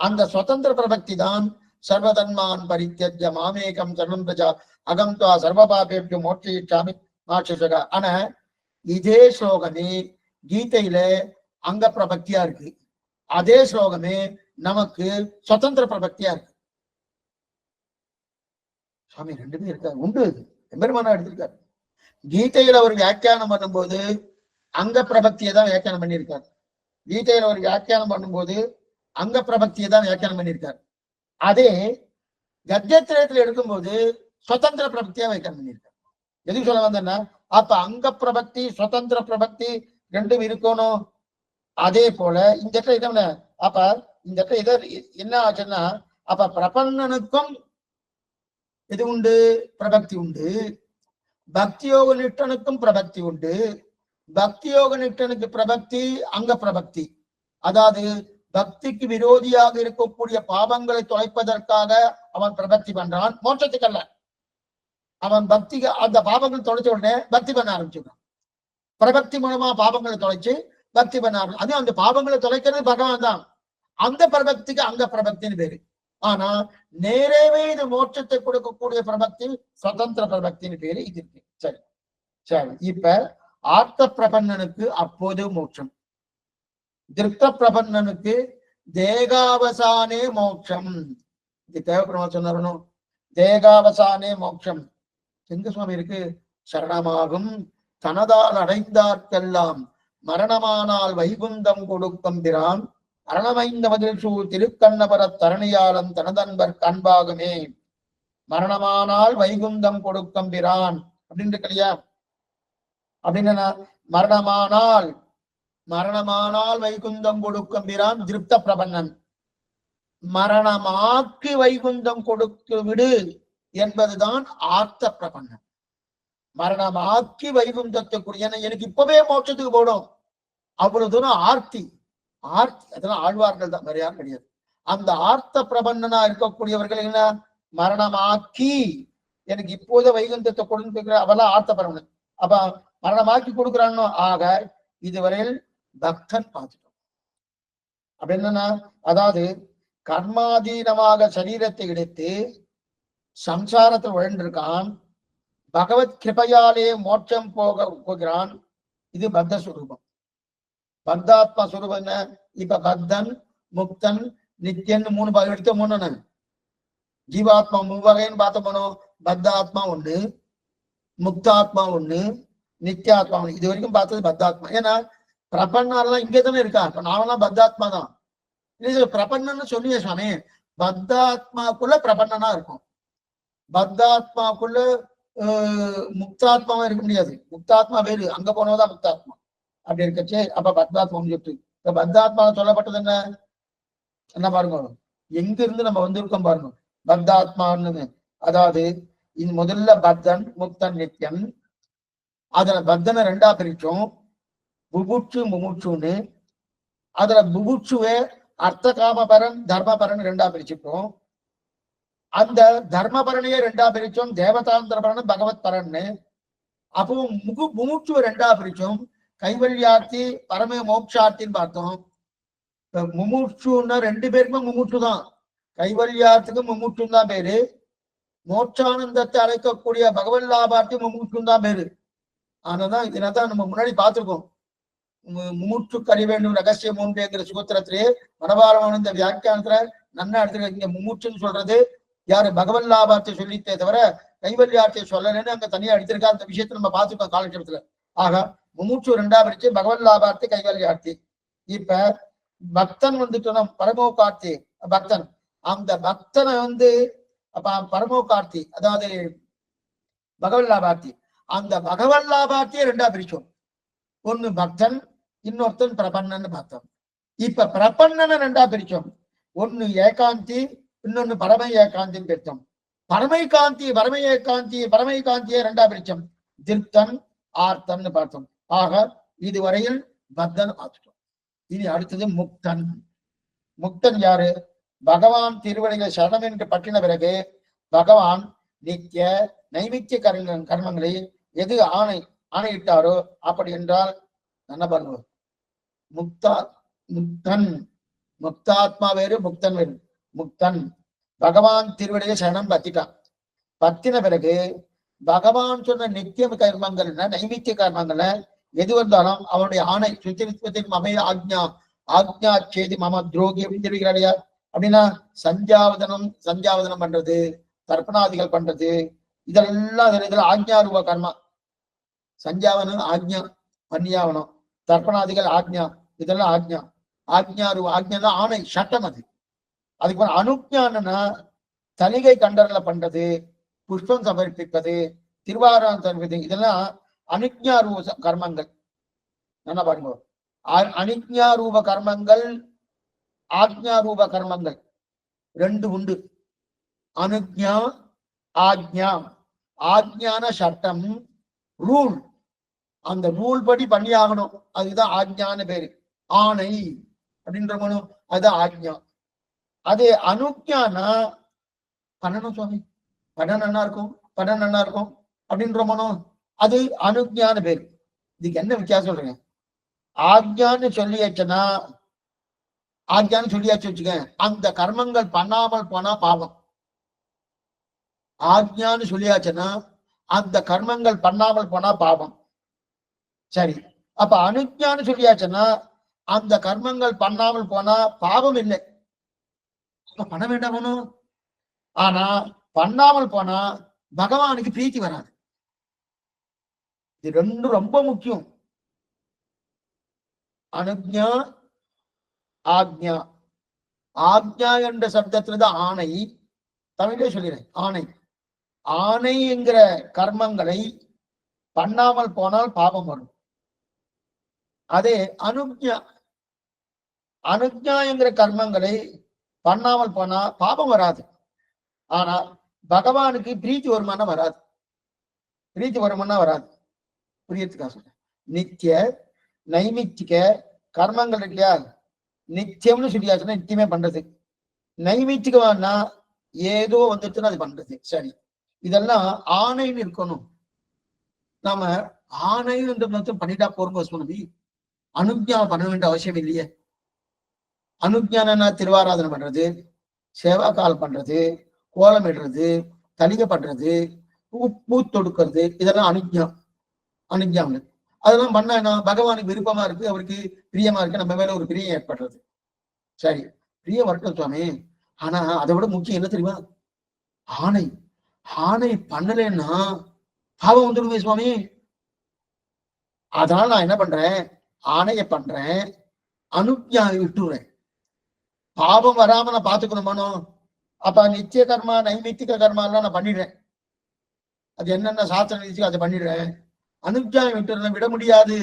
அந்த சுதந்திர பிரபக்தி தான் சர்வதன்மான் பரித்தியஜ்ய மாமேகம் சர்வம் பிரஜா அகம் துவா சர்வபாபேபியம் மோட்சிச்சாமி மாட்சிஷகா. ஆனா இதே ஸ்லோகமே கீதையில அங்க பிரபக்தியா இருக்கு. அதே ஸ்லோகமே நமக்கு சுதந்திர பிரபக்தியா இருக்கு. சுவாமி ரெண்டுமே இருக்காரு, உண்டு. எம்பெருமானா எடுத்திருக்காரு. கீதையில ஒரு வியாக்கியானம் பண்ணும்போது அங்க பிரபக்தியை தான் வியாக்கியானம் பண்ணியிருக்காரு. கீதையில ஒரு வியாக்கியானம் பண்ணும்போது அங்க பிரபக்தியை தான் வியாக்கியானம் பண்ணியிருக்காரு. அதே கத்தியத்திரத்துல எடுக்கும்போது சுதந்திர பிரபக்தியா வியாக்கியானம் பண்ணியிருக்காரு. எதுக்கு சொல்ல வந்தேன்னா, அப்ப அங்க பிரபக்தி சுதந்திர பிரபக்தி ரெண்டும் இருக்கணும். அதே போல இந்த இடத்துல என்ன, அப்ப இந்த இடத்துல இதை என்ன ஆச்சுன்னா, அப்ப பிரபன்னனுக்கும் இது உண்டு, பிரபக்தி உண்டு. பக்தி யோக நிட்டனுக்கும் பிரபக்தி உண்டு. பக்தி யோக நிட்டனுக்கு பிரபக்தி அங்க பிரபக்தி. அதாவது பக்திக்கு விரோதியாக இருக்கக்கூடிய பாவங்களை தொலைப்பதற்காக அவன் பிரபக்தி பண்றான், மோட்சத்துக்கு அல்ல. அவன் பக்திக்கு அந்த பாவங்கள் தொலைச்ச உடனே பக்தி பண்ண ஆரம்பிச்சுக்கிறான். பிரபக்தி மூலமா பாவங்களை தொலைச்சு பக்தி பண்ண ஆரம்பிச்சு. அது அந்த பாவங்களை தொலைக்கிறது பகவான் தான். அந்த பிரபக்திக்கு அங்க பிரபக்தின்னு பேரு. ஆனா நேரவே இது மோட்சத்தை கொடுக்கக்கூடிய பிரபக்தி சுதந்திர பிரபக்தின்னு பேரு இது இருக்கு. சரி சரி. இப்ப ஆர்த்த பிரபன்னனுக்கு அப்போது மோட்சம், திருப்த பிரபன்னனுக்கு தேகாவசானே மோட்சம். இது தேவப்பிரமா சொன்னவனும் தேகாவசானே மோட்சம் எங்க சுவாமி இருக்கு? சரணமாகும் தனதால் அடைந்தார்க்கெல்லாம் மரணமானால் வைகுந்தம் கொடுக்கும் பிரான் அரணமைந்த மதில் சூழ் திருக்கண்ணபர தரணியாளன் தனதன்பர் கண்பாகுமே. மரணமானால் வைகுந்தம் கொடுக்கும் பிரான் அப்படின்னு இல்லையா? அப்படின்னு மரணமானால் மரணமானால் வைகுந்தம் கொடுக்கும் பிரான் திருப்த பிரபன்னன். மரணமாக்கி வைகுந்தம் கொடுத்து விடு என்பதுதான் ஆர்த்த பிரபன்னன். மரணமாக்கி வைகுந்தத்துக்குரிய எனக்கு இப்பவே மோட்சத்துக்கு போடும் அவ்வளவு தூரம் ஆர்த்தி. ஆர்த்தி அதெல்லாம் ஆழ்வார்கள் தான், வேற யாரும் கிடையாது. அந்த ஆர்த்த பிரபன்னனா இருக்கக்கூடியவர்கள் என்ன, மரணமாக்கி எனக்கு இப்போத வைகுந்தத்தை கொடுத்து அவெல்லாம் ஆர்த்த பிரபன்னன். அப்ப மரணமாக்கி கொடுக்குறான்னு ஆக இதுவரையில் பக்தன் பார்த்துட்டோம். அப்ப என்னன்னா, அதாவது கர்மாதீனமாக சரீரத்தை எடுத்து சம்சாரத்தை உழந்திருக்கான், பகவத் கிருபையாலே மோட்சம் போகிறான். இது பத்த சுரூபம். பத்தாத்மா சுரூபம் என்ன? இப்ப பக்தன் முக்தன் நித்தியன் மூணு பாகம் எடுத்த மூணு ஜீவாத்மா மூவகைன்னு பார்த்த போனோம். பத்தாத்மா ஒண்ணு, முக்தாத்மா ஒண்ணு, நித்தியாத்மா ஒண்ணு. இது வரைக்கும் பார்த்தது பத்தாத்மா. ஏன்னா பிரபன்னாலாம் இங்கே தானே இருக்கா. இப்ப நாமெல்லாம் பத்தாத்மா தான். பிரபன்னு சொல்லியே சுவாமி, பத்தாத்மாக்குள்ள பிரபன்னனா இருக்கும். பத்தாத்மாக்குள்ள முக்தாத்மாவா இருக்க முடியாது. முக்தாத்மா வேறு, அங்க போனதான் முக்தாத்மா. அப்படி இருக்கச்சே அப்ப பத்தாத்மா சொல்லிட்டு இப்ப பத்தாத்மா சொல்லப்பட்டது என்ன பாருங்க, எங்க இருந்து நம்ம வந்திருக்கோம் பாருங்க. பத்தாத்மான்னு அதாவது இது முதல்ல பத்தன் முக்தன் நித்தியன். அதுல பத்தனை ரெண்டா பிரிச்சோம், புபுட்சு முமுட்சுன்னு. அதுல புபுட்சுவே அர்த்த காமபரன் தர்மபரன் ரெண்டா பிரிச்சுட்டோம். அந்த தர்மபரனையே ரெண்டா பிரிச்சோம், தேவதாந்திர பரன் பகவத் பரன்னு. அப்போ முமுட்சுவை ரெண்டா பிரிச்சோம், கைவல்யார்த்தி பரமே மோட்சார்த்தின்னு பார்த்தோம். முமுட்சுன்னா ரெண்டு பேருக்குமே முமுட்சு தான். கைவல்யார்த்துக்கு முமுட்சுன்னு தான் பேரு, மோட்சானந்தத்தை அழைக்கக்கூடிய பகவன் லாபார்த்தி முமுட்சுன்னு தான் பேரு. ஆனாதான் இதனதான் நம்ம முன்னாடி பார்த்திருக்கோம். முமுட்சு கறி வேண்டும் ரகசியம் ஒன்றுங்கிற சுகத்திரத்திலே மனபாரமான வியாக்கியானத்துல நன்னா இடத்துல இங்க முமுட்சுன்னு சொல்றது யாரு? பகவன் லாபார்த்தை சொல்லித்தே தவிர கைவல்யார்த்தியை சொல்லலன்னு அங்க தனியா எடுத்திருக்கா. அந்த விஷயத்தை நம்ம பார்த்துருக்கோம் காலட்சேபத்துல. ஆக முமுட்சு ரெண்டா பிரிச்சு பகவன் லாபார்த்தி கைவல்யார்த்தி. இப்ப பக்தன் வந்துட்டோம்னா பரமோகார்த்தி பக்தன், அந்த பக்தனை பரமோகார்த்தி அதாவது பகவல்லாபார்த்தி, அந்த பகவல்லாபார்த்தியை ரெண்டா பிரிச்சோம். ஒண்ணு பக்தன், இன்னொருத்தன் பிரபன்னன்னு பார்த்தோம். இப்ப பிரபன்னனை ரெண்டா பிரிச்சோம். ஒண்ணு ஏகாந்தி, இன்னொன்னு பரம ஏகாந்தின்னு பிரித்தோம். பரம ஏகாந்தியை ரெண்டா பிரிச்சோம். திருப்தன் ஆர்த்தன் பார்த்தோம். ஆக இதுவரையில் பக்தன் பார்த்துட்டோம். இனி அடுத்தது முக்தன். முக்தன் யாரு? பகவான் திருவடிகளை சரணம் என்று பற்றின பிறகு பகவான் நித்திய நைமித்திய கர்மங்களை எது ஆணையிட்டாரோ அப்படி என்றால் என்ன பண்ணுவோம்? முக்தன். முக்தாத்மா வேறு, முக்தன் வேறு. முக்தன் பகவான் திருவடியை சரணம் பத்திட்டான். பத்தின பிறகு பகவான் சொன்ன நித்திய கர்மங்கள் நைமித்திய கர்மங்கள எது வந்தாலும் அவனுடைய ஆணை சுத்தின் மமை ஆக்ஞா சேதி மம துரோகி அப்படின்னு தெரிவிக்கிறாரியா. அப்படின்னா சந்தியாவதனம் பண்றது, தர்ப்பணாதிகள் பண்றது, இதெல்லாம் இதுல ஆக்ஞாரூப கர்மா. சந்தியாவனம் ஆக்ஞா பன்னியாவனம், தர்ப்பணாதிகள் ஆக்ஞா, இதெல்லாம் ஆக்ஞாரூப. ஆக்ஞா ஆணை, சட்டம். அதுக்கு அனுஜானா தலிகை கண்டர்ல பண்றது, புஷ்பம் சமர்ப்பிப்பது, திருவாராம் சமர்ப்பிப்பது, இதெல்லாம் அனுஜ்ஞாரூப கர்மங்கள். என்ன பாருங்க, அனுஜ்ஞாரூப கர்மங்கள் ஆக்ஞாரூப கர்மங்கள் ரெண்டு உண்டு. அனுஜ்ஞா ஆக்ஞா. ஆக்ஞான சட்டம், ரூல். அந்த ரூல் படி பண்ணி ஆகணும், அதுதான் ஆக்ஞான பேரு. ஆணை அப்படின்ற அதுதான் ஆக்ஞா. அதே அனுஜ்ஞானா பண்ணணும் சுவாமி, பண்ண நல்லா இருக்கும் அப்படின்ற மனம், அது அனுஜ்ஞான பேரு. இதுக்கு என்ன வித்தியாசம் சொல்றீங்க? ஆக்ஞான்னு சொல்லியாச்சுன்னா, ஆக்ஞான்னு சொல்லியாச்சு வச்சுக்க, அந்த கர்மங்கள் பண்ணாமல் போனா பாவம். ஆக்ஞான்னு சொல்லியாச்சுன்னா அந்த கர்மங்கள் பண்ணாமல் போனா பாவம். சரி, அப்ப அனுஜ்ஞான்னு சொல்லியாச்சுன்னா அந்த கர்மங்கள் பண்ணாமல் போனா பாவம் இல்லை, பண்ண வேண்டாமோ. ஆனா பண்ணாமல் போனா பகவானுக்கு பிரீத்தி வராது. இது ரெண்டும் ரொம்ப முக்கியம். அனுஜ்ஞா ஆக்ஞா. ஆக்ஞா என்ற சப்தத்துலதான் ஆணை, தமிழே சொல்லிடுறேன். ஆணை என்கிற கர்மங்களை பண்ணாமல் போனால் பாவம் வரும். அதே அனுஜ்ஞா என்கிற கர்மங்களை பண்ணாமல் போனா பாபம் வராது. ஆனா பகவானுக்கு பிரீத்தி வருமானா வராது. புரியத்துக்கா சொல்றேன். நித்திய நைமித்திக கர்மங்கள் இருக்கு இல்லையா, நித்தியம்னு சொல்லியாச்சுன்னா நித்தியமே பண்றது. நைமித்திகம்னா ஏதோ வந்துச்சுன்னா அது பண்றது. சரி, இதெல்லாம் ஆணைன்னு இருக்கணும். நாம ஆணை பண்ணிட்டா போறோம் சுவாமி, அனுஜ்ஞா பண்ண வேண்டிய அவசியம் இல்லையே. அனுஜ்ஞானா திருவாராதனை பண்றது, சேவா கால் பண்றது, கோலம் இடுறது, தலிகை பண்றது, பூ தொடுக்கிறது, இதெல்லாம் அனுஜ்ஞாங்க. அதெல்லாம் பண்ண பகவானுக்கு விருப்பமா இருக்கு, அவருக்கு பிரியமா இருக்கு, நம்ம மேல ஒரு பிரியம் ஏற்படுறது. சரி, பிரியம் வரட்டும் சுவாமி. ஆனா அதை விட முக்கியம் என்ன தெரியுமா? ஆணை பண்ணலன்னா பாவம் வந்துடுமே சுவாமி. அதனால நான் என்ன பண்றேன், ஆணைய பண்றேன், அனுஜ்ஞாவை விட்டுறேன். பாவம் வராம நான் பாத்துக்கணுமானோ. அப்ப நித்திய கர்மா நைமித்திக கர்மா எல்லாம் நான் பண்ணிடுறேன், அது என்னென்ன சாஸ்திரம் நிச்சயம் அதை பண்ணிடுறேன். அனுஜ்ஞாவை விட முடியாது.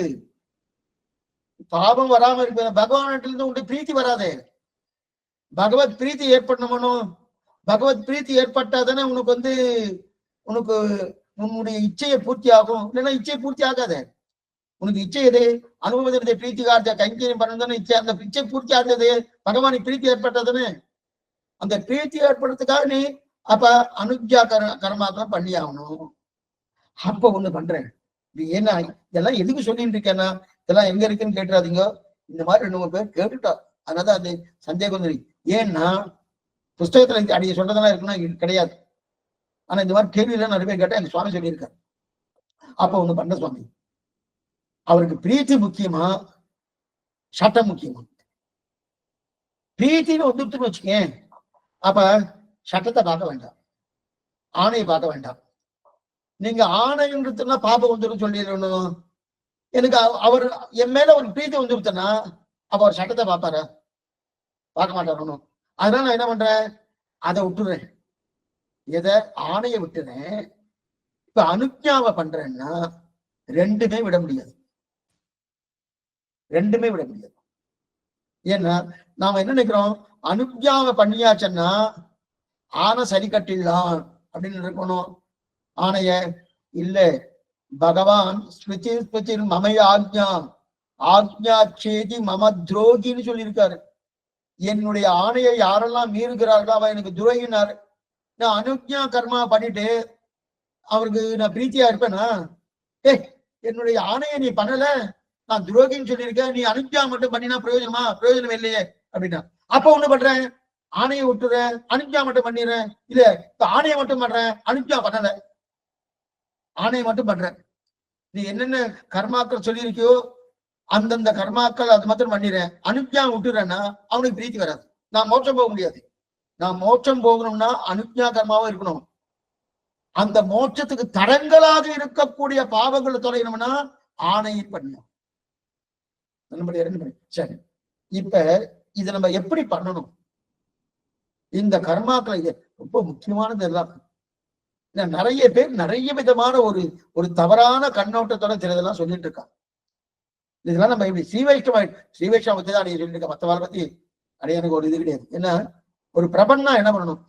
பாவம் வராம இருக்க பகவான்கிட்ட இருந்து உன்னுடைய பிரீத்தி வராதே. பகவத் பிரீத்தி ஏற்படணுமோ. பகவத் பிரீத்தி ஏற்பட்டாதானே உனக்கு உன்னுடைய இச்சையை பூர்த்தி ஆகும். இல்லைன்னா இச்சையை பூர்த்தி ஆகாது. உனக்கு இச்சை எது? அனுபவத்தை பிரீத்தி கார்த்த கைங்கரியம் பண்ணதானே இச்சை. அந்த இச்சை பூர்த்தி ஆகுது பகவானுக்கு பிரீத்தி ஏற்பட்டதானே. அந்த பிரீத்தி ஏற்படுறதுக்காக நீ அப்ப அனுஜ்ஞா கர்மாக்கள் பண்ணி ஆகணும். அப்ப ஒண்ணு பண்றேன். ஏன்னா இதெல்லாம் எதுக்கு சொல்லிட்டு இருக்கேன்னா, இதெல்லாம் எங்க இருக்குன்னு கேட்டுறாதீங்க. இந்த மாதிரி 2 பேர் கேட்டுட்டா, அதனாலதான் அது சந்தேகம். ஏன்னா புஸ்தகத்துல அடிய சொல்றதெல்லாம் இருக்குன்னா கிடையாது. ஆனா இந்த மாதிரி கேள்வியெல்லாம் நிறைய பேர் கேட்டா எங்க சுவாமி சொல்லியிருக்காரு. அப்ப ஒண்ணு பண்ண சுவாமி, அவருக்கு பிரீத்தி முக்கியமா சட்டம் முக்கியமா? பிரீத்தின்னு வந்துட்டுன்னு வச்சுக்கேன், அப்ப சட்டத்தை பார்க்க வேண்டாம், ஆணையை பார்க்க வேண்டாம். நீங்க ஆணைன்றதுன்னா பாப்பம் வந்துடும் சொல்லிடணும். எனக்கு அவர் என் மேல ஒரு பிரீத்தி வந்துருத்தனா அப்ப அவர் சட்டத்தை பார்ப்பாரு. பார்க்க மாட்டாரணும். அதனால நான் என்ன பண்றேன், அதை விட்டுறேன். எதை? ஆணையை விட்டுறேன். இப்ப அனுஜ்ஞாவை பண்றேன்னா ரெண்டுமே விட முடியாது. ரெண்டுமே விட முடியாது. ஏன்னா நாம என்ன நினைக்கிறோம், அனுஜ்ஞாவை பண்ணியாச்சுன்னா ஆனை சரி கட்டிடலாம் அப்படின்னு இருக்கணும். ஆணைய இல்ல, பகவான் ஸ்மிருதி ஸ்மிருதி மமய ஆக்ஞா ஆக்ஞா சேதி மம துரோகின்னு சொல்லியிருக்காரு. என்னுடைய ஆணையை யாரெல்லாம் மீறுகிறார்களோ அவ எனக்கு துரோகினாரு. நான் அனுஜ்ஞா கர்மா பண்ணிட்டு அவருக்கு நான் பிரீத்தியா இருப்பேனா? என்னுடைய ஆணையை நீ பண்ணல, நான் துரோகின்னு சொல்லியிருக்கேன், நீ அனுஜ்ஞா மட்டும் பண்ணினா பிரயோஜனமா? பிரயோஜனம் இல்லையே அப்படின்னா அப்ப ஒண்ணு பண்றேன், ஆணையை விட்டுறேன், அனுஜ்ஞா மட்டும் பண்ணிடுறேன். இல்ல, இப்ப ஆணையை மட்டும் பண்றேன், அனுஜ்ஞா பண்ணல, ஆணையை மட்டும் பண்றேன். நீ என்னென்ன கர்மாக்கள் சொல்லியிருக்கியோ அந்தந்த கர்மாக்கள் அது மாத்திரம் பண்ணிடுறேன், அனுஜ்ஞா விட்டுறேன்னா அவனுக்கு பிரீத்தி வராது. நான் மோட்சம் போக முடியாது. நான் மோட்சம் போகணும்னா அனுஜ்ஞா கர்மாவும் இருக்கணும். அந்த மோட்சத்துக்கு தடங்களாக இருக்கக்கூடிய பாவங்களை தொலைக்கணும்னா ஆணையை பண்ணணும். சரி, இப்ப இதை நம்ம எப்படி பண்ணணும்? இந்த கர்மாக்களை ரொம்ப முக்கியமானது எல்லாம் நிறைய பேர் நிறைய விதமான ஒரு தவறான கண்ணோட்டத்தோட சிலதெல்லாம் சொல்லிட்டு இருக்காங்க. இதெல்லாம் நம்ம எப்படி ஸ்ரீவைஷ்ணவ பத்தி தான் நீங்க சொல்லிட்டு இருக்க, மற்றவாளை பத்தி அடையானுக்கு ஒரு இது கிடையாது. ஏன்னா ஒரு பிரபன்னா என்ன பண்ணணும்,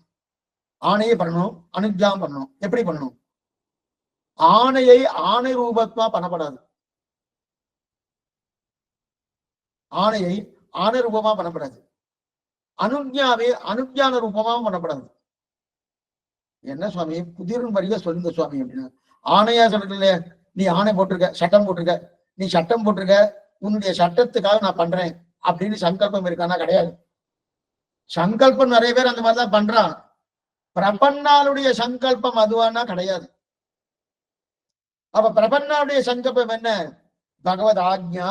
ஆணையை பண்ணணும், அனுஜ்ஞாம் பண்ணணும். எப்படி பண்ணணும்? ஆணையை ஆணை ரூபத்மா பண்ணப்படாது. ஆணையை ஆணை ரூபமா பண்ணப்படாது. அனுஜ்ஞாவே அனுஜ்ஞான ரூபமாவும் பண்ணப்படாது. என்ன சுவாமி புதிரும் வரியா சொல்லுங்க சுவாமி அப்படின்னா, ஆணையா சொல்றீங்களே, நீ ஆணை போட்டிருக்க, சட்டம் போட்டிருக்க, நீ சட்டம் போட்டிருக்க, உன்னுடைய சட்டத்துக்காக நான் பண்றேன் அப்படின்னு சங்கல்பம் இருக்கானா? கிடையாது. சங்கல்பம் நிறைய பேர் அந்த மாதிரிதான் பண்றான். பிரபன்னாளுடைய சங்கல்பம் அதுவானா? கிடையாது. அப்ப பிரபன்னாளுடைய சங்கல்பம் என்ன? பகவத் ஆக்ஞா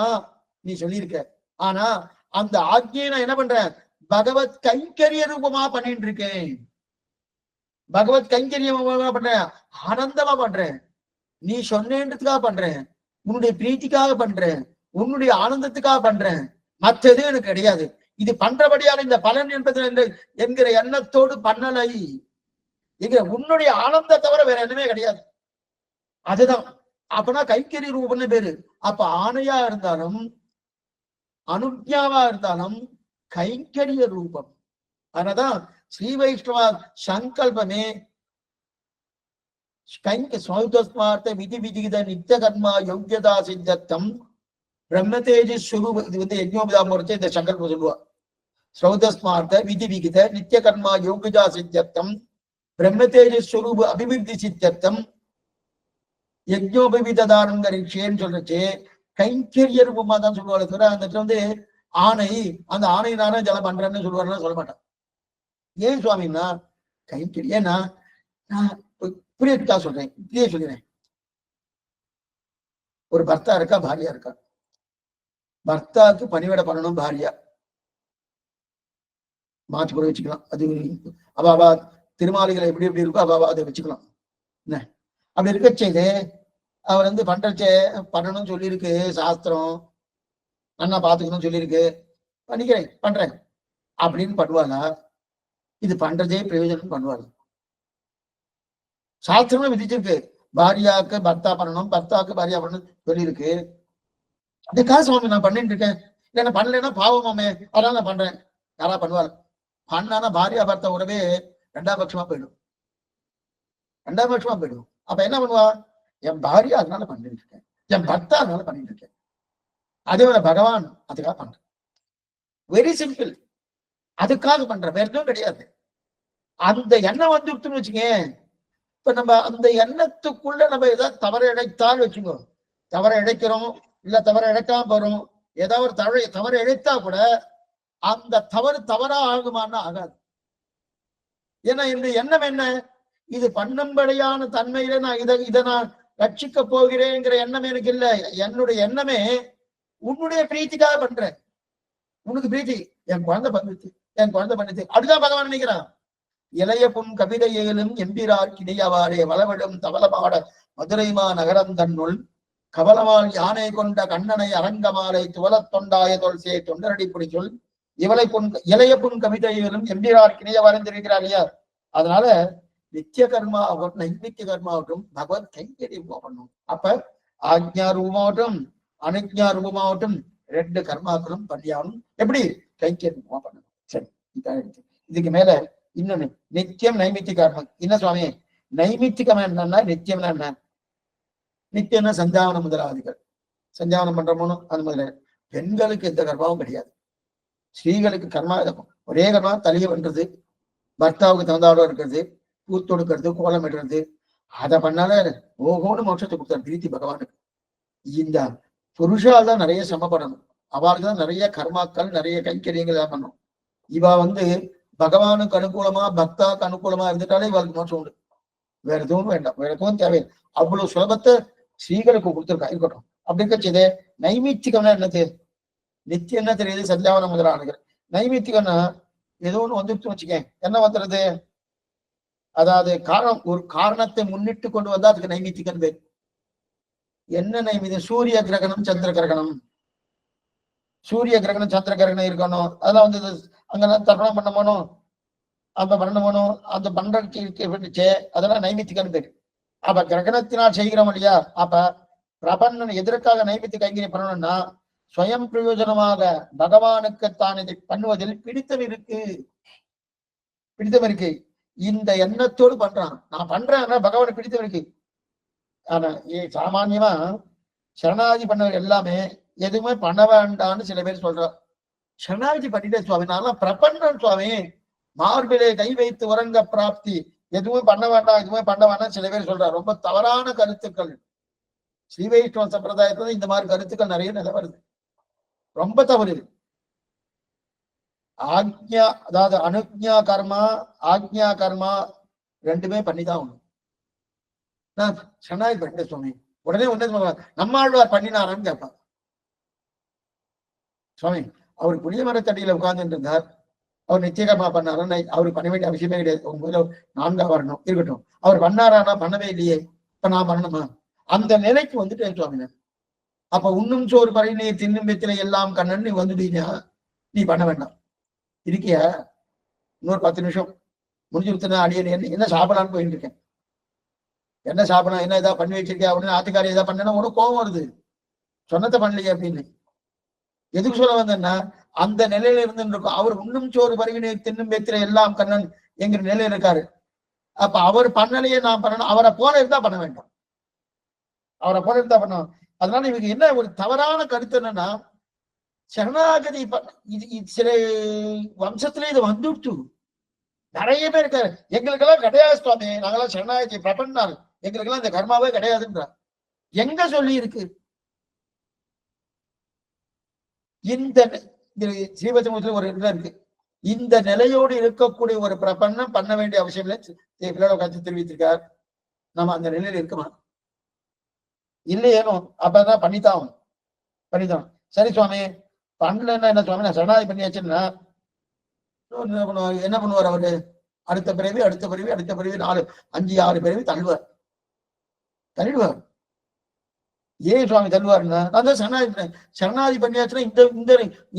நீ சொல்லியிருக்க. ஆனா அந்த ஆக்ஞையை நான் என்ன பண்றேன், பகவத் கைங்கரிய ரூபமா பண்ணிட்டு இருக்கேன். பகவத் கைங்கரியமா பண்றேன், ஆனந்தமா பண்றேன். நீ சொன்னேன்றதுக்காக பண்றேன், உன்னுடைய பிரீத்திக்காக பண்றேன், உன்னுடைய ஆனந்தத்துக்காக பண்றேன், மற்றது எனக்கு கிடையாது. இது பண்றபடியான இந்த பலன் என்பது என்கிற எண்ணத்தோடு பண்ணலை. எங்க உன்னுடைய ஆனந்த தவிர வேற எதுவுமே கிடையாது. அதுதான் அப்பனா கைங்கரிய ரூபம்னு பேரு. அப்ப ஆணையா இருந்தாலும் அனுஜ்ஞாவா இருந்தாலும் கைங்கரிய ரூபம். அதனாதான் ஸ்ரீ வைஷ்ணவ சங்கல்பமே ஸ்ரௌதஸ்மார்த்த விதி விதிகித நித்திய கர்மா யோகியதா சித்தம் பிரம்ம தேஜஸ் சுரூப. இது வந்து யஜ்ஞோபதாமூர்த்தி இந்த சங்கல்பம் சொல்லுவா. ஸ்ரௌதஸ்மார்த்த விதி விகித நித்திய கர்மா யோகியதா சித்தம் பிரம்ம தேஜஸ் சுரூப அபிவிருத்தி சித்தம் யஜ்ஞோபவிதானம் கரிச்சேன்னு சொல்றச்சு கைங்கரிய ரூபமா தான் சொல்லுவாங்க தவிர அந்த இடத்துல வந்து ஆணை, அந்த ஆணையினால ஜலம் பண்றேன்னு சொல்லுவாருன்னா சொல்ல மாட்டான். ஏன் சுவாமின்னா கைங்கரிய. ஏன்னா நான் புரியட்டா சொல்றேன், இப்படியே சொல்லிடுறேன். ஒரு பர்த்தா இருக்கா, பாரியா இருக்கா. பர்த்தாவுக்கு பணிவிட பண்ணணும் பாரியா, மாற்றி கூட வச்சுக்கலாம். அது அவாவா திருமாளிகளை எப்படி எப்படி இருக்கோ அவாவா அதை வச்சுக்கலாம். என்ன அப்படி இருக்க செய்து அவர் வந்து பண்றச்சே பண்ணணும்னு சொல்லியிருக்கு சாஸ்திரம், அண்ணா பாத்துக்கணும்னு சொல்லியிருக்கு, பண்ணிக்கிறேன் பண்றேன் அப்படின்னு பண்ணுவாங்க. இது பண்றதே பிரயோஜனம் பண்ணுவாங்க. சாஸ்திரமே விதிச்சிருக்கு, பாரியாக்கு பர்த்தா பண்ணணும், பர்த்தாக்கு பாரியா பண்ணணும் சொல்லியிருக்கு. அதுக்காக சுவாமி நான் பண்ணிட்டு இருக்கேன், இல்லைன்னா பண்ணலைன்னா பாவமாமே, அதனால நான் பண்றேன். யாரா பண்ணுவார்? பண்ணானா பாரியா பர்த்தா உறவே ரெண்டாம் பட்சமா போயிடும், ரெண்டாம் பட்சமா போயிடும். அப்ப என்ன பண்ணுவா, என் பாரியா அதனால பண்ணிட்டு இருக்கேன், என் பர்த்தா அதனால பண்ணிட்டு இருக்கேன். அதே போல பகவான் அதுக்காக பண்ற. வெரி சிம்பிள், அதுக்காக பண்ற, வேற எதுவும் கிடையாது. அந்த எண்ணம் வந்துருச்சுன்னு வச்சுங்க. இப்ப நம்ம அந்த எண்ணத்துக்குள்ள நம்ம ஏதாவது தவறு இழைத்தால் வச்சுக்கோ, தவறை இழைக்கிறோம் இல்ல தவறை இழைக்காம போறோம், ஏதாவது ஒரு தவறு இழைத்தா கூட அந்த தவறு தவறா ஆகுமான்னா ஆகாது. ஏன்னா இந்த எண்ணம் என்ன, இது பண்ணும்படியான தன்மையில நான் இதை நான் ரட்சிக்க போகிறேங்கிற எண்ணம் எனக்கு இல்லை. என்னுடைய எண்ணமே உன்னுடைய பிரீத்திக்காக பண்றேன். உனக்கு பிரீத்தி, என் குழந்தை பண்ணுச்சு, என் குழந்தை பண்ணுச்சு, அப்படிதான் பகவான் நினைக்கிறான். இளைய புன் கவிதையிலும் எம்பிரார் கிணியவாறே வளவிடும் தவளமாட மதுரைமா நகரம் தன்னுள் கவலமால் யானை கொண்ட கண்ணனை அரங்கமாலை துவலத் தொண்டாய தொல்சே தொண்டரடி புடி சொல் இளைய புன் கவிதையிலும் எம்பிரார் கிணைய வரைந்திருக்கிறார் இல்லையா? அதனால நித்திய கர்மா ஆகட்டும், நைமித்திய கர்மா ஆகட்டும், பகவத் கைங்கரியம் பண்ணணும். அப்ப ஆக்ஞா ரூபமாகட்டும், அனுஜ்ஞா ரூபமாகட்டும், 2 கர்மாக்களும் பண்ணியாகணும். எப்படி? கைங்கரியமா பண்ணணும். சரி, இதுக்கு மேல இன்னொன்னு நித்தியம் நைமித்திய கர்மம். என்ன சுவாமி நைமித்திகம் என்னன்னா, நித்தியம்னா என்ன? நித்தியம்னா சஞ்சாவனம் முதலாதிகள், சஞ்சாவனம் பண்றோமோ அது முதல்ல. பெண்களுக்கு எந்த கர்மாவும் கிடையாது. ஸ்ரீகளுக்கு கர்மா ஒரே கர்மா, தலையை பண்றது, பர்த்தாவுக்கு தகுந்தாவோட இருக்கிறது, பூத்தொடுக்கிறது, கோலம் இடுறது. அதை பண்ணால ஓகோன்னு மோட்சத்தை கொடுத்தார் பிரீத்தி பகவானுக்கு. இந்த புருஷால் தான் நிறைய சமப்படணும். அவளுக்கு தான் நிறைய கர்மாக்கள், நிறைய கைங்கரியங்கள் தான் பண்ணும். இவ பகவானுக்கு அனுகூலமா, பக்தாவுக்கு அனுகூலமா இருந்துட்டாலே இவளுக்கு மோட்சம் உண்டு. வேற எதுவும் வேண்டாம், வேற எதுவும் தேவையில்லை. அவ்வளவு சுலபத்தை ஸ்ரீகளுக்கு கொடுத்துருக்கா. இருக்கட்டும். அப்படி இருக்கச்சதே நைமித்திகம்னா என்னது? நித்தியம் என்ன தெரியுது? சஞ்சாவனம் முதலானது. நைமித்திகம்னா ஏதோ ஒண்ணு வந்துட்டு வச்சுக்க, என்ன வந்துடுறது? அதாவது காரணம், ஒரு காரணத்தை முன்னிட்டு கொண்டு வந்தா அதுக்கு நைமித்திகம் பேர். என்ன நைமித்தியம்? சூரிய கிரகணம், சந்திர கிரகணம். சூரிய கிரகணம், சந்திர கிரகணம் இருக்கணும். அதெல்லாம் அங்கெல்லாம் தர்ப்பணம் பண்ண போனோம், அந்த பண்ணணும், அந்த பண்றதுக்கு அதெல்லாம் நைமித்திகம் பேரு. அப்ப கிரகணத்தினால் செய்கிறோம் இல்லையா? அப்ப பிரபன்னன் எதற்காக நைமித்திய கைங்கரியம் பண்ணணும்னா, சுயம் பிரயோஜனமாக பகவானுக்குத்தான் இதை பண்ணுவதில் பிடித்தம் இருக்கு. இந்த எண்ணத்தோடு பண்றான். நான் பண்றேன், பகவானுக்கு பிடித்தம் இருக்கு. ஆனா சாமான்யமா சரணாகதி பண்ண எல்லாமே எதுவுமே பண்ண வேண்டாம்னு சில பேர் சொல்றான். சரணாகதி பண்ணிட்டே சுவாமி, நான் பிரபன்னன் சுவாமி, மார்பிலே கை வைத்து உறங்க பிராப்தி, எதுவும் பண்ண வேண்டாம், எதுவுமே பண்ண வேண்டாம் சில பேர் சொல்றாரு. ரொம்ப தவறான கருத்துக்கள். ஸ்ரீ வைஷ்ணவ சம்பிரதாயத்துல இந்த மாதிரி கருத்துக்கள் நிறைய நிலவருது. ரொம்ப தவறு. ஆக்ஞா, அதாவது அனுஜ்ஞா கர்மா, ஆக்ஞா கர்மா ரெண்டுமே பண்ணிதான் உண்டு. நான் சரணாகதி பண்ணிட்டேன் சுவாமி, உடனே நம்மாழ்வார் பண்ணினாரான்னு கேட்பாங்க. சுவாமி அவர் புளிய மரத்தடியில உட்கார்ந்துட்டு இருந்தார், அவர் நிச்சயகர்மா பண்ணாரா? அவருக்கு பண்ண வேண்டிய அவசியமே கிடையாது. 4ஆ வரணும், இருக்கட்டும். அவர் பண்ணாரானா? பண்ணவே இல்லையே, இப்ப நான் பண்ணணுமா? அந்த நிலைக்கு வந்துட்டேன் சுவாமி. அப்ப உண்ணும் சோறு பறையினை தின்னும் வெத்திலை எல்லாம் கண்ணன், நீ வந்துட்டீங்க, நீ பண்ண வேண்டாம். இருக்கியா? இன்னொரு 10 நிமிஷம் முடிஞ்சுடுத்துனா அடியே என்ன சாப்பிடலான்னு போயிட்டு இருக்கேன். என்ன சாப்பிடலாம், என்ன ஏதாவது பண்ணி வச்சிருக்கேன் அப்படின்னு ஆத்துக்காரி ஏதாவது பண்ணேன்னா உனக்கு கோபம் வருது, சொன்னத்தை பண்ணலையே அப்படின்னு. எதுக்கு சொல்ல வந்தேன்னா, அந்த நிலையில இருந்து இருக்கும். அவர் உண்ணும் சோறு பருகினை தின்னும் வெத்திரை எல்லாம் கண்ணன் என்கிற நிலையில இருக்காரு. அப்ப அவர் பண்ணலையே நான் பண்ணணும். அவரை போல இருந்தா பண்ண வேண்டாம், அவரை போல இருந்தா பண்ணணும். அதனால இவங்க என்ன ஒரு தவறான கருத்து என்னன்னா, சரணாகதி சில வம்சத்திலே இது வந்துட்டு நிறைய பேர் இருக்காரு. எங்களுக்கெல்லாம் கிடையாது சுவாமி, நாங்கெல்லாம் சரணாகதி பிரபன்னார், எங்களுக்கெல்லாம் இந்த கர்மாவே கிடையாதுன்றார். எங்க சொல்லி இருக்கு? இந்த ஸ்ரீபத்திரத்துல ஒரு இடத்துல இருக்கு. இந்த நிலையோடு இருக்கக்கூடிய ஒரு பிரபன்னம் பண்ண வேண்டிய அவசியம் இல்லை கருத்து தெரிவித்திருக்கார். நம்ம அந்த நிலையில இருக்குமா? இல்லையேனும் அப்பதான் பண்ணித்தான். சரி சுவாமி, பண்ணலன்னா என்ன சுவாமி, நான் சரணாகதி பண்ணியாச்சுன்னா என்ன பண்ணுவார் அவரு? அடுத்த பிறவி 4, 5, 6 பிறவி தள்ளிடுவார். ஏன் சுவாமி தள்ளுவாருன்னா, நான் தான் சரணாகதி பண்ணியாச்சுன்னா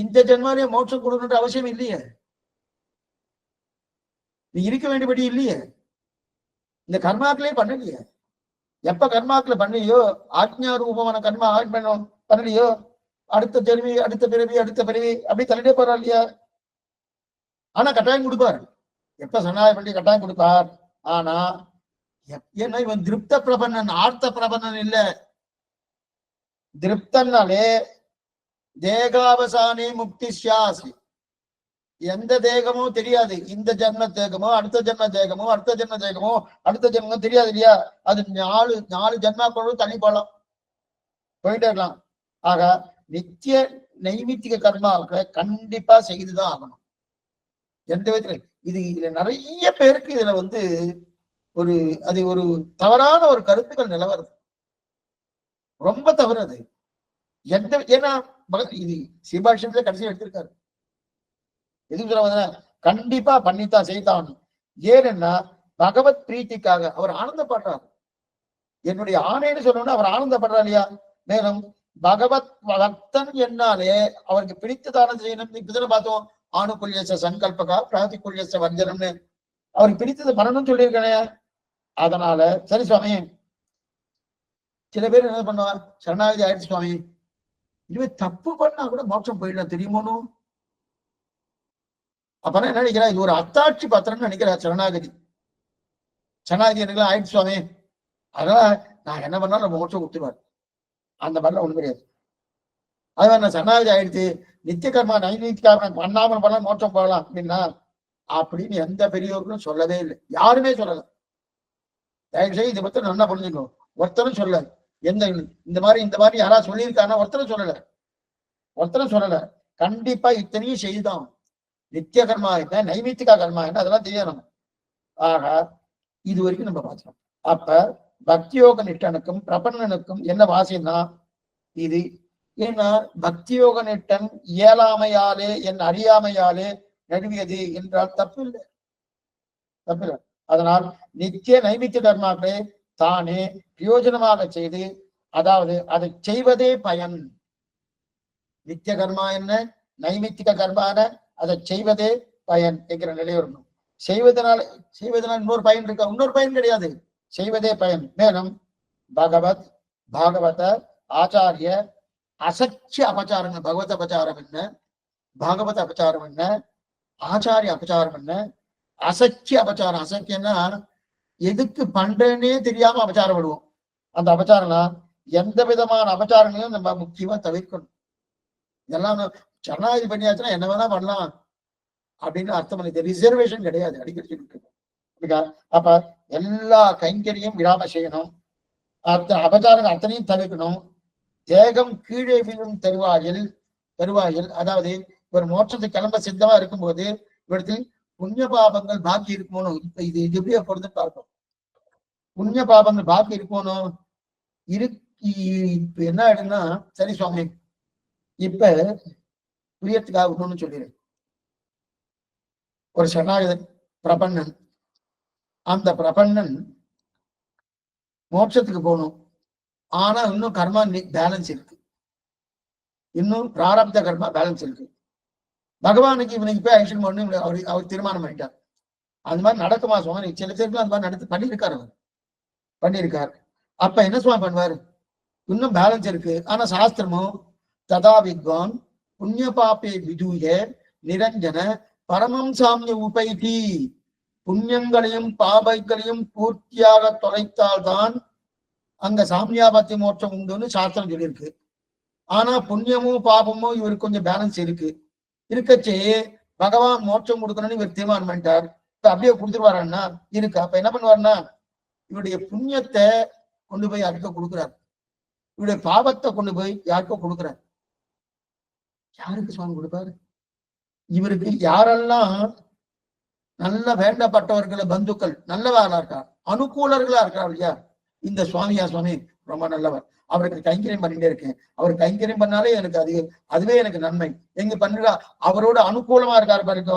இந்த ஜென்மாலேயே மோட்சம் கொடுக்கணுன்ற அவசியம் இல்லையே, நீ இருக்க வேண்டியபடி இல்லையே, இந்த கர்மாக்களே பண்ணலையே. எப்ப கர்மாக்களை பண்ணலையோ, ஆக்ஞா ரூபமான கர்மா பண்ணலையோ, அடுத்த பிறவி அப்படி தள்ளிட்டே போறா இல்லையா? ஆனா கட்டாயம் கொடுப்பார். எப்ப சரணாகதி பண்ணி கட்டாயம் கொடுப்பார். ஆனா ஏன்னா இவன் திருப்த பிரபன்னன், ஆர்த்த பிரபன்னன் இல்ல. திருப்தன்னாலே தேகாவசானே முக்தி சாசி, எந்த தேகமும் தெரியாது. இந்த ஜென்ம தேகமோ, அடுத்த ஜென்ம தேகமோ, அடுத்த ஜென்மம் தெரியாது இல்லையா? அது 4 ஜென்மாக்களோடு தள்ளி போயிட்டே இருக்கலாம். ஆக நித்திய நைமித்திக கர்மாவுக்கு கண்டிப்பா செய்துதான் ஆகணும். எந்த விதத்துல இதுல நிறைய பேருக்கு இதுல அது ஒரு தவறான ஒரு கருத்துக்கள் நிலவருது. ரொம்ப தவறு அது. ஏன்னா இது சிபாஷத்துல கடைசியா எடுத்திருக்காரு. எதுக்கு சொல்ல கண்டிப்பா பண்ணித்தான் செய்தான். ஏன்னா பகவத் பிரீத்திக்காக அவர் ஆனந்தப்படுறார். என்னுடைய ஆணைன்னு சொல்லணும்னா அவர் ஆனந்தப்படுறார் இல்லையா? மேலும் பகவத் பக்தன் என்னாலே அவருக்கு பிடித்ததான செய்யணும். இப்பதானே பார்த்தோம், ஆணுக்குள்ளிய சங்கல்பகா பிராதிக்குள்ளிய வர்ஜனம்னு அவருக்கு பிடித்தது பண்ணணும்னு சொல்லியிருக்கேன். அதனால சரி சுவாமி, சில பேர் என்ன பண்ணுவா, சரணாகதி ஆயிடுச்சு சுவாமி, இதுவே தப்பு பண்ணா கூட மோட்சம் போயிடலாம் தெரியுமோனு. அப்பதான் என்ன நினைக்கிறா, இது ஒரு அத்தாட்சி பத்திரம்னு நினைக்கிறா சரணாகதி. சரணாகதி எனக்கு ஆயிடுச்சு சுவாமி, அதனால நான் என்ன பண்ணாலும் மோட்சம் கொடுத்துருவார். அந்த மாதிரிலாம் ஒண்ணு கிடையாது. அது நான் சரணாகதி ஆயிடுச்சு, நித்திய கர்மா நைநீத்திய கர்மா பண்ணாமல் பண்ணலாம் மோட்சம் போகலாம் அப்படின்னா அப்படின்னு எந்த பெரியவர்களும் சொல்லவே இல்லை, யாருமே சொல்லல. தயவு செய்து இதை பத்தி நல்லா புரிஞ்சுக்கணும். ஒருத்தரும் சொல்லல. இந்த மாதிரி யாராவது சொல்லியிருக்காங்கன்னா ஒருத்தரும் சொல்லல. கண்டிப்பா இத்தனையும் செய்தான். நித்திய கர்மா என்ன, நைமித்திகா கர்மா என்ன, அதெல்லாம் செய்யணும். ஆக இது வரைக்கும் நம்ம பார்த்தோம். அப்ப பக்தியோக நிஷ்டனுக்கும் பிரபன்னனுக்கும் என்ன வாசினா இது. ஏன்னா பக்தியோக நிஷ்டன் இயலாமையாலே என் அறியாமையாலே நழுவியது என்றால் தப்பு இல்லை. அதனால் நித்திய நைமித்திய கர்மாக்களை தானே பிரயோஜனமாக செய்து, அதாவது அதை செய்வதே பயன். நித்திய கர்மா என்ன, நைமித்திக கர்மான அதை செய்வதே பயன் என்கிற நிலை வரணும். செய்வதனால் இன்னொரு பயன் இருக்கா? இன்னொரு பயன் கிடையாது, செய்வதே பயன். மேலும் பாகவத ஆச்சாரிய அசட்சிய அபச்சாரங்கள், பகவத் அபச்சாரம் என்ன, பாகவத அபச்சாரம் என்ன, ஆச்சாரிய அபச்சாரம் என்ன, அசட்சிய அபச்சாரம். அசட்சியன்னா எதுக்கு பண்றேன்னே தெரியாம அபச்சாரம் விடுவோம். அந்த அபச்சாரம்னா எந்த விதமான அபச்சாரங்களையும் நம்ம முக்கியமா தவிர்க்கணும். இதெல்லாம் சரணாகதி பண்ணியாச்சுன்னா என்ன வேணா பண்ணலாம் அப்படின்னு அர்த்தம் இல்லை. ரிசர்வேஷன் கிடையாது, அடிக்கடி சொல்லிட்டு. அப்ப எல்லா கைங்கரியும் விடாம செய்யணும். அபச்சாரங்கள் அத்தனையும் தவிர்க்கணும். தேகம் கீழே விழும் தருவாயில் அதாவது ஒரு மோட்சத்துக்கு கிளம்ப சித்தமா இருக்கும்போது இவருக்கு புண்ணிய பாபங்கள் பாக்கி இருக்கணும். இப்ப இது எப்படியா பொறுத்து பார்ப்போம். புண்ணிய பாபங்கள் பாக்கி இருக்கணும். இப்ப என்ன ஆயிடுன்னா, சரி சுவாமி இப்ப புரியத்துக்காக ஒண்ணுன்னு சொல்லிடு. ஒரு சரணாகதன் பிரபன்னன், அந்த பிரபன்னன் மோட்சத்துக்கு போகணும். ஆனா இன்னும் கர்மா பேலன்ஸ் இருக்கு, இன்னும் பிராரப்த கர்மா பேலன்ஸ் இருக்கு. பகவானுக்கு இவனுக்கு போய் ஆக்ஷன் பண்ணு அவர் தீர்மானம் பண்ணிட்டார். அந்த மாதிரி நடக்குமா சுவாமி? சில பேருக்கு அந்த மாதிரி நடத்து பண்ணியிருக்காரு. அப்ப என்ன சுவாமி பண்ணுவாரு? இன்னும் பேலன்ஸ் இருக்கு. ஆனா சாஸ்திரமும் ததா வித்வான் புண்ணிய பாப்பே விதூய நிரஞ்சன பரமம் சாமிய உபைதி, புண்ணியங்களையும் பாபங்களையும் பூர்த்தியாக தொலைத்தால்தான் அங்க சாமியாபத்தி மோட்சம் உண்டுன்னு சாஸ்திரம் சொல்லியிருக்கு. ஆனா புண்ணியமும் பாபமும் இவருக்கு கொஞ்சம் பேலன்ஸ் இருக்கச்சே பகவான் மோட்சம் கொடுக்கணும்னு இவர் தீர்மானம் பண்ணிட்டார். இப்ப அப்படியே கொடுத்துருவாருன்னா இருக்கு. அப்ப என்ன பண்ணுவாருன்னா இவருடைய புண்ணியத்தை கொண்டு போய் யாருக்கோ கொடுக்குறாரு, இவருடைய பாவத்தை கொண்டு போய் யாருக்கோ கொடுக்குறாரு. யாருக்கு சுவாமி கொடுப்பாரு? இவருக்கு யாரெல்லாம் நல்ல வேண்டப்பட்டவர்கள பந்துக்கள் நல்லவர்களா இருக்கா, அனுகூலர்களா இருக்கிறார் இல்லையா, இந்த சுவாமியா சுவாமி ரொம்ப நல்லவர், அவருக்கு கைங்கரியம் பண்ணிட்டே இருக்கேன், அவர் கைங்கரியம் பண்ணாலே எனக்கு அதுவே எனக்கு நன்மை, எங்க பண்ணுறா அவரோட அனுகூலமா இருக்காரு பாருங்க.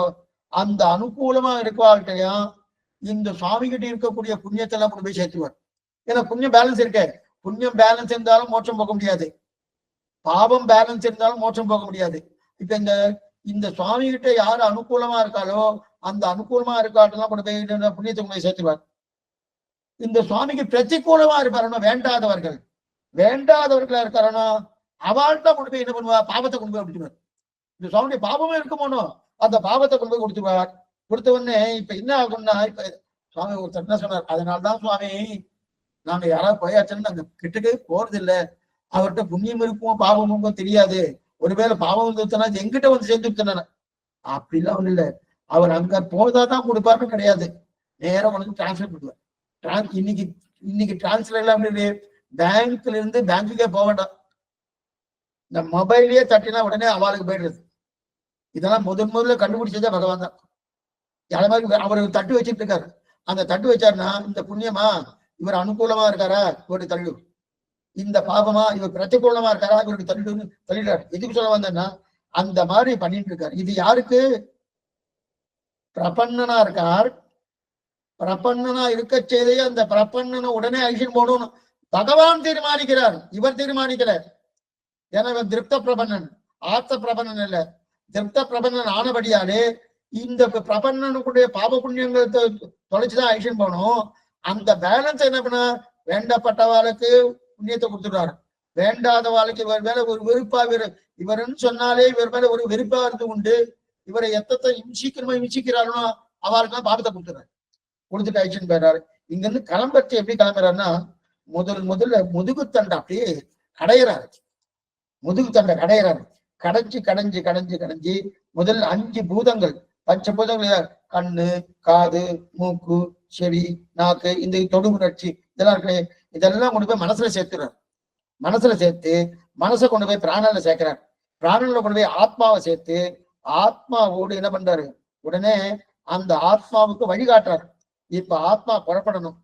அந்த அனுகூலமா இருக்கவாழ்கிட்டயா இந்த சுவாமி கிட்ட இருக்கக்கூடிய புண்ணியத்தெல்லாம் கொண்டு போய் சேர்த்துவார். ஏன்னா புண்ணியம் பேலன்ஸ் இருக்க, புண்ணியம் பேலன்ஸ் இருந்தாலும் மோட்சம் போக முடியாது, பாவம் பேலன்ஸ் இருந்தாலும் மோட்சம் போக முடியாது. இப்ப இந்த சுவாமி கிட்ட யாரு அனுகூலமா இருக்காளோ அந்த அனுகூலமா இருக்காட்டெல்லாம் கொண்டு போய் புண்ணியத்தை கொண்டு போய் சேர்த்துவார். இந்த சுவாமிக்கு பிரதிகூலமா இருப்பாருன்னா வேண்டாதவர்களா இருக்காருன்னா அவள்கிட்ட கொண்டு போய் என்ன பண்ணுவா, பாவத்தை கொண்டு போய் கொடுத்துருவார். இந்த சுவாமியுடைய பாவமே இருக்குமோனோ அந்த பாவத்தை கொண்டு போய் கொடுத்துருவார். கொடுத்த உடனே இப்ப என்ன ஆகும்னா, இப்ப சுவாமி ஒருத்தர் என்ன சொன்னார், அதனால்தான் சுவாமி நாங்க யாராவது போயாச்சுன்னு நாங்க கிட்டக்கே போறது இல்லை, அவர்கிட்ட புண்ணியம் இருக்குமோ பாவமும் தெரியாது, ஒருவேளை பாவம் வந்துச்சுன்னா எங்கிட்ட வந்து சேர்ந்துருத்தன அப்படிலாம் ஒண்ணு இல்லை, அவர் அங்க போதாதான் கொடுப்பாருன்னு கிடையாது, நேரம் வந்து டிரான்ஸ்ஃபர் பண்ணுவார். இன்னைக்கு டிரான்ஸ்ஃபர் எல்லாம் பேங்க்ல இருந்து பேங்குக்கே போக வேண்டாம், இந்த மொபைல்லயே தட்டினா உடனே அவளுக்கு போயிடுறது. இதெல்லாம் முதல்ல கண்டுபிடிச்சதே பகவான் தான். அதே மாதிரி அவர் தட்டு வச்சுட்டு இருக்காரு, அந்த தட்டு வச்சாருன்னா இந்த புண்ணியமா இவர் அனுகூலமா இருக்காரா இவரு தள்ளு, இந்த பாபமா இவர் பிரதிகூலமா இருக்காரா இவருக்கு தள்ளிடாரு. எதுக்கு சொல்ல வந்தேன்னா அந்த மாதிரி பண்ணிட்டு இருக்காரு. இது யாருக்கு? பிரபன்னனா இருக்கார். பிரபன்னனா இருக்க செய்தே அந்த பிரபன்னனை உடனே ஐஷன் போடணும் பகவான் தீர்மானிக்கிறார், இவர் தீர்மானிக்கல. ஏன்னா இவன் திருப்த பிரபன்னன், ஆத்த பிரபன்னன் இல்ல. திருப்த பிரபந்தன் ஆனபடியாலே இந்த பிரபந்தனுடைய பாப புண்ணியங்களை தொலைச்சுதான் ஐஷன் போனோம். அந்த பேலன்ஸ் என்ன பண்ண, வேண்டப்பட்டவாளுக்கு புண்ணியத்தை கொடுத்துடுறாரு, வேண்டாத வாழ்க்கை இவர் மேல ஒரு வெறுப்பா, இவருன்னு சொன்னாலே இவர் மேல ஒரு வெறுப்பா இருந்து உண்டு, இவரை எத்தத்தை இம்சிக்கணுமோ இம்சிக்கிறாருனோ அவருக்கெல்லாம் பாபத்தை கொடுத்துறாரு, கொடுத்துட்டு ஐஷன் போயிடுறாரு. இங்க இருந்து கிளம்பச்சு எப்படி கிளம்புறாருன்னா, முதல்ல முதுகு தண்டை அப்படியே கடையிறாரு, முதுகு தண்டை கடையிறாரு. கடைஞ்சு முதல்ல 5 பூதங்கள், பஞ்சபூதங்கள், கண்ணு, காது, மூக்கு, செவி, நாக்கு, இந்த தொடு உணர்ச்சி இதெல்லாம் இருக்கு, இதெல்லாம் கொண்டு போய் மனசுல சேர்த்துறாரு. மனசுல சேர்த்து மனசை கொண்டு போய் பிராணன்ல சேர்க்கிறார். பிராணன்ல கொண்டு போய் ஆத்மாவை சேர்த்து ஆத்மாவோடு என்ன பண்றாரு, உடனே அந்த ஆத்மாவுக்கு வழிகாட்டுறாரு. இப்ப ஆத்மா புறப்படணும்,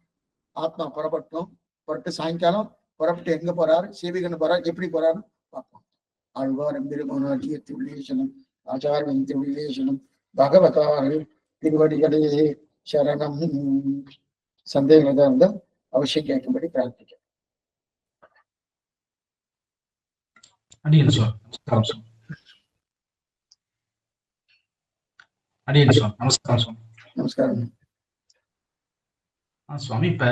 ஆத்மா புறப்பட்டணும், புறப்பட்டு சாயங்காலம் புறப்பட்டு எங்க போறாரு, சிவிகன்னு போறாரு, எப்படி போறாரு பார்ப்போம். ஆழ்வார் திருமணம் ஆச்சாரம் திருவிலேஷனம் பகவதார் திருவடிகளே சரணம். சந்தேகம் இருந்தால் அவசியம் கேட்கும்படி பிரார்த்திக்கிறேன். நமஸ்காரம் சுவாமி. இப்ப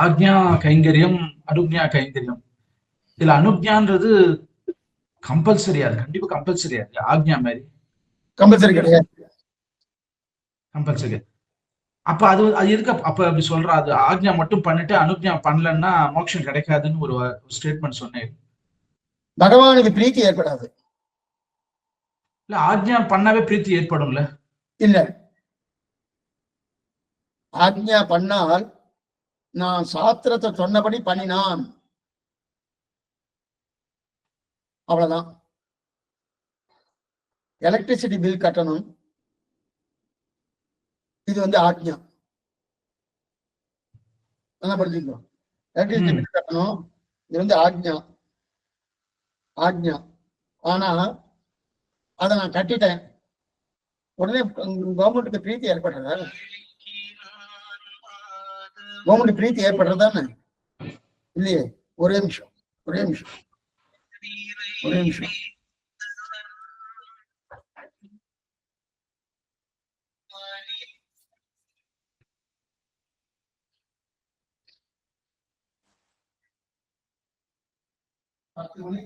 ஆக்ஞா கைங்கரியம், அனுக்ஞா கைங்கரியம், இதுல அனுக்ஞான்றது கம்பல்சரியா? அது கண்டிப்பா கம்பல்சரியா? ஆக்ஞா மாதிரி கம்பல்சரி கிடையாது. கம்பல்சரி. அப்ப அது எதுக்கு அப்ப அப்படி சொல்ற? அது ஆக்ஞா மட்டும் பண்ணிட்டு அனுக்ஞா பண்ணலன்னா மோட்சம் கிடைக்காதுன்னு ஒரு ஸ்டேட்மெண்ட் சொன்னேன். பகவானுக்கு பிரீத்தி ஏற்படாது. இல்ல, ஆக்ஞா பண்ணாவே பிரீத்தி ஏற்படும்ல? இல்ல, ஆக்ஞா பண்ணால் நான் சாஸ்திரத்தை சொன்னபடி பண்ணினான், அவ்வளவுதான். எலக்ட்ரிசிட்டி பில் கட்டணும், இது ஆக்ஞா. படிச்சுக்கோ, எலக்ட்ரிசிட்டி பில் கட்டணும், இது ஆக்ஞா. ஆக்ஞா. ஆனா அதை நான் கட்டிட்டேன், உடனே கவர்மெண்ட்டுக்கு பிரீத்தி ஏற்படுறதா? கவர்மெண்ட் பிரீத்தி ஏற்படுறதானே? இல்லையே. ஒரே நிமிஷம்.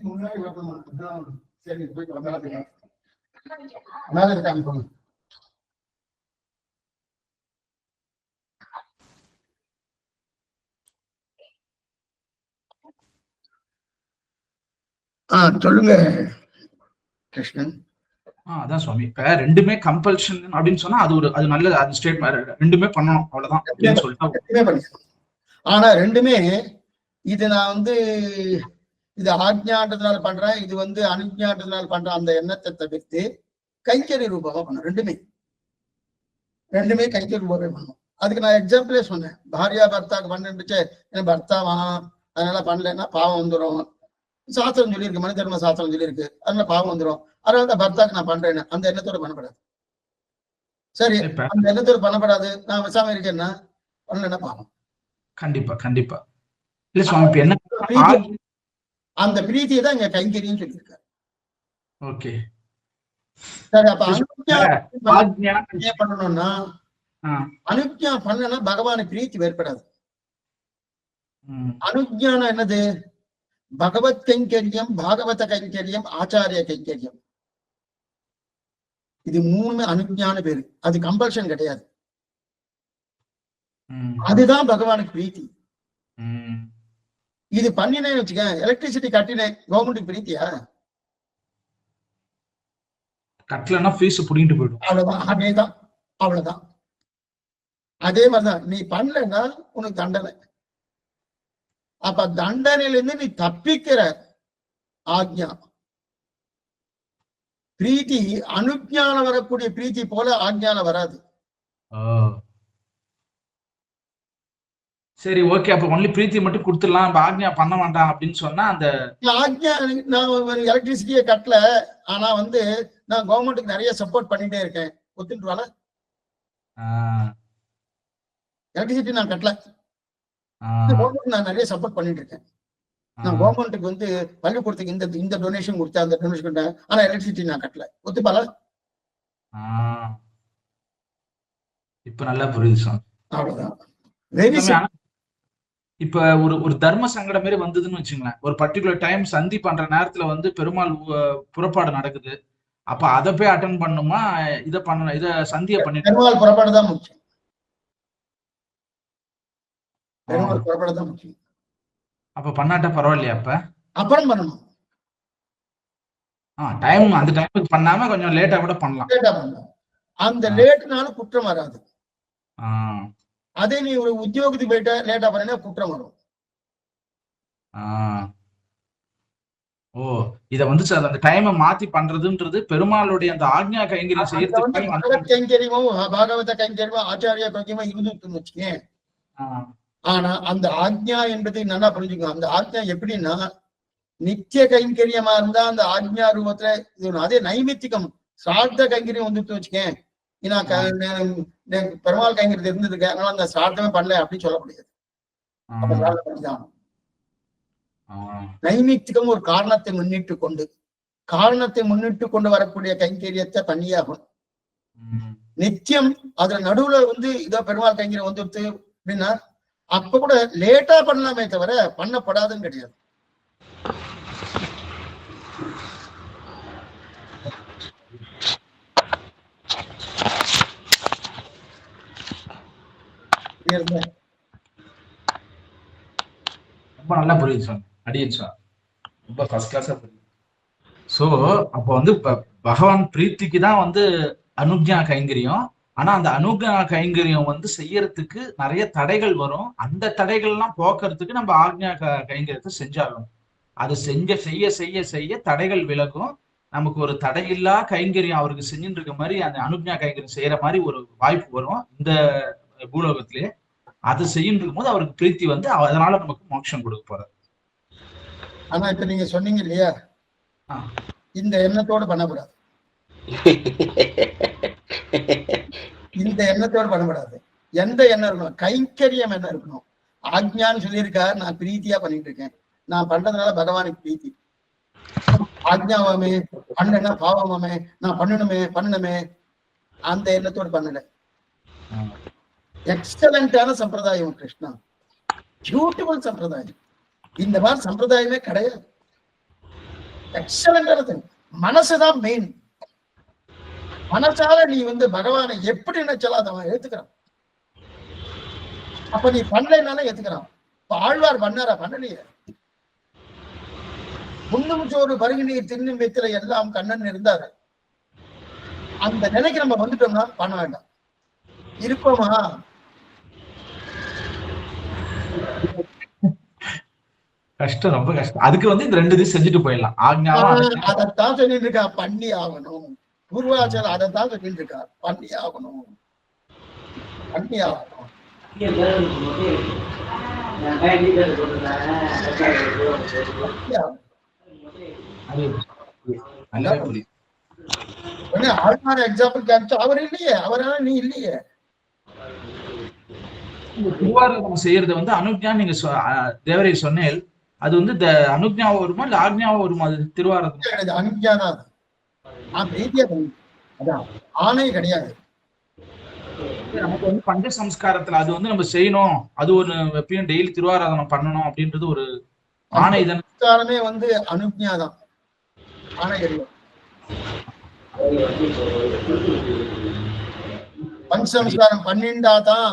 முன்னாடி சரி, போயிட்டு மேல இருக்காங்க. சொல்லுங்க கிருஷ்ணன். அதான் சுவாமி, இப்ப ரெண்டுமே கம்பல்ஷன் அப்படின்னு சொன்னா அது நல்லது, அது ஸ்டேட்மெண்ட், ரெண்டுமே பண்ணணும், அவ்வளவுதான். ஆனா ரெண்டுமே இது நான் இது ஆக்ஞான்றதுனால பண்றேன், இது அனுஜ்ஞான்றதுனால பண்றேன், அந்த எண்ணத்தை தவிர்த்து கைங்கறி ரூபமா பண்ண. ரெண்டுமே கைங்கறி ரூபமே பண்ணும். அதுக்கு நான் எக்ஸாம்பிளே சொன்னேன். பாரியா பர்த்தாக்கு பண்ணிருந்துச்சு, என் பர்த்தாவா அதனால பண்ணலன்னா பாவம் வந்துடும். சாஸ்திரம் சொல்லியிருக்கு, மனு தர்ம சாஸ்திரம் சொல்லியிருக்கு, அதனால பாவம் வந்துடும். அதனால தான் பர்த்தாக்கு நான் பண்றேன்னு அந்த எண்ணத்தோட பண்ணப்படாது. சரி, அந்த எண்ணத்தோட பண்ணப்படாது, நான் விசாம இருக்கேன்னா பண்ணலன்னா பாவம். கண்டிப்பா. இல்ல சுவாமி, என்ன அந்த பிரீத்தியை தான் இங்க கைங்கரின்னு சொல்லியிருக்காரு. ஓகே, சரி. அப்ப அனுஜ்ஞா பண்ணணும்னா, அனுஜ்ஞா பண்ணனா பகவானுக்கு பிரீத்தி ஏற்படாது. அனுஜ்ஞானம் என்னது? பகவத் கைங்கரியம், பாகவத கைங்கரியம், ஆச்சாரிய கைங்கரியம், இது 3 அனுஜ்ஞான பேரு. அது கம்பல்ஷன் கிடையாது. அதுதான் பகவானுக்கு பிரீத்தி. இது பண்ணினேன்னு வச்சுக்க, எலக்ட்ரிசிட்டி கட்டினேன், கவர்மெண்ட்டுக்கு பிரீத்தியா? கட்டலன்னா ஃபீஸ் புடிங்கிட்டு போயிடும். அவ்வளவுதான். அவ்வளவுதான். அதே மாதிரிதான் நீ பண்ணலன்னா உனக்கு தண்டனை. அப்ப தண்டனையிலிருந்து நீ தப்பிக்கிற ஆக்ஞா. பிரீத்தி அனுஜ்ஞான வரக்கூடிய பிரீத்தி போல ஆக்ஞான வராது. சரி, ஓகே. அப்ப ஒன்லி பிரீத்தி மட்டும் கொடுத்துடலாம், ஆக்ஞா பண்ண வேண்டாம் அப்படின்னு சொன்னா அந்த ஆக்ஞா. நான் எலக்ட்ரிசிட்டியை கட்டல, ஆனா நான் கவர்மெண்ட்டுக்கு நிறைய சப்போர்ட் பண்ணிட்டே இருக்கேன், ஒத்துட்டுவால? எலக்ட்ரிசிட்டி நான் கட்டல, நான் நிறைய சப்போர்ட் பண்ணிட்டு இருக்கேன். நான் கவர்மெண்ட்டுக்கு வந்து பள்ளிக்கூடத்துக்கு இந்த டொனேஷன் கொடுத்தேன், அந்த டொனேஷன் கொடுத்தேன், ஆனா எலக்ட்ரிசிட்டி நான் கட்டல, ஒத்துப்பால? இப்ப நல்லா புரியுது சார். அவ்வளவுதான். இப்ப ஒரு தர்ம சங்கடம் மாதிரி வந்ததுன்னு வச்சுங்களேன், ஒரு பர்டிகுலர் டைம் சந்தி பண்ற நேரத்துல வந்து பெருமாள் புறப்பாடு நடக்குது, அப்ப அதை போய் அட்டன் பண்ணுமா, இதை பண்ணணும், இதை சந்திய பண்ணிட்டு பெருமாள் புறப்பாடு தான் முக்கியம். பெருமாள் புறப்பாடு தான் முக்கியம். அப்ப பண்ணாட்டா பரவாயில்லையா? அப்புறம் பண்ணணும். டைம் அந்த டைமுக்கு பண்ணாம கொஞ்சம் லேட்டா கூட பண்ணலாம். லேட்டா பண்ணலாம். அந்த லேட்னால குற்றம் வராது. அதே நீ ஒரு உத்தியோகத்துக்கு போயிட்ட லேட்டா பண்ணா குற்றம் வரும். இத வந்து சார் அந்த டைமை மாத்தி பண்றதுன்றது பெருமாளுடைய அந்த ஆக்ஞா கைங்கரியம் செய்யறதுக்கு பகவத் கைங்கரியமும் பாகவத கைங்கரியமும் ஆச்சாரிய கைங்கரியமும் இருந்துன்னு வச்சுக்கேன். ஆனா அந்த ஆக்ஞா என்பதை நல்லா புரிஞ்சுக்கணும். அந்த ஆக்ஞா எப்படின்னா நித்திய கைங்கரியமா இருந்தா அந்த ஆக்ஞா ரூபத்துல, அதே நைமித்திகம் சார்த்த கைங்கரியம் வந்துட்டு வச்சுக்கேன், பெருமாள் கைங்கரியத்தை இருந்ததுக்கு அதனால அந்த சார்த்தமே பண்ணல அப்படின்னு சொல்ல முடியாது. நைமித்திகம் ஒரு காரணத்தை முன்னிட்டு கொண்டு வரக்கூடிய கைங்கரியத்தை பண்ணியாகும். நித்தியம் அதுல நடுவுல வந்து இதோ பெருமாள் கைங்கரியம் வந்துடுது அப்படின்னா அப்ப கூட லேட்டா பண்ணலாமே தவிர பண்ணப்படாதுன்னு கிடையாது. ரொம்ப நல்லா புரியுது சார், அடியன் சார், ரொம்ப ஃபர்ஸ்ட் கிளாஸா புரியுது. சோ அப்போ வந்து பகவான் பிரீத்திக்கு தான் வந்து அனுக்ஞா கைங்கரியம். ஆனா அந்த அனுக்ஞா கைங்கரியம் வந்து செய்யறதுக்கு நிறைய தடைகள் வரும். அந்த தடைகள் எல்லாம் போக்குறதுக்கு நம்ம ஆக்ஞா கைங்கரியத்தை செஞ்சாகணும். அதை செய்ய செய்ய செய்ய தடைகள் விலகும். நமக்கு ஒரு தடையில்லா கைங்கரியம் அவருக்கு செஞ்சுட்டு இருக்க மாதிரி அந்த அனுக்ஞா கைங்கரியம் செய்யற மாதிரி ஒரு வாய்ப்பு வரும் இந்த பூலோகத்திலேயே. அதை செய்யும் போது அவருக்கு பிரீத்தி வந்து அதனால நமக்கு மோட்சம் கொடுக்க போறாரு. ஆனா இப்ப நீங்க சொன்னீங்க இல்லையா, இந்த எண்ணத்தோடு பண்ணக்கூடாது. இந்த எண்ணத்தோடு பண்ணக்கூடாது. எந்த எண்ணம் இருக்கணும்? கைங்கரியம் என்ன இருக்கணும்? ஆக்ஞான்னு சொல்லியிருக்காரு, நான் பிரீத்தியா பண்ணிட்டு இருக்கேன், நான் பண்றதுனால பகவானுக்கு பிரீத்தி. ஆக்ஞாவாமே பண்ணனா பாவமாமே, நான் பண்ணணுமே அந்த எண்ணத்தோடு பண்ணல. எக்ஸலண்டான சம்பிரதாயம் கிருஷ்ணா, பியூட்டிஃபுல் சம்பிரதாயம். இந்த மாதிரி சம்பிரதாயமே கிடையாது. எக்ஸலண்டானது. மனசுதான் மெயின். மனசால நீ வந்து பகவானை எப்படி நினைச்சாலும் அதை ஏத்துக்கிறான். அப்ப நீ பண்ணலைனாலும் ஏத்துக்கிறான். இப்ப ஆழ்வார் பண்ணாரா? பண்ணலையே. முன்னும் சோறு பருகு நீர் தின்னும் வெத்தில எல்லாம் கண்ணன் இருந்தாரு. அந்த நிலைக்கு நம்ம வந்துட்டோம்னா பண்ண வேண்டாம். இருப்போமா? கஷ்டம், ரொம்ப கஷ்டம். அதுக்கு வந்து இந்த ரெண்டு இது செஞ்சுட்டு போயிடலாம். அதைத்தான் சொல்லிட்டு இருக்கா, பண்ணி ஆகணும். பூர்வாச்சாரம் அதைத்தான் சொல்லிட்டு இருக்கா, பண்ணி ஆகணும். ஆழ்வார் எக்ஸாம்பிள் காமிச்சு அவர் இல்லையே, அவரால நீ இல்லையே. திருவாரூரம் செய்யறது வந்து அனுக்ஞா, நீங்க தேவரை சொன்னேன், அது வந்து அனுக்ஞாவா வருமா இல்ல ஆக்ஞாவா வருமா? அது திருவாரூரம் அனுக்ஞா தான். அதான் ஆணை கிடையாது. நமக்கு வந்து பஞ்ச சம்ஸ்காரத்துல அது வந்து நம்ம செய்யணும், அது ஒரு எப்பயும் டெய்லி திருவாராதனம் பண்ணணும் அப்படின்றது ஒரு ஆணை தானே. வந்து அனுக்ஞா தான், ஆணை கிடையாது. பஞ்ச சம்ஸ்காரம் பண்ணிண்டாதான்,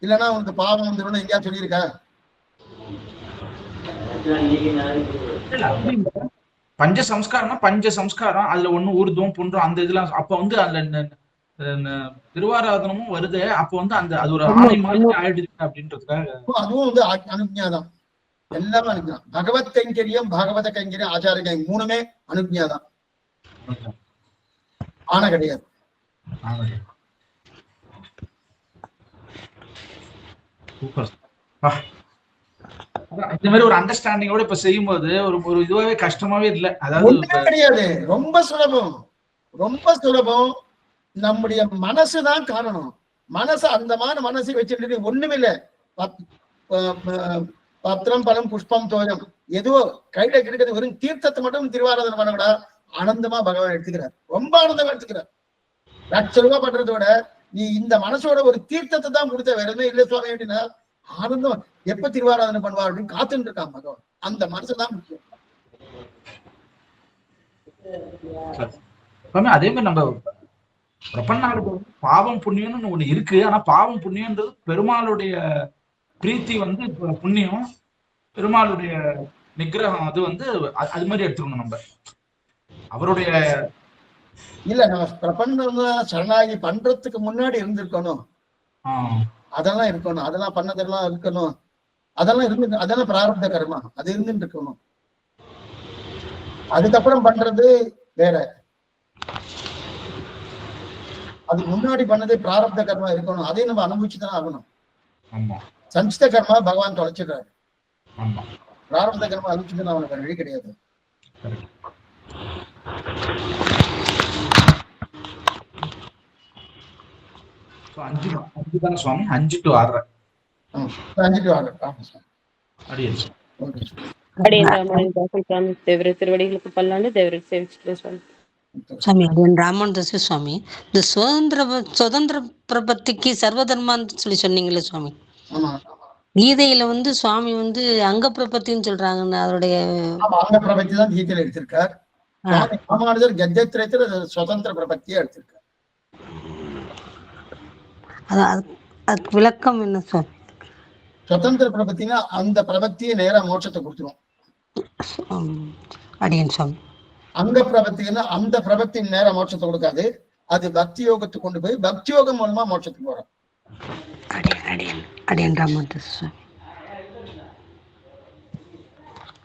இல்லைன்னா உனக்கு பாவம் வந்துடும் எங்கேயா சொல்லியிருக்க? பஞ்ச சம்ஸ்காரம்னா பஞ்ச சம்ஸ்காரம், அதுல ஒண்ணு ஊர்துவம் புன்றம் அந்த இதெல்லாம். அப்ப வந்து அதுல திருவாராதனமும் வருது. அப்ப வந்து அந்த அது ஒரு ஆணை மாதிரி ஆயிடுது அப்படின்றதுக்காக அதுவும் வந்து அனுக்ஞாதான். எல்லாமே அனுக்ஞா. பகவத் கைங்கரியம், பாகவத கைங்கரியம், ஆச்சார கைங்கரியம் மூணுமே அனுக்ஞாதான், ஆணை கிடையாது. இந்த மாதிரி ஒரு அண்டர்ஸ்டாண்டிங்கோட இப்ப செய்யும்போது ஒரு இதுவாவே கஷ்டமாவே இல்லை. அதாவது கிடையாது, ரொம்ப சுலபம், ரொம்ப சுலபம். நம்முடைய மனசுதான் காரணம். மனசு அந்த மாதிரி மனசை வச்சுட்டு ஒண்ணுமில்லை. பத்திரம் பலம் புஷ்பம் தோயம், ஏதோ கையில கிடைக்கிறது வெறும் தீர்த்தத்தை மட்டும் திருவாராதனை பண்ணக்கூடா ஆனந்தமா பகவான் எடுத்துக்கிறார். ரொம்ப ஆனந்தமா எடுத்துக்கிறார். 1,00,000 ரூபாய் பண்றதை விட நீ இந்த மனசோட ஒரு தீர்த்தத்தை தான் கொடுத்த, வேற எதுவும் இல்லை சுவாமி அப்படின்னா ஆனந்தம். எப்ப திருவாராதனை பண்ணுவார் அப்படின்னு காத்துட்டு இருக்கான் பகவான். அந்த மனசுதான் முக்கியம். அதே மாதிரி நம்ம பிரபன்னாளுக்கு பாவம் புண்ணியம்னு ஒண்ணு இருக்கு. ஆனா பாவம் புண்ணியன்றது பெருமாளுடைய பிரீத்தி வந்து புண்ணியம், பெருமாளுடைய நிகிரகம் அது வந்து அது மாதிரி எடுத்துக்கணும் நம்ம. அவருடைய இல்ல நம்ம பிரபந்தம் சரணாகி பண்றதுக்கு முன்னாடி இருந்திருக்கணும். அதெல்லாம் இருக்கணும், அதெல்லாம் பண்ணதெல்லாம் இருக்கணும், அதெல்லாம் இருந்து, அதெல்லாம் பிராரப்த கர்மா, அது இருந்துட்டு இருக்கணும். அதுக்கப்புறம் பண்றது வேற. அதுக்கு முன்னாடி பண்ணது பிராரப்த கர்மா இருக்கணும், அதையும் நம்ம அனுபவிச்சுதான் ஆகணும். சஞ்சித கர்மா பகவான் தொலைச்சிடுறாரு. பிராரப்த கர்மா அனுபவிச்சுதான் அவனுக்கு வழி கிடையாது. சுவாமி 5 to 6. 5 to 6. திருவடிகளுக்கு பல்லாண்டு தேவருக்கு சேவிச்சுக்கிறேன் சுவாமி. சுவாமி அடியன் ராமானுஜ சுவாமி, இந்த சுதந்திர பிரபத்திக்கு சர்வதர்மான்னு சொல்லி சொன்னீங்களே சுவாமி, கீதையில வந்து சுவாமி வந்து அங்க பிரபத்தின்னு சொல்றாங்கன்னு அதோடைய அங்க பிரபத்தி தான் கீதையில எடுத்திருக்கார். ராமானுஜர் கத்தியத்திரத்துல சுதந்திர பிரபத்தியா எடுத்திருக்கார். அதுக்கு விளக்கம் என்ன சுவாமி? சுதந்திர பிரபத்தினா அந்த பிரபத்தியை நேரா மோட்சத்தை கொடுத்துரும். அடியன் சுவாமி. அங்க பிரபத்தின்னா அந்த பிரபத்தி நேர மோட்சத்தை கொடுக்காது, அது பக்தி யோகத்துக்கு கொண்டு போய் பக்தி யோகம் மூலமா மோட்சத்துக்கு வரும். அடியன் ராமானுஜ சுவாமி.